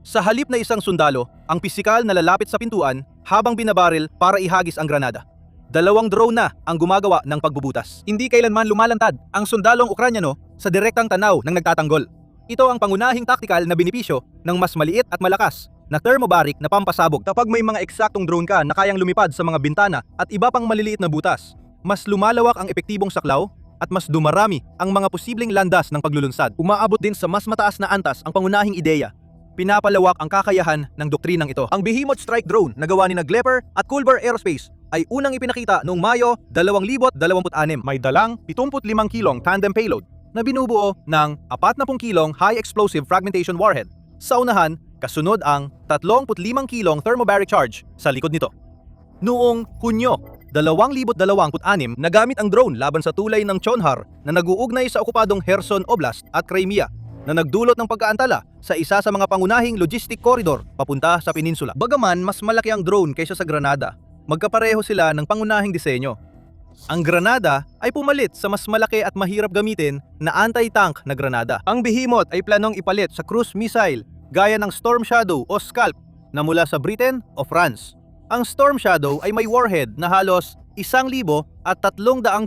Sa halip na isang sundalo, ang pisikal na lalapit sa pintuan habang binabaril para ihagis ang granada. 2 drone na ang gumagawa ng pagbubutas. Hindi kailanman lumalantad ang sundalong Ukrainyano sa direktang tanaw ng nagtatanggol. Ito ang pangunahing taktikal na benepisyo ng mas maliit at malakas na thermobaric na pampasabog. Kapag may mga eksaktong drone ka na kayang lumipad sa mga bintana at iba pang maliliit na butas, mas lumalawak ang epektibong saklaw at mas dumarami ang mga posibleng landas ng paglulunsad. Umaabot din sa mas mataas na antas ang pangunahing ideya. Pinapalawak ang kakayahan ng doktrinang ito. Ang Behemoth Strike Drone na gawa ni Glepper at Culver Aerospace ay unang ipinakita noong Mayo 2026. May dalang 75 kilong tandem payload na binubuo ng 40 kilong high explosive fragmentation warhead. Sa unahan, kasunod ang 35 kilong thermobaric charge sa likod nito. Noong Hunyo 2026, nagamit ang drone laban sa tulay ng Chonhar na nag-uugnay sa okupadong Kherson Oblast at Crimea na nagdulot ng pagkaantala sa isa sa mga pangunahing logistic corridor papunta sa peninsula. Bagaman mas malaki ang drone kaysa sa Granada, magkapareho sila ng pangunahing disenyo. Ang Granada ay pumalit sa mas malaki at mahirap gamitin na anti-tank na Granada. Ang Behemoth ay planong ipalit sa cruise missile gaya ng Storm Shadow o Scalp na mula sa Britain o France. Ang Storm Shadow ay may warhead na halos 1,300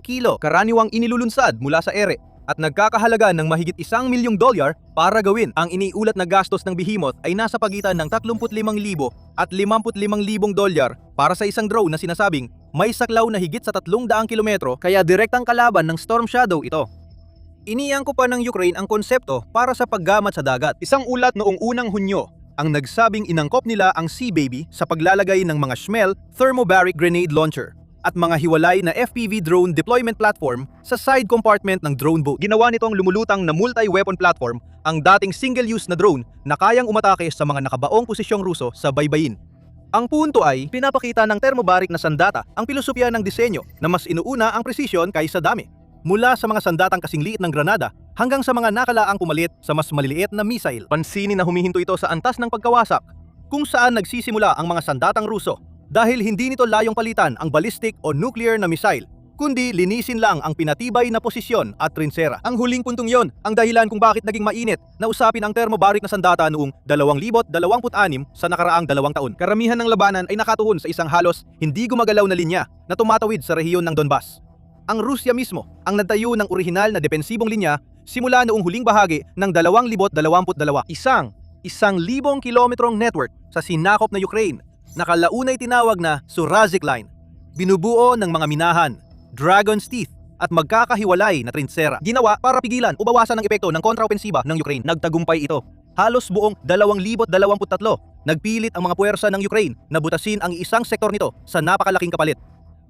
kilo karaniwang inilulunsad mula sa ere at nagkakahalaga ng mahigit $1 milyong para gawin. Ang iniulat na gastos ng Behemoth ay nasa pagitan ng $35,000 at $55,000 para sa isang drone na sinasabing may saklaw na higit sa 300 kilometro kaya direktang kalaban ng Storm Shadow ito. Iniangko pa ng Ukraine ang konsepto para sa paggamat sa dagat. Isang ulat noong unang Hunyo ang nagsabing inangkop nila ang Sea Baby sa paglalagay ng mga Shmel thermobaric grenade launcher at mga hiwalay na FPV drone deployment platform sa side compartment ng drone boat. Ginawa nitong lumulutang na multi-weapon platform ang dating single-use na drone na kayang umatake sa mga nakabaong posisyong Ruso sa baybayin. Ang punto ay pinapakita ng thermobaric na sandata ang pilosopiya ng disenyo na mas inuuna ang presisyon kaysa dami. Mula sa mga sandatang kasing liit ng Granada hanggang sa mga nakalaang pumalit sa mas maliliit na missile. Pansinin na humihinto ito sa antas ng pagkawasak kung saan nagsisimula ang mga sandatang Ruso. Dahil hindi nito layong palitan ang ballistic o nuclear na missile, kundi linisin lang ang pinatibay na posisyon at trinsera. Ang huling puntong yon ang dahilan kung bakit naging mainit na usapin ang thermobaric na sandata noong 2026 sa nakaraang 2 taon. Karamihan ng labanan ay nakatuon sa isang halos hindi gumagalaw na linya na tumatawid sa rehiyon ng Donbas. Ang Rusya mismo ang nagtayo ng orihinal na depensibong linya simula noong huling bahagi ng 2022. Isang libong kilometrong network sa sinakop na Ukraine na kalaunay tinawag na Surazik Line. Binubuo ng mga minahan, Dragon's Teeth at magkakahiwalay na trinsera. Ginawa para pigilan o bawasan ang epekto ng kontraopensiba ng Ukraine. Nagtagumpay ito. Halos buong 2023, nagpilit ang mga puwersa ng Ukraine na butasin ang isang sektor nito sa napakalaking kapalit.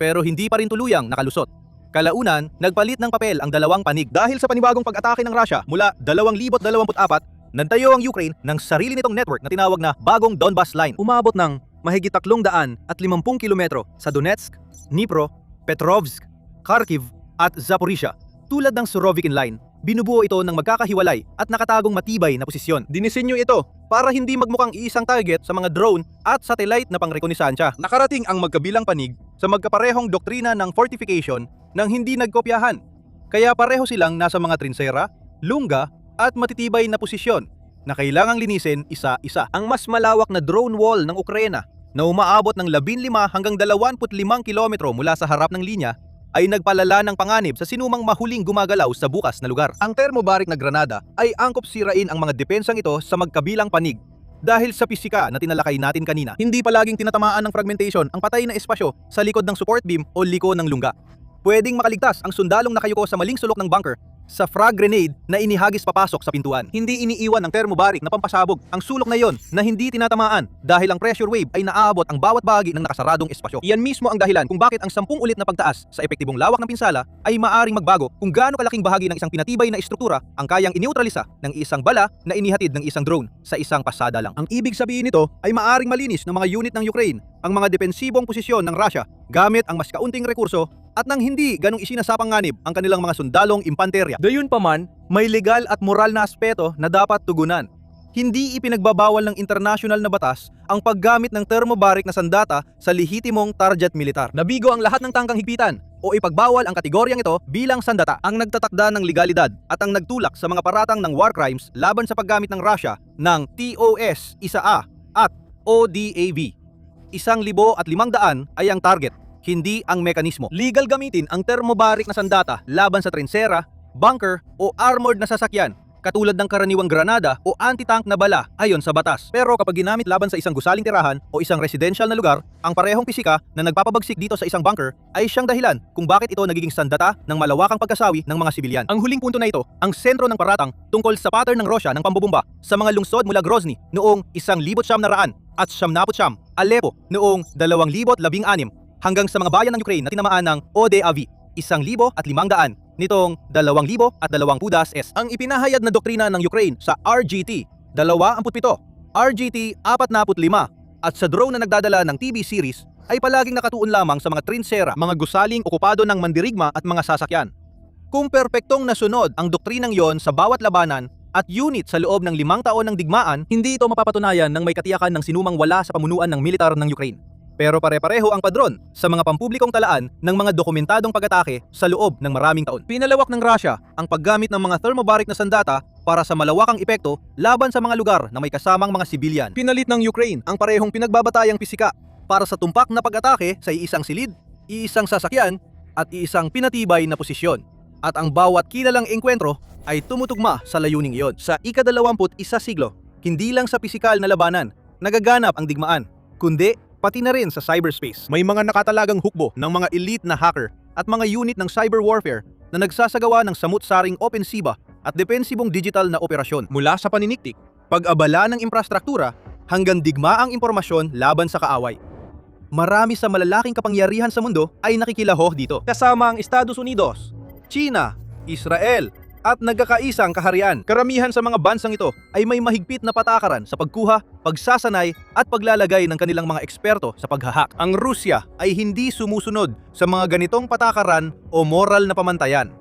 Pero hindi pa rin tuluyang nakalusot. Kalaunan, nagpalit ng papel ang dalawang panig. Dahil sa panibagong pag-atake ng Russia mula 2024, nagtayo ang Ukraine ng sarili nitong network na tinawag na Bagong Donbas Line. Umabot ng mahigit 350 kilometro sa Donetsk, Dnipro, Petrovsk, Kharkiv at Zaporizhia. Tulad ng Surovikin Line, binubuo ito ng magkakahiwalay at nakatagong matibay na posisyon. Dinisenyo ito para hindi magmukhang iisang target sa mga drone at satellite na pangrekonisansya. Nakarating ang magkabilang panig sa magkaparehong doktrina ng fortification nang hindi nagkopyahan. Kaya pareho silang nasa mga trinsera, lungga at matitibay na posisyon na kailangang linisin isa-isa. Ang mas malawak na drone wall ng Ukraina na umaabot ng 15 hanggang 25 kilometro mula sa harap ng linya ay nagpalala ng panganib sa sinumang mahuling gumagalaw sa bukas na lugar. Ang thermobaric na Granada ay angkop sirain ang mga depensang ito sa magkabilang panig. Dahil sa pisika na tinalakay natin kanina, hindi palaging tinatamaan ng fragmentation ang patay na espasyo sa likod ng support beam o liko ng lungga. Pwedeng makaligtas ang sundalong nakayuko sa maling sulok ng bunker sa frag grenade na inihagis papasok sa pintuan. Hindi iniiwan ng thermobaric na pampasabog ang sulok na yon na hindi tinatamaan dahil ang pressure wave ay naaabot ang bawat bahagi ng nakasaradong espasyo. Iyan mismo ang dahilan kung bakit ang 10 ulit na pagtaas sa epektibong lawak ng pinsala ay maaring magbago kung gaano kalaking bahagi ng isang pinatibay na estruktura ang kayang ineutralisa ng isang bala na inihatid ng isang drone sa isang pasada lang. Ang ibig sabihin nito ay maaring malinis ng mga unit ng Ukraine ang mga depensibong posisyon ng Russia gamit ang mas kaunting rekurso at nang hindi ganong isinasapang nganib ang kanilang mga sundalong impanterya. Gayunpaman, may legal at moral na aspeto na dapat tugunan. Hindi ipinagbabawal ng international na batas ang paggamit ng thermobaric na sandata sa lehitimong target militar. Nabigo ang lahat ng tangkang higpitan o ipagbawal ang kategoryang ito bilang sandata. Ang nagtatakda ng legalidad at ang nagtulak sa mga paratang ng war crimes laban sa paggamit ng Russia ng TOS 1A at ODAV 1,500 ay ang target, hindi ang mekanismo. Legal gamitin ang thermobaric na sandata laban sa trinsera, bunker o armored na sasakyan katulad ng karaniwang granada o anti-tank na bala ayon sa batas. Pero kapag ginamit laban sa isang gusaling tirahan o isang residential na lugar, ang parehong pisika na nagpapabagsik dito sa isang bunker ay siyang dahilan kung bakit ito nagiging sandata ng malawakang pagkasawi ng mga sibilyan. Ang huling punto na ito, ang sentro ng paratang tungkol sa pattern ng Russia ng pambobomba sa mga lungsod mula Grozny noong 1900 at 1999, Aleppo noong 2016 hanggang sa mga bayan ng Ukraine na tinamaan ng ODAV 1,500 nitong 2020 s. Ang ipinahayag na doktrina ng Ukraine sa RGT 27, RGT 45 at sa drone na nagdadala ng TV series ay palaging nakatuon lamang sa mga trinsera, mga gusaling okupado ng mandirigma at mga sasakyan. Kung perpektong nasunod ang doktrinang yon sa bawat labanan at unit sa loob ng 5 taon ng digmaan, hindi ito mapapatunayan ng may katiyakan ng sinumang wala sa pamunuan ng militar ng Ukraine. Pero pare-pareho ang padron sa mga pampublikong talaan ng mga dokumentadong pag-atake sa loob ng maraming taon. Pinalawak ng Russia ang paggamit ng mga thermobaric na sandata para sa malawakang epekto laban sa mga lugar na may kasamang mga sibilyan. Pinalit ng Ukraine ang parehong pinagbabatayang pisika para sa tumpak na pag-atake sa iisang silid, iisang sasakyan at iisang pinatibay na posisyon. At ang bawat kilalang engkwentro ay tumutugma sa layuning iyon. Sa ika-21 siglo, hindi lang sa pisikal na labanan nagaganap ang digmaan, kundi pati na rin sa cyberspace. May mga nakatalagang hukbo ng mga elite na hacker at mga unit ng cyber warfare na nagsasagawa ng samut-saring opensiba at depensibong digital na operasyon. Mula sa paniniktik, pag-abala ng infrastruktura hanggang digmaang impormasyon laban sa kaaway. Marami sa malalaking kapangyarihan sa mundo ay nakikilahok dito. Kasama ang Estados Unidos, China, Israel, at nagkakaisang kaharian. Karamihan sa mga bansang ito ay may mahigpit na patakaran sa pagkuha, pagsasanay at paglalagay ng kanilang mga eksperto sa paghahak. Ang Rusya ay hindi sumusunod sa mga ganitong patakaran o moral na pamantayan.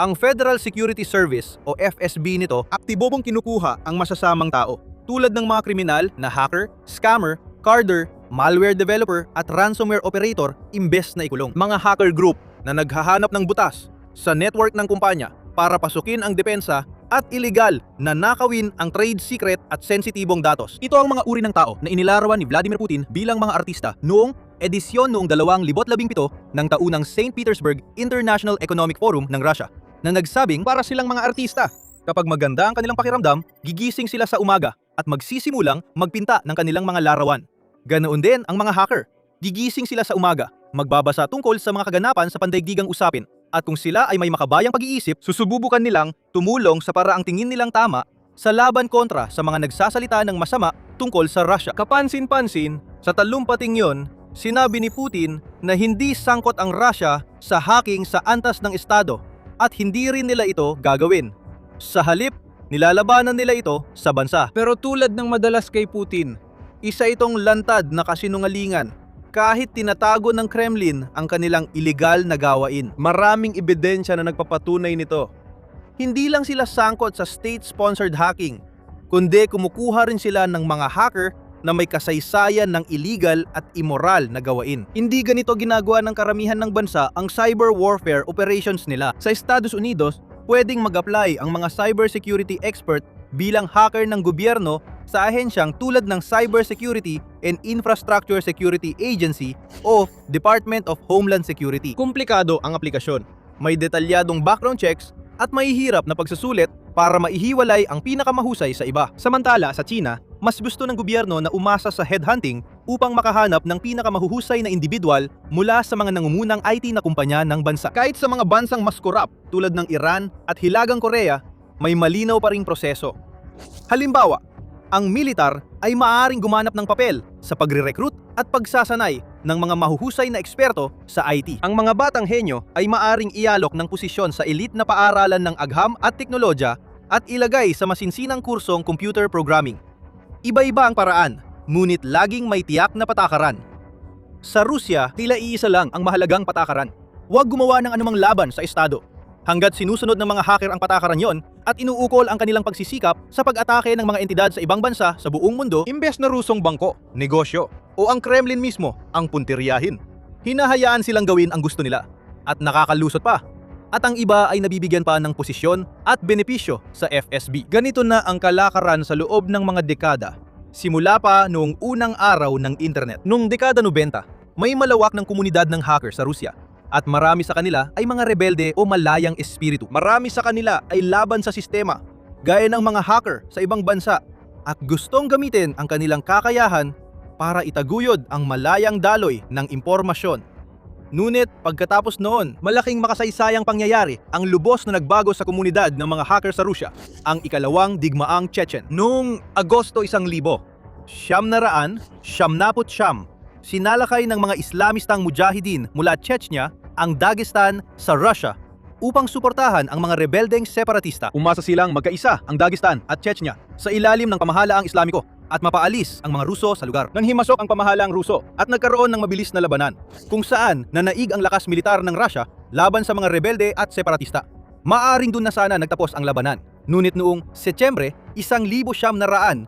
Ang Federal Security Service o FSB nito aktibong kinukuha ang masasamang tao tulad ng mga kriminal na hacker, scammer, carder, malware developer at ransomware operator imbes na ikulong. Mga hacker group na naghahanap ng butas sa network ng kumpanya para pasukin ang depensa at iligal na nakawin ang trade secret at sensitibong datos. Ito ang mga uri ng tao na inilarawan ni Vladimir Putin bilang mga artista noong edisyon noong 2017 ng taunang St. Petersburg International Economic Forum ng Russia na nagsabing para silang mga artista. Kapag maganda ang kanilang pakiramdam, gigising sila sa umaga at magsisimulang magpinta ng kanilang mga larawan. Ganoon din ang mga hacker. Gigising sila sa umaga, magbabasa tungkol sa mga kaganapan sa pandaigdigang usapin. At kung sila ay may makabayang pag-iisip, susubukan nilang tumulong sa paraang tingin nilang tama sa laban kontra sa mga nagsasalita ng masama tungkol sa Russia. Kapansin-pansin, sa talumpating yon, sinabi ni Putin na hindi sangkot ang Russia sa hacking sa antas ng estado at hindi rin nila ito gagawin. Sa halip, nilalabanan nila ito sa bansa. Pero tulad ng madalas kay Putin, isa itong lantad na kasinungalingan. Kahit tinatago ng Kremlin ang kanilang iligal na gawain. Maraming ebidensya na nagpapatunay nito. Hindi lang sila sangkot sa state-sponsored hacking, kundi kumukuha rin sila ng mga hacker na may kasaysayan ng illegal at immoral na gawain. Hindi ganito ginagawa ng karamihan ng bansa ang cyber warfare operations nila. Sa Estados Unidos, pwedeng mag-apply ang mga cybersecurity expert bilang hacker ng gobyerno sa ahensyang tulad ng Cybersecurity and Infrastructure Security Agency o Department of Homeland Security. Komplikado ang aplikasyon. May detalyadong background checks at mahihirap na pagsusulit para maihiwalay ang pinakamahusay sa iba. Samantala sa China, mas gusto ng gobyerno na umasa sa headhunting upang makahanap ng pinakamahuhusay na individual mula sa mga nangungunang IT na kumpanya ng bansa. Kahit sa mga bansang mas korap tulad ng Iran at Hilagang Korea, may malinaw pa ring proseso. Halimbawa, ang militar ay maaaring gumanap ng papel sa pagre-recruit at pagsasanay ng mga mahuhusay na eksperto sa IT. Ang mga batang henyo ay maaaring ialok ng posisyon sa elite na paaralan ng agham at teknolohiya at ilagay sa masinsinang kursong computer programming. Iba-iba ang paraan, ngunit laging may tiyak na patakaran. Sa Rusya, tila iisa lang ang mahalagang patakaran. Huwag gumawa ng anumang laban sa estado. Hanggat sinusunod ng mga hacker ang patakaran yon at inuukol ang kanilang pagsisikap sa pag-atake ng mga entidad sa ibang bansa sa buong mundo, imbes na rusong bangko, negosyo, o ang Kremlin mismo ang puntiryahin. Hinahayaan silang gawin ang gusto nila at nakakalusot pa. At ang iba ay nabibigyan pa ng posisyon at benepisyo sa FSB. Ganito na ang kalakaran sa loob ng mga dekada. Simula pa noong unang araw ng internet. Noong dekada 90, may malawak ng komunidad ng hacker sa Rusya. At marami sa kanila ay mga rebelde o malayang espiritu. Marami sa kanila ay laban sa sistema, gaya ng mga hacker sa ibang bansa at gustong gamitin ang kanilang kakayahan para itaguyod ang malayang daloy ng impormasyon. Ngunit pagkatapos noon, malaking makasaysayang pangyayari ang lubos na nagbago sa komunidad ng mga hacker sa Rusya, ang ikalawang digmaang Chechen. Noong Agosto 1000, 979, sinalakay ng mga Islamistang mujahidin mula Chechnya ang Dagestan sa Russia upang suportahan ang mga rebeldeng separatista. Umasa silang magkaisa ang Dagestan at Chechnya sa ilalim ng pamahalaang Islamiko at mapaalis ang mga Ruso sa lugar. Nang himasok ang pamahalaang Ruso at nagkaroon ng mabilis na labanan, kung saan nanaig ang lakas militar ng Russia laban sa mga rebelde at separatista. Maaring dun na sana nagtapos ang labanan. Ngunit noong Setyembre, 1979,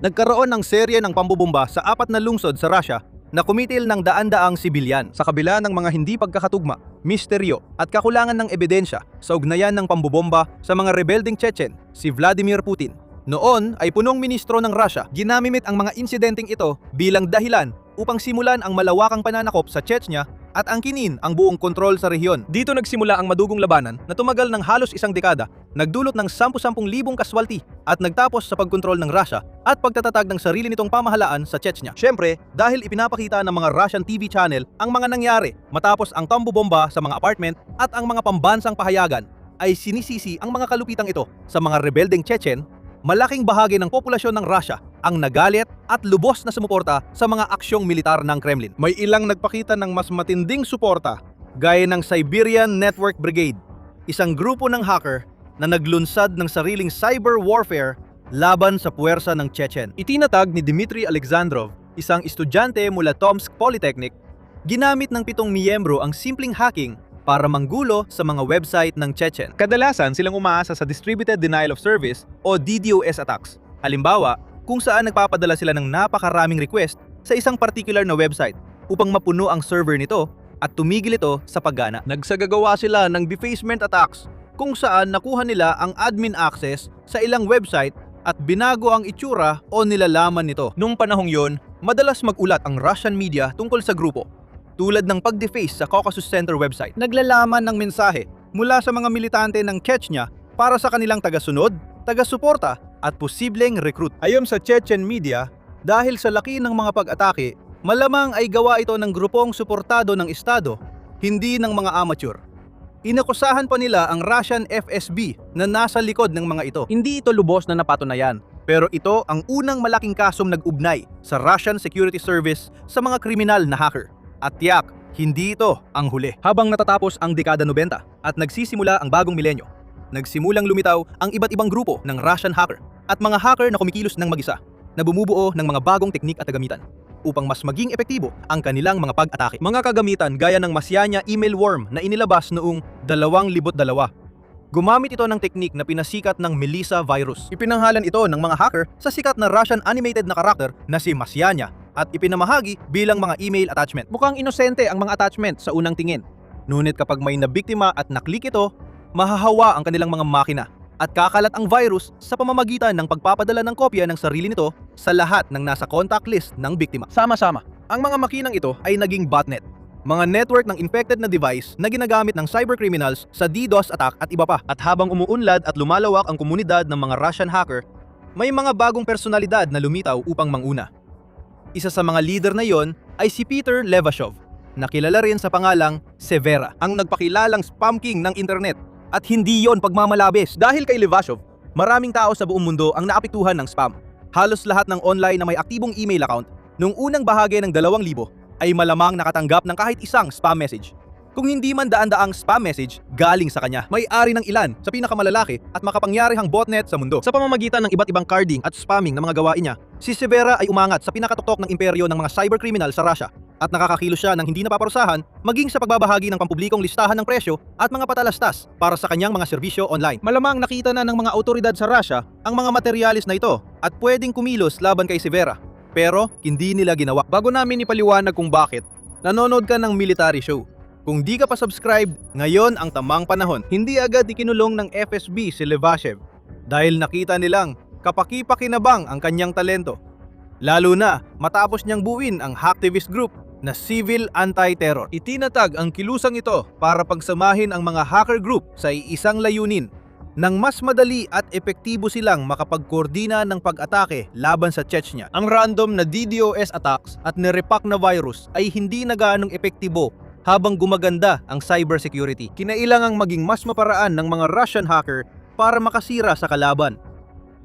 nagkaroon ng serye ng pambubomba sa 4 na lungsod sa Russia na kumitil ng daan-daang sibilyan. Sa kabila ng mga hindi pagkakatugma, misteryo at kakulangan ng ebidensya sa ugnayan ng pambubomba sa mga rebeldeng Chechen, si Vladimir Putin. Noon ay punong ministro ng Russia, ginamit ang mga insidenteng ito bilang dahilan upang simulan ang malawakang pananakop sa Chechnya at angkinin ang buong kontrol sa rehiyon. Dito nagsimula ang madugong labanan na tumagal ng halos isang dekada, nagdulot ng 10,000 kaswalti at nagtapos sa pagkontrol ng Russia at pagtatatag ng sarili nitong pamahalaan sa Chechnya. Siyempre, dahil ipinapakita ng mga Russian TV channel ang mga nangyari matapos ang pambobomba sa mga apartment at ang mga pambansang pahayagan, ay sinisisi ang mga kalupitang ito sa mga rebeldeng Chechen. Malaking bahagi ng populasyon ng Russia ang nagalit at lubos na sumuporta sa mga aksyong militar ng Kremlin. May ilang nagpakita ng mas matinding suporta, gaya ng Siberian Network Brigade, isang grupo ng hacker na naglunsad ng sariling cyber warfare laban sa puwersa ng Chechen. Itinatag ni Dmitry Alexandrov, isang estudyante mula Tomsk Polytechnic, ginamit ng 7 miyembro ang simpleng hacking para manggulo sa mga website ng Chechen. Kadalasan silang umaasa sa Distributed Denial of Service o DDoS attacks. Halimbawa, kung saan nagpapadala sila ng napakaraming request sa isang particular na website upang mapuno ang server nito at tumigil ito sa paggana. Nagsagagawa sila ng defacement attacks kung saan nakuha nila ang admin access sa ilang website at binago ang itsura o nilalaman nito. Nung panahong yon, madalas magulat ang Russian media tungkol sa grupo, tulad ng pag-deface sa Caucasus Center website. Naglalaman ng mensahe mula sa mga militante ng Chechnya para sa kanilang tagasunod, taga-suporta at posibleng recruit. Ayon sa Chechen media, dahil sa laki ng mga pag-atake, malamang ay gawa ito ng grupong suportado ng Estado, hindi ng mga amateur. Inakusahan pa nila ang Russian FSB na nasa likod ng mga ito. Hindi ito lubos na napatunayan, pero ito ang unang malaking kasong nag-ugnay sa Russian Security Service sa mga kriminal na hacker. At tiyak, hindi ito ang huli. Habang natatapos ang dekada 90 at nagsisimula ang bagong milenyo, nagsimulang lumitaw ang iba't ibang grupo ng Russian hacker at mga hacker na kumikilos ng mag-isa, na bumubuo ng mga bagong teknik at kagamitan upang mas maging epektibo ang kanilang mga pag-atake. Mga kagamitan gaya ng Masyanya email worm na inilabas noong 2002. Gumamit ito ng teknik na pinasikat ng Melissa virus. Ipinanghalan ito ng mga hacker sa sikat na Russian animated na karakter na si Masyanya at ipinamahagi bilang mga email attachment. Mukhang inosente ang mga attachment sa unang tingin. Ngunit kapag may nabiktima at naklik ito, mahahawa ang kanilang mga makina at kakalat ang virus sa pamamagitan ng pagpapadala ng kopya ng sarili nito sa lahat ng nasa contact list ng biktima. Sama-sama, ang mga makinang ito ay naging botnet, mga network ng infected na device na ginagamit ng cybercriminals sa DDoS attack at iba pa. At habang umuunlad at lumalawak ang komunidad ng mga Russian hacker, may mga bagong personalidad na lumitaw upang manguna. Isa sa mga leader na yon ay si Peter Levashov, na kilala rin sa pangalang Severa, ang nagpakilalang spam king ng internet. At hindi yon pagmamalabis. Dahil kay Levashov, maraming tao sa buong mundo ang naapektuhan ng spam. Halos lahat ng online na may aktibong email account noong unang bahagi ng 2000 ay malamang nakatanggap ng kahit isang spam message. Kung hindi man daan-daang spam message galing sa kanya. May-ari ng ilan sa pinakamalalaki at makapangyarihang botnet sa mundo. Sa pamamagitan ng iba't ibang carding at spamming na mga gawain niya, si Severa ay umangat sa pinakatutok ng imperyo ng mga cybercriminal sa Russia at nakakakilos siya ng hindi napaparusahan maging sa pagbabahagi ng pampublikong listahan ng presyo at mga patalastas para sa kanyang mga serbisyo online. Malamang nakita na ng mga autoridad sa Russia ang mga materyales na ito at pwedeng kumilos laban kay Severa. Pero hindi nila ginawa. Bago namin ipaliwanag kung bakit, nanonood ka ng military show. Kung di ka pa subscribed, ngayon ang tamang panahon. Hindi agad ikinulong ng FSB si Levashev dahil nakita nilang kapaki-pakinabang ang kanyang talento. Lalo na matapos niyang buuin ang hacktivist group na Civil Anti-Terror. Itinatag ang kilusang ito para pagsamahin ang mga hacker group sa iisang layunin, nang mas madali at epektibo silang makapagkoordina ng pag-atake laban sa Chechnya. Ang random na DDoS attacks at nirepack na virus ay hindi na gaanong epektibo habang gumaganda ang cybersecurity. Kinailangang maging mas maparaan ng mga Russian hacker para makasira sa kalaban.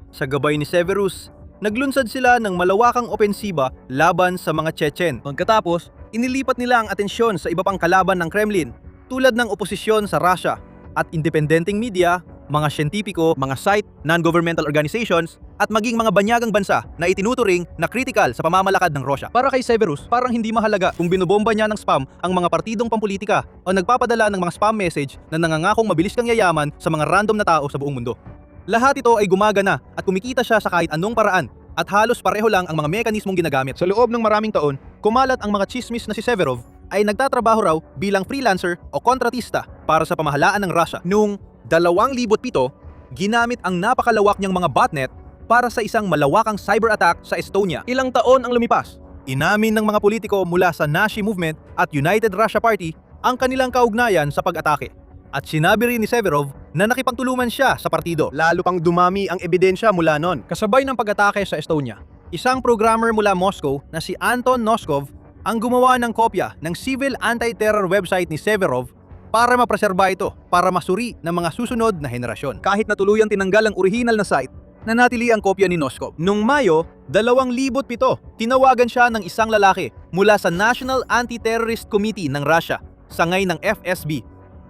Sa gabay ni Severus, naglunsad sila ng malawakang opensiba laban sa mga Chechen. Pagkatapos, inilipat nila ang atensyon sa iba pang kalaban ng Kremlin tulad ng oposisyon sa Russia at independenteng media, mga siyentipiko, mga site, non-governmental organizations, at maging mga banyagang bansa na itinuturing na critical sa pamamalakad ng Russia. Para kay Severus, parang hindi mahalaga kung binobomba niya ng spam ang mga partidong pampolitika o nagpapadala ng mga spam message na nangangakong mabilis kang yayaman sa mga random na tao sa buong mundo. Lahat ito ay gumagana at kumikita siya sa kahit anong paraan at halos pareho lang ang mga mekanismong ginagamit. Sa loob ng maraming taon, kumalat ang mga chismis na si Severov ay nagtatrabaho raw bilang freelancer o kontratista para sa pamahalaan ng Russia. Noong 2007, ginamit ang napakalawak niyang mga botnet para sa isang malawakang cyber attack sa Estonia. Ilang taon ang lumipas. Inamin ng mga politiko mula sa Nazi Movement at United Russia Party ang kanilang kaugnayan sa pag-atake. At sinabi rin ni Severov na nakipagtulungan siya sa partido. Lalo pang dumami ang ebidensya mula noon. Kasabay ng pag-atake sa Estonia, isang programmer mula Moscow na si Anton Noskov ang gumawa ng kopya ng civil anti-terror website ni Severov para mapreserba ito para masuri ng mga susunod na henerasyon. Kahit na tuluyang tinanggal ang original na site, nanatili ang kopya ni Noskov. Noong Mayo 2007, tinawagan siya ng isang lalaki mula sa National Anti-Terrorist Committee ng Russia, sangay ng FSB,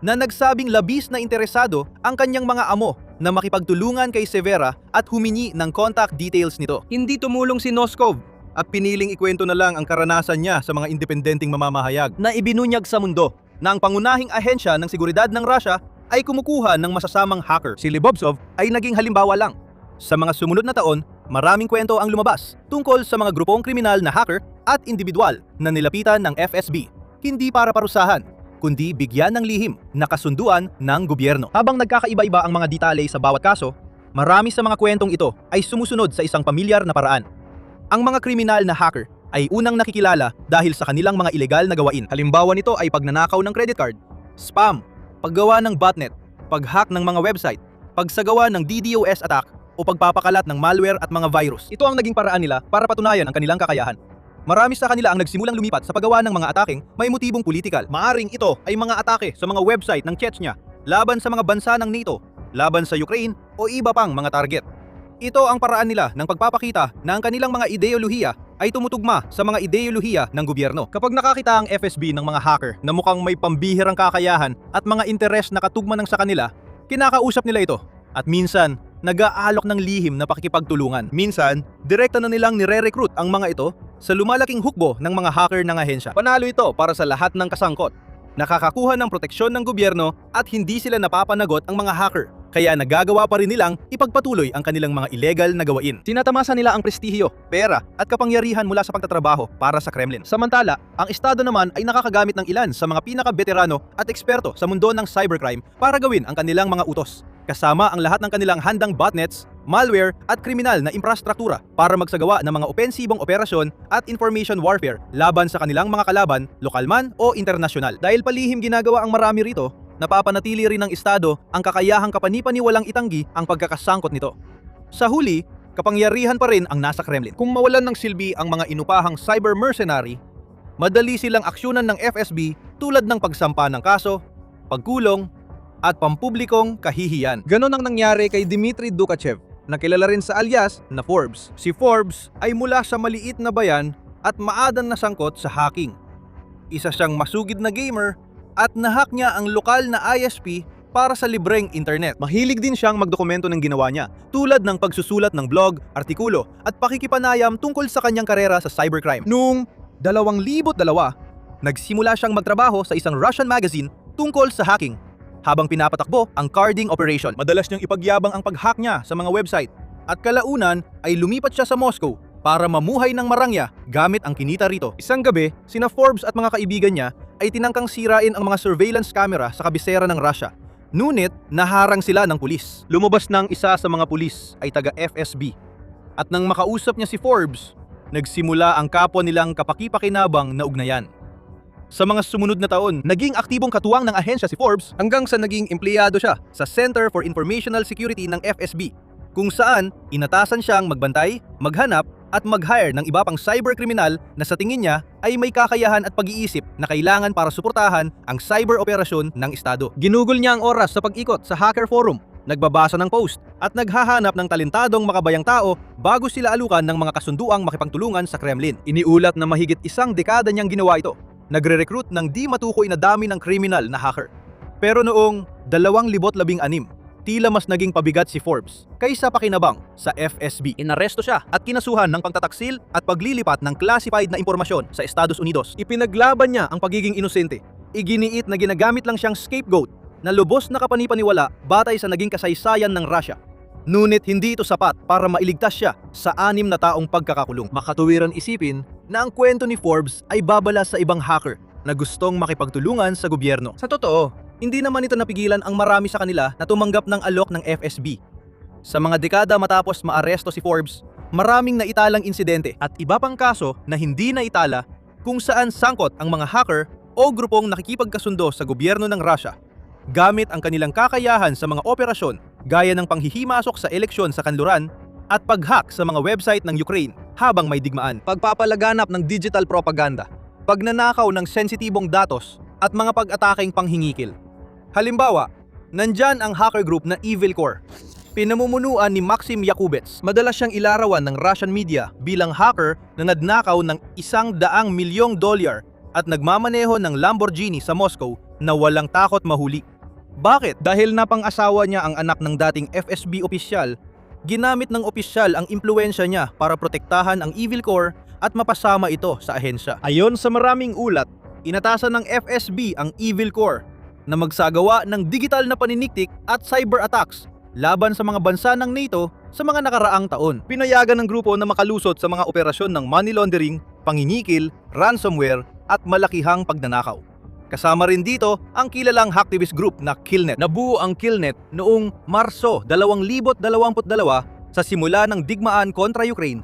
na nagsabing labis na interesado ang kanyang mga amo na makipagtulungan kay Severa at humingi ng contact details nito. Hindi tumulong si Noskov at piniling ikwento na lang ang karanasan niya sa mga independenteng mamamahayag na ibinunyag sa mundo na ang pangunahing ahensya ng seguridad ng Russia ay kumukuha ng masasamang hacker. Si Lebovsov ay naging halimbawa lang. Sa mga sumunod na taon, maraming kwento ang lumabas tungkol sa mga grupong kriminal na hacker at individual na nilapitan ng FSB, hindi para parusahan, kundi bigyan ng lihim na kasunduan ng gobyerno. Habang nagkakaiba-iba ang mga detalye sa bawat kaso, marami sa mga kwentong ito ay sumusunod sa isang pamilyar na paraan. Ang mga kriminal na hacker ay unang nakikilala dahil sa kanilang mga ilegal na gawain. Halimbawa nito ay pagnanakaw ng credit card, spam, paggawa ng botnet, pag-hack ng mga website, pagsagawa ng DDoS attack o pagpapakalat ng malware at mga virus. Ito ang naging paraan nila para patunayan ang kanilang kakayahan. Marami sa kanila ang nagsimulang lumipat sa paggawa ng mga atakeng may motibong politikal. Maaring ito ay mga atake sa mga website ng Chechnya, laban sa mga bansa ng NATO, laban sa Ukraine o iba pang mga target. Ito ang paraan nila ng pagpapakita na ang kanilang mga ideolohiya ay tumutugma sa mga ideolohiya ng gobyerno. Kapag nakakita ang FSB ng mga hacker na mukhang may pambihirang kakayahan at mga interes na katugma ng sa kanila, kinakausap nila ito. At minsan, nag-aalok ng lihim na pakikipagtulungan. Minsan, direkta na nilang nire-recruit ang mga ito sa lumalaking hukbo ng mga hacker ng ahensya. Panalo ito para sa lahat ng kasangkot. Nakakakuha ng proteksyon ng gobyerno at hindi sila napapanagot ang mga hacker. Kaya nagagawa pa rin nilang ipagpatuloy ang kanilang mga illegal na gawain. Tinatamasa nila ang prestihiyo, pera at kapangyarihan mula sa pagtatrabaho para sa Kremlin. Samantala, ang Estado naman ay nakakagamit ng ilan sa mga pinaka-veterano at eksperto sa mundo ng cybercrime para gawin ang kanilang mga utos. Kasama ang lahat ng kanilang handang botnets, malware at kriminal na infrastruktura para magsagawa ng mga opensibong operasyon at information warfare laban sa kanilang mga kalaban, lokal man o internasyonal. Dahil palihim ginagawa ang marami rito, napapanatili rin ng Estado ang kakayahang kapani-paniwalang itanggi ang pagkakasangkot nito. Sa huli, kapangyarihan pa rin ang nasa Kremlin. Kung mawalan ng silbi ang mga inupahang cyber mercenary, madali silang aksyonan ng FSB tulad ng pagsampa ng kaso, pagkulong, at pampublikong kahihiyan. Ganon ang nangyari kay Dmitry Dukachev, na kilala rin sa alias na Forbes. Si Forbes ay mula sa maliit na bayan at maadan na sangkot sa hacking. Isa siyang masugid na gamer at nahack niya ang lokal na ISP para sa libreng internet. Mahilig din siyang magdokumento ng ginawa niya, tulad ng pagsusulat ng blog, artikulo at pakikipanayam tungkol sa kanyang karera sa cybercrime. Noong 2002, nagsimula siyang magtrabaho sa isang Russian magazine tungkol sa hacking habang pinapatakbo ang carding operation. Madalas niyang ipagyabang ang pag-hack niya sa mga website at kalaunan ay lumipat siya sa Moscow para mamuhay ng marangya gamit ang kinita rito. Isang gabi, sina Forbes at mga kaibigan niya ay tinangkang sirain ang mga surveillance camera sa kabisera ng Russia. Ngunit naharang sila ng pulis. Lumabas ng isa sa mga pulis ay taga FSB. At nang makausap niya si Forbes, nagsimula ang kapwa nilang kapakipakinabang na ugnayan. Sa mga sumunod na taon, naging aktibong katuwang ng ahensya si Forbes hanggang sa naging empleyado siya sa Center for Informational Security ng FSB, kung saan inatasan siyang magbantay, maghanap at mag-hire ng iba pang cyberkriminal na sa tingin niya ay may kakayahan at pag-iisip na kailangan para suportahan ang cyber operasyon ng Estado. Ginugol niya ang oras sa pag-ikot sa hacker forum, nagbabasa ng post at naghahanap ng talentadong makabayang tao bago sila alukan ng mga kasunduang makipagtulungan sa Kremlin. Iniulat na mahigit isang dekada niyang ginawa ito. Nagre-recruit ng di matukoy na dami ng kriminal na hacker. Pero noong 2016, tila mas naging pabigat si Forbes kaysa pakinabang sa FSB. Inaresto siya at kinasuhan ng pagtataksil at paglilipat ng classified na impormasyon sa Estados Unidos. Ipinaglaban niya ang pagiging inosente. Iginiit na ginagamit lang siyang scapegoat na lubos na kapanipaniwala batay sa naging kasaysayan ng Russia. Ngunit hindi ito sapat para mailigtas siya sa 6 na taong pagkakakulong. Makatuwiran isipin na ang kwento ni Forbes ay babala sa ibang hacker na gustong makipagtulungan sa gobyerno. Sa totoo, hindi naman ito napigilan ang marami sa kanila na tumanggap ng alok ng FSB. Sa mga dekada matapos maaresto si Forbes, maraming naitalang insidente at iba pang kaso na hindi naitala kung saan sangkot ang mga hacker o grupong nakikipagkasundo sa gobyerno ng Russia gamit ang kanilang kakayahan sa mga operasyon gaya ng panghihimasok sa eleksyon sa kanluran at pag-hack sa mga website ng Ukraine habang may digmaan. Pagpapalaganap ng digital propaganda, pagnanakaw ng sensitibong datos at mga pag-ataking panghingikil. Halimbawa, nandyan ang hacker group na Evil Core. Pinamumunuan ni Maxim Yakubets. Madalas siyang ilarawan ng Russian media bilang hacker na nagnakaw ng $100 milyong at nagmamaneho ng Lamborghini sa Moscow na walang takot mahuli. Bakit? Dahil napang-asawa niya ang anak ng dating FSB opisyal, ginamit ng opisyal ang impluwensya niya para protektahan ang Evil Core at mapasama ito sa ahensya. Ayon sa maraming ulat, inatasan ng FSB ang Evil Core na magsagawa ng digital na paniniktik at cyber attacks laban sa mga bansa ng NATO sa mga nakaraang taon. Pinayagan ng grupo na makalusot sa mga operasyon ng money laundering, pangingisil, ransomware at malakihang pagnanakaw. Kasama rin dito ang kilalang hacktivist group na Killnet. Nabuo ang Killnet noong Marso 2022 sa simula ng digmaan kontra Ukraine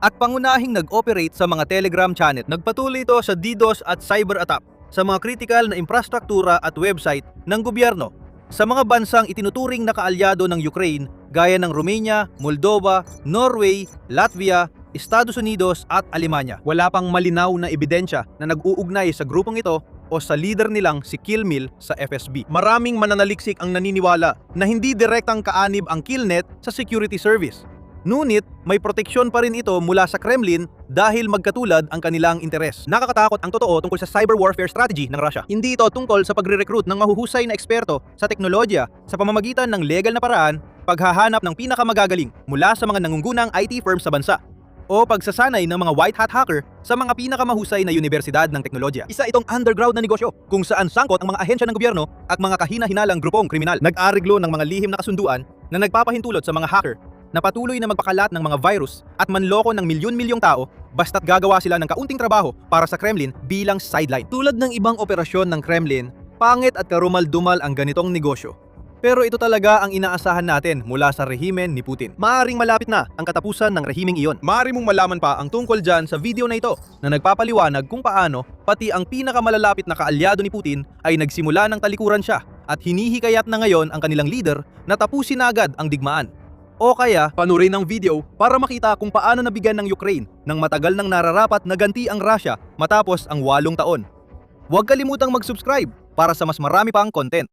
at pangunahing nag-operate sa mga Telegram channel. Nagpatuloy ito sa DDoS at cyber attack sa mga critical na infrastruktura at website ng gobyerno sa mga bansang itinuturing na kaalyado ng Ukraine gaya ng Romania, Moldova, Norway, Latvia, Estados Unidos at Alemanya. Wala pang malinaw na ebidensya na nag-uugnay sa grupong ito o sa leader nilang si Killmill sa FSB. Maraming mananaliksik ang naniniwala na hindi direktang kaanib ang Killnet sa security service. Ngunit may proteksyon pa rin ito mula sa Kremlin dahil magkatulad ang kanilang interes. Nakakatakot ang totoo tungkol sa cyber warfare strategy ng Russia. Hindi ito tungkol sa pagre-recruit ng mahuhusay na eksperto sa teknolohiya sa pamamagitan ng legal na paraan, paghahanap ng pinakamagagaling mula sa mga nangungunang IT firms sa bansa, o pagsasanay ng mga white hat hacker sa mga pinakamahusay na universidad ng teknolohiya. Isa itong underground na negosyo kung saan sangkot ang mga ahensya ng gobyerno at mga kahina-hinalang grupong kriminal. Nag-ariglo ng mga lihim na kasunduan na nagpapahintulot sa mga hacker na patuloy na magpakalat ng mga virus at manloko ng milyon-milyong tao basta't gagawa sila ng kaunting trabaho para sa Kremlin bilang sideline. Tulad ng ibang operasyon ng Kremlin, pangit at karumal-dumal ang ganitong negosyo. Pero ito talaga ang inaasahan natin mula sa rehimen ni Putin. Maaring malapit na ang katapusan ng rehimeng iyon. Maaari mong malaman pa ang tungkol dyan sa video na ito na nagpapaliwanag kung paano pati ang pinakamalalapit na kaalyado ni Putin ay nagsimula ng talikuran siya at hinihikayat na ngayon ang kanilang leader na tapusin na agad ang digmaan. O kaya, panurin ang video para makita kung paano nabigyan ng Ukraine ng matagal nang nararapat na ganti ang Russia matapos ang 8 taon. Huwag kalimutang mag-subscribe para sa mas marami pang content.